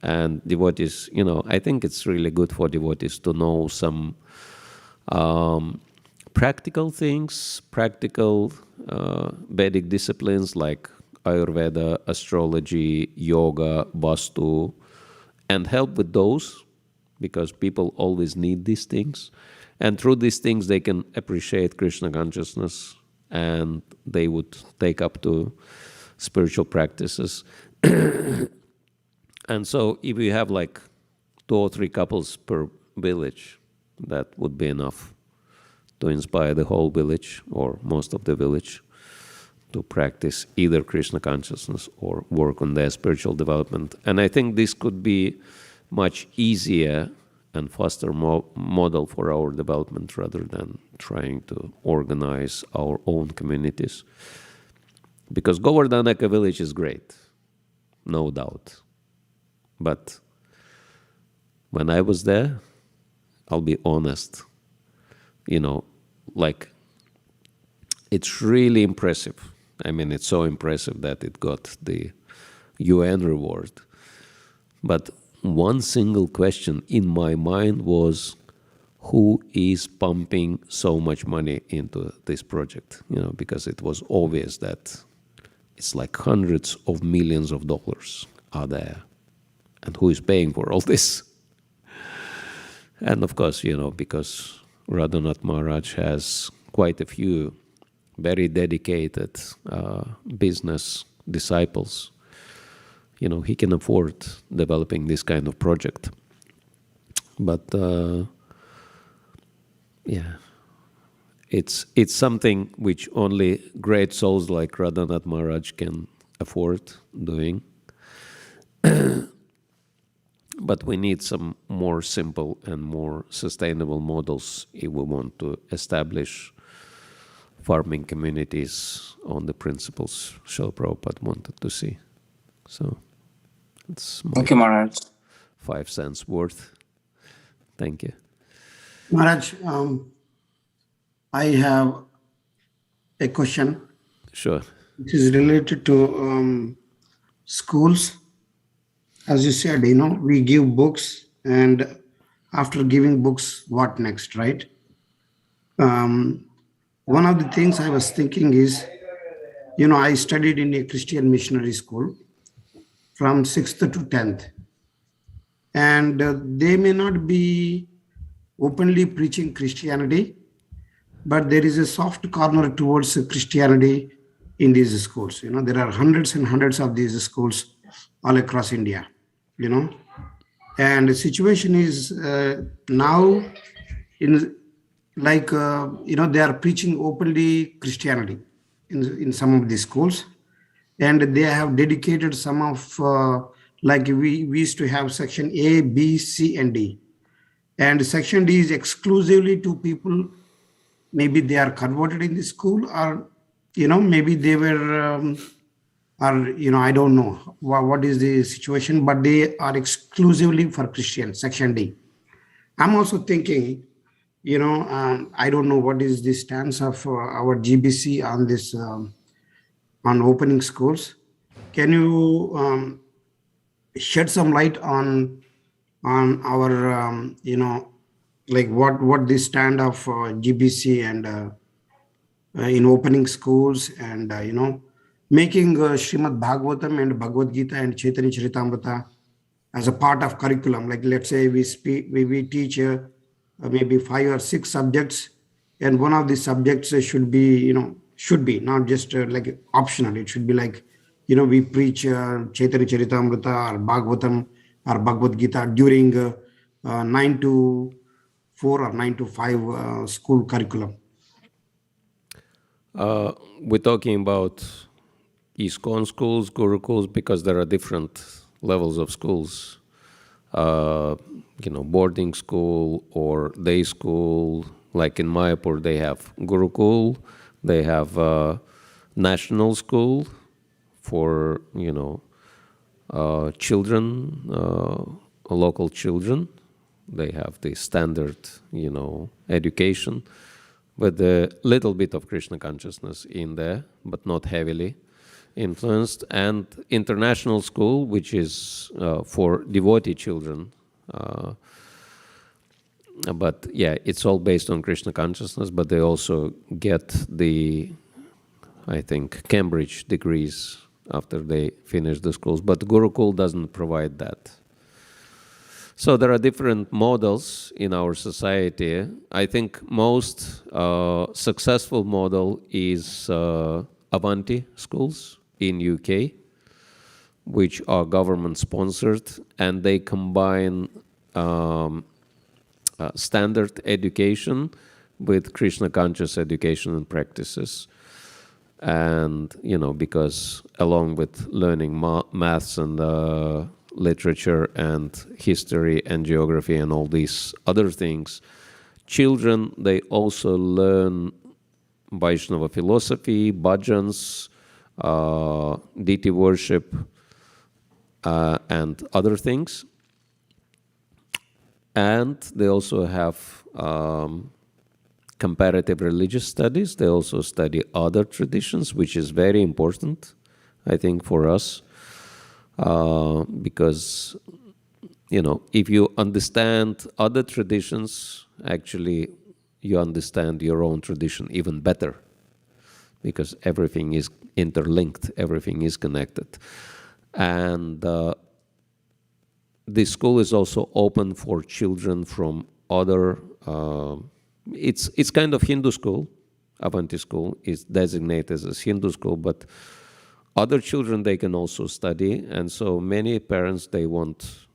And devotees, I think it's really good for devotees to know some practical things, practical Vedic disciplines like Ayurveda, astrology, yoga, Vastu, and help with those, because people always need these things. And through these things, they can appreciate Krishna consciousness, and they would take up to spiritual practices. And so if you have like 2 or 3 couples per village, that would be enough to inspire the whole village or most of the village to practice either Krishna consciousness or work on their spiritual development. And I think this could be much easier and faster model for our development, rather than trying to organize our own communities. Because Govardhanaka village is great, no doubt. But when I was there, I'll be honest, it's really impressive. I mean, it's so impressive that it got the UN reward. But one single question in my mind was, who is pumping so much money into this project? Because it was obvious that it's like hundreds of millions of dollars are there. And who is paying for all this? And of course, because Radhanath Maharaj has quite a few very dedicated business disciples, he can afford developing this kind of project. But it's something which only great souls like Radhanath Maharaj can afford doing. But we need some more simple and more sustainable models if we want to establish farming communities on the principles Srila Prabhupada wanted to see. So it's my Thank you, Maharaj. 5 cents worth. Thank you. Maharaj, I have a question. Sure. It is related to schools. As you said, we give books, and after giving books, what next, right? One of the things I was thinking is, I studied in a Christian missionary school from 6th to 10th. And they may not be openly preaching Christianity, but there is a soft corner towards Christianity in these schools. There are hundreds and hundreds of these schools all across India, And the situation is now in they are preaching openly Christianity in some of these schools, and they have dedicated some of we used to have section A, B, C, and D, and section D is exclusively to people. Maybe they are converted in the school, or maybe they were, I don't know what is the situation, but they are exclusively for Christians. Section D. I'm also thinking. I don't know what is the stance of our GBC on this, on opening schools. Can you shed some light on our, what the stand of GBC and in opening schools and, making Srimad Bhagavatam and Bhagavad Gita and Chaitanya Charitamrita as a part of curriculum. Like, let's say we teach maybe 5 or 6 subjects, and one of the subjects should be not just like optional. It should be like, we preach Chaitanya Charitamrita or Bhagavatam or Bhagavad Gita during 9 to 4 or 9 to 5 school curriculum. We're talking about ISKCON schools, Gurukuls, because there are different levels of schools. Boarding school or day school. Like in Mayapur, they have Gurukul, they have national school for, children, local children. They have the standard, education with a little bit of Krishna consciousness in there, but not heavily influenced. And international school, which is for devotee children. But yeah, it's all based on Krishna consciousness, but they also get the, I think, Cambridge degrees after they finish the schools. But Gurukul doesn't provide that. So there are different models in our society. I think most successful model is Avanti schools in UK, which are government sponsored, and they combine standard education with Krishna conscious education and practices. And, because along with learning maths and literature and history and geography and all these other things, children, they also learn Vaishnava philosophy, bhajans, deity worship, and other things. And they also have comparative religious studies. They also study other traditions, which is very important, I think, for us. Because, if you understand other traditions, actually, you understand your own tradition even better. Because everything is interlinked, everything is connected. And this school is also open for children from other, it's kind of Hindu school. Avanti school is designated as Hindu school, but other children, they can also study. And so many parents, they want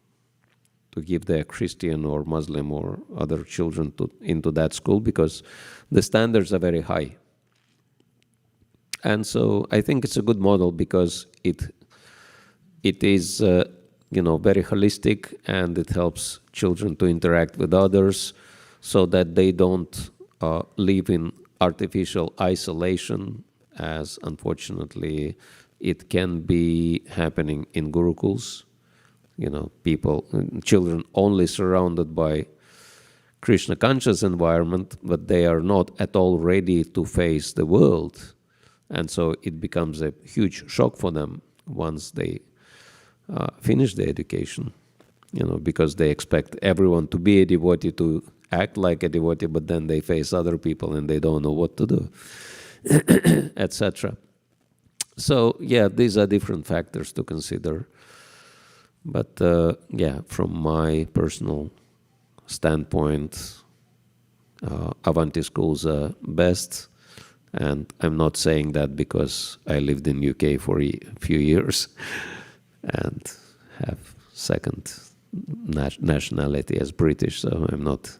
to give their Christian or Muslim or other children into that school because the standards are very high. And so I think it's a good model because it is very holistic, and it helps children to interact with others so that they don't live in artificial isolation, as unfortunately it can be happening in gurukuls. Children only surrounded by Krishna conscious environment, but they are not at all ready to face the world. And so it becomes a huge shock for them once they finish the education, because they expect everyone to be a devotee, to act like a devotee, but then they face other people and they don't know what to do, etc. So, yeah, these are different factors to consider. But, from my personal standpoint, Avanti schools are best. And I'm not saying that because I lived in UK for a few years and have second nationality as British, so I'm not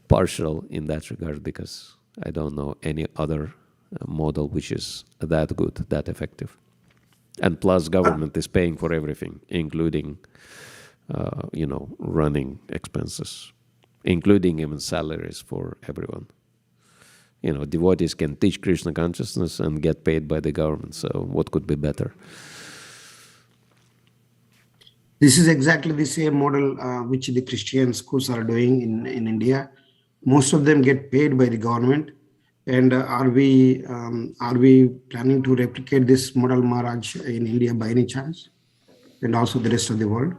partial in that regard, because I don't know any other model which is that good, that effective. And plus government is paying for everything, including, running expenses, including even salaries for everyone. Devotees can teach Krishna consciousness and get paid by the government. So what could be better? This is exactly the same model which the Christian schools are doing in India. Most of them get paid by the government. And are we planning to replicate this model, Maharaj, in India by any chance? And also the rest of the world?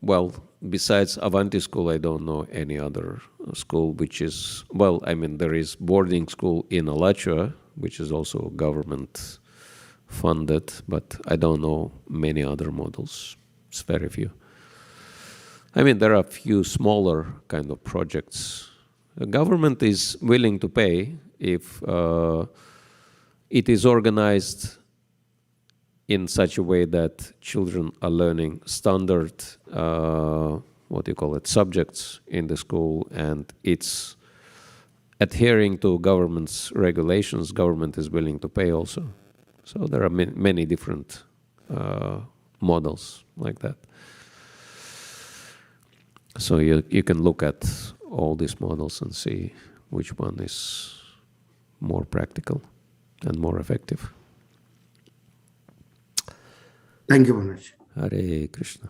Well, besides Avanti school, I don't know any other school which is, there is boarding school in Alachua, which is also government funded, but I don't know many other models. It's very few. There are a few smaller kind of projects. The government is willing to pay if it is organized in such a way that children are learning standard, subjects in the school, and it's adhering to government's regulations. Government is willing to pay also. So there are many different models like that. So you can look at all these models and see which one is more practical and more effective. Thank you, Maharaj. Hare Krishna.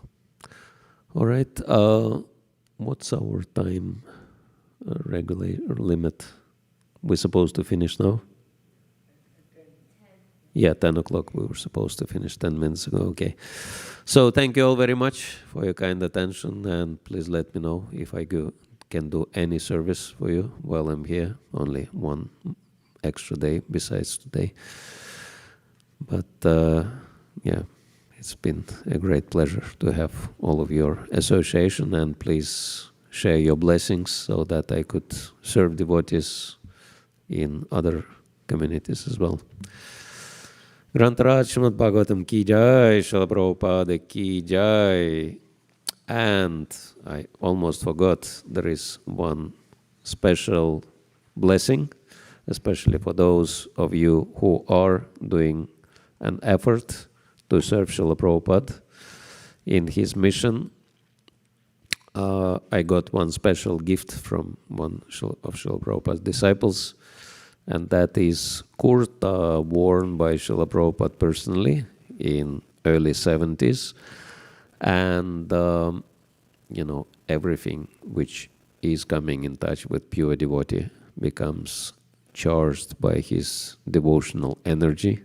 All right. What's our time limit? We're supposed to finish now? Yeah, 10 o'clock. We were supposed to finish 10 minutes ago. Okay. So thank you all very much for your kind attention. And please let me know if I can do any service for you while I'm here. Only one extra day besides today. But it's been a great pleasure to have all of your association, and please share your blessings so that I could serve devotees in other communities as well. Grantaraj Srimad Bhagavatam ki jai, Srila Prabhupada ki jai. And I almost forgot, there is one special blessing, especially for those of you who are doing an effort to serve Srila Prabhupada in his mission. I got one special gift from one of Srila Prabhupada's disciples, and that is kurta worn by Srila Prabhupada personally in early 70s. And, everything which is coming in touch with pure devotee becomes charged by his devotional energy.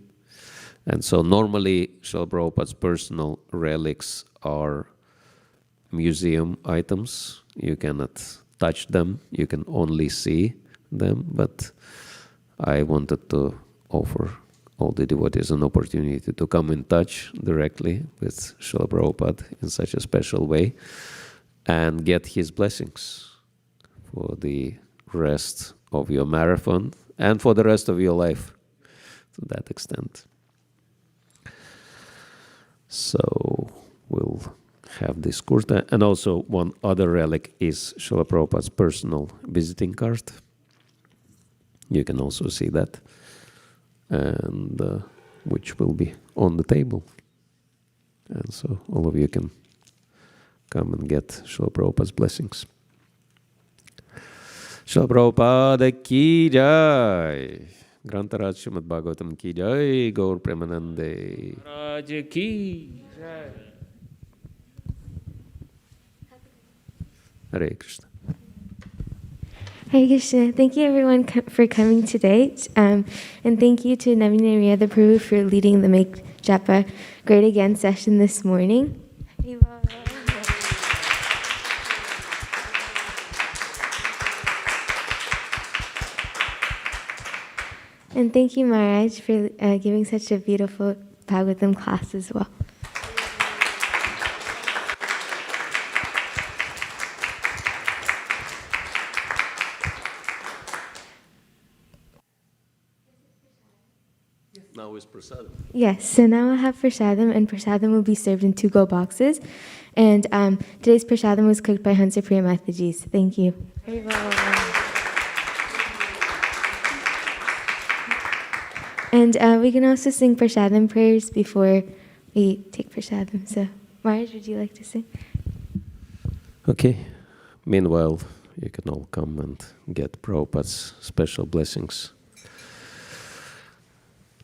And so normally Srila Prabhupada's personal relics are museum items. You cannot touch them, you can only see them, but I wanted to offer all the devotees an opportunity to come in touch directly with Srila Prabhupada in such a special way and get his blessings for the rest of your marathon and for the rest of your life to that extent. So we'll have this kurta. And also one other relic is Srila Prabhupada's personal visiting card. You can also see that, and which will be on the table. And so all of you can come and get Srila Prabhupada's blessings. Srila Prabhupada ki jai. Grantaraj Srimad Bhagavatam ki jai. Gaur Premanande. Maharaj ki jai. Hare Krishna. Hare Krishna. Thank you everyone for coming today. And thank you to Navina Riyada Prabhu for leading the Make Japa Great Again session this morning. And thank you, Maharaj, for giving such a beautiful Bhagavatam class as well. Now is prasadam. Yes, so now I'll have prasadam, and prasadam will be served in 2 gold boxes. And today's prasadam was cooked by Hansa Priya Mataji's. Thank you. And we can also sing prasadam prayers before we take prasadam. So, Maharaj, would you like to sing? Okay. Meanwhile, you can all come and get Prabhupada's special blessings.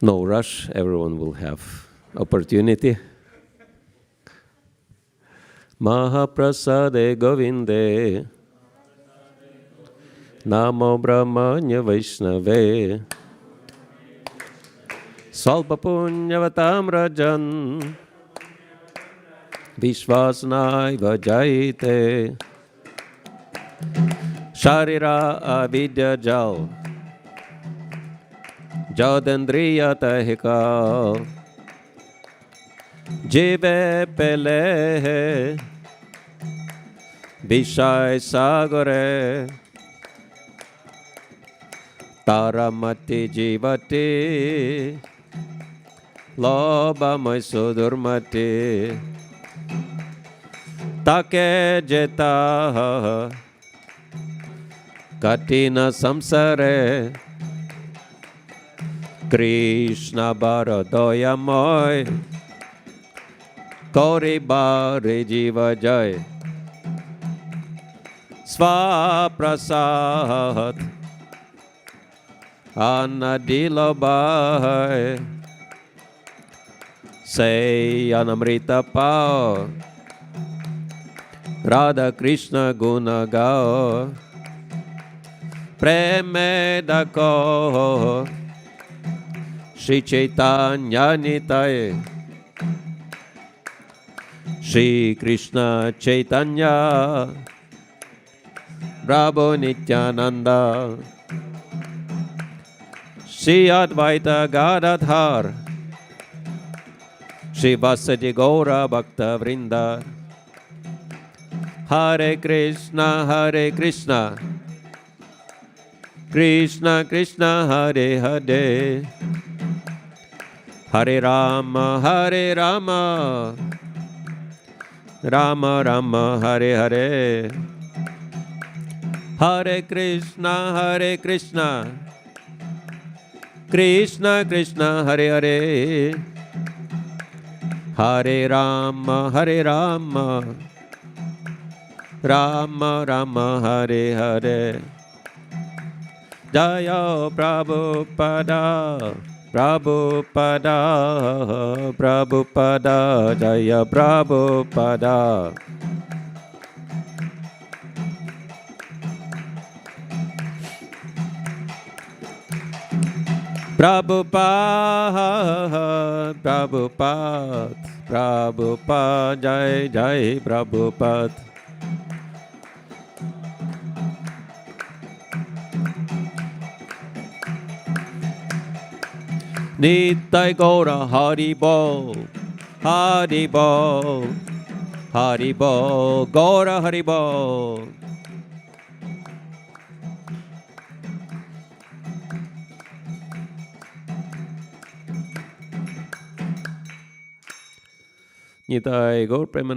No rush, everyone will have opportunity. Mahaprasade Govinde Namo Brahmanya Vaishnave Salpa Punyavatam Rajan Vishwasnaiva Jayate Sharira Avidya Jal Jodendriya Tahika Jive Pele Vishai Sagare Taramati Jivati Loba Maisudurmati Take Jeta Katina Samsare Krishna Baradoya Moy Kori Bari Jiva Jai Swaprasad Anadila Bhai Say Anamrita Pao Radha Krishna Guna Gao Premedako Shri Chaitanya Nitaye Shri Krishna Chaitanya Prabhu Nityananda Shri Advaita Gadadhar Shri Vasadi Gaura Bhakta Vrinda Hare Krishna Krishna Krishna Hare Hare Hare Rama Rama Rama Hare Hare Hare Krishna Krishna Krishna Hare Hare Hare Rama Rama Rama Hare Hare Jaya Prabhupada Prabhupada Jaya Prabhupada Prabhupada Jai Prabhupada Nitai Gaura Haribol Gaura Haribol Nitai Gaur Premanand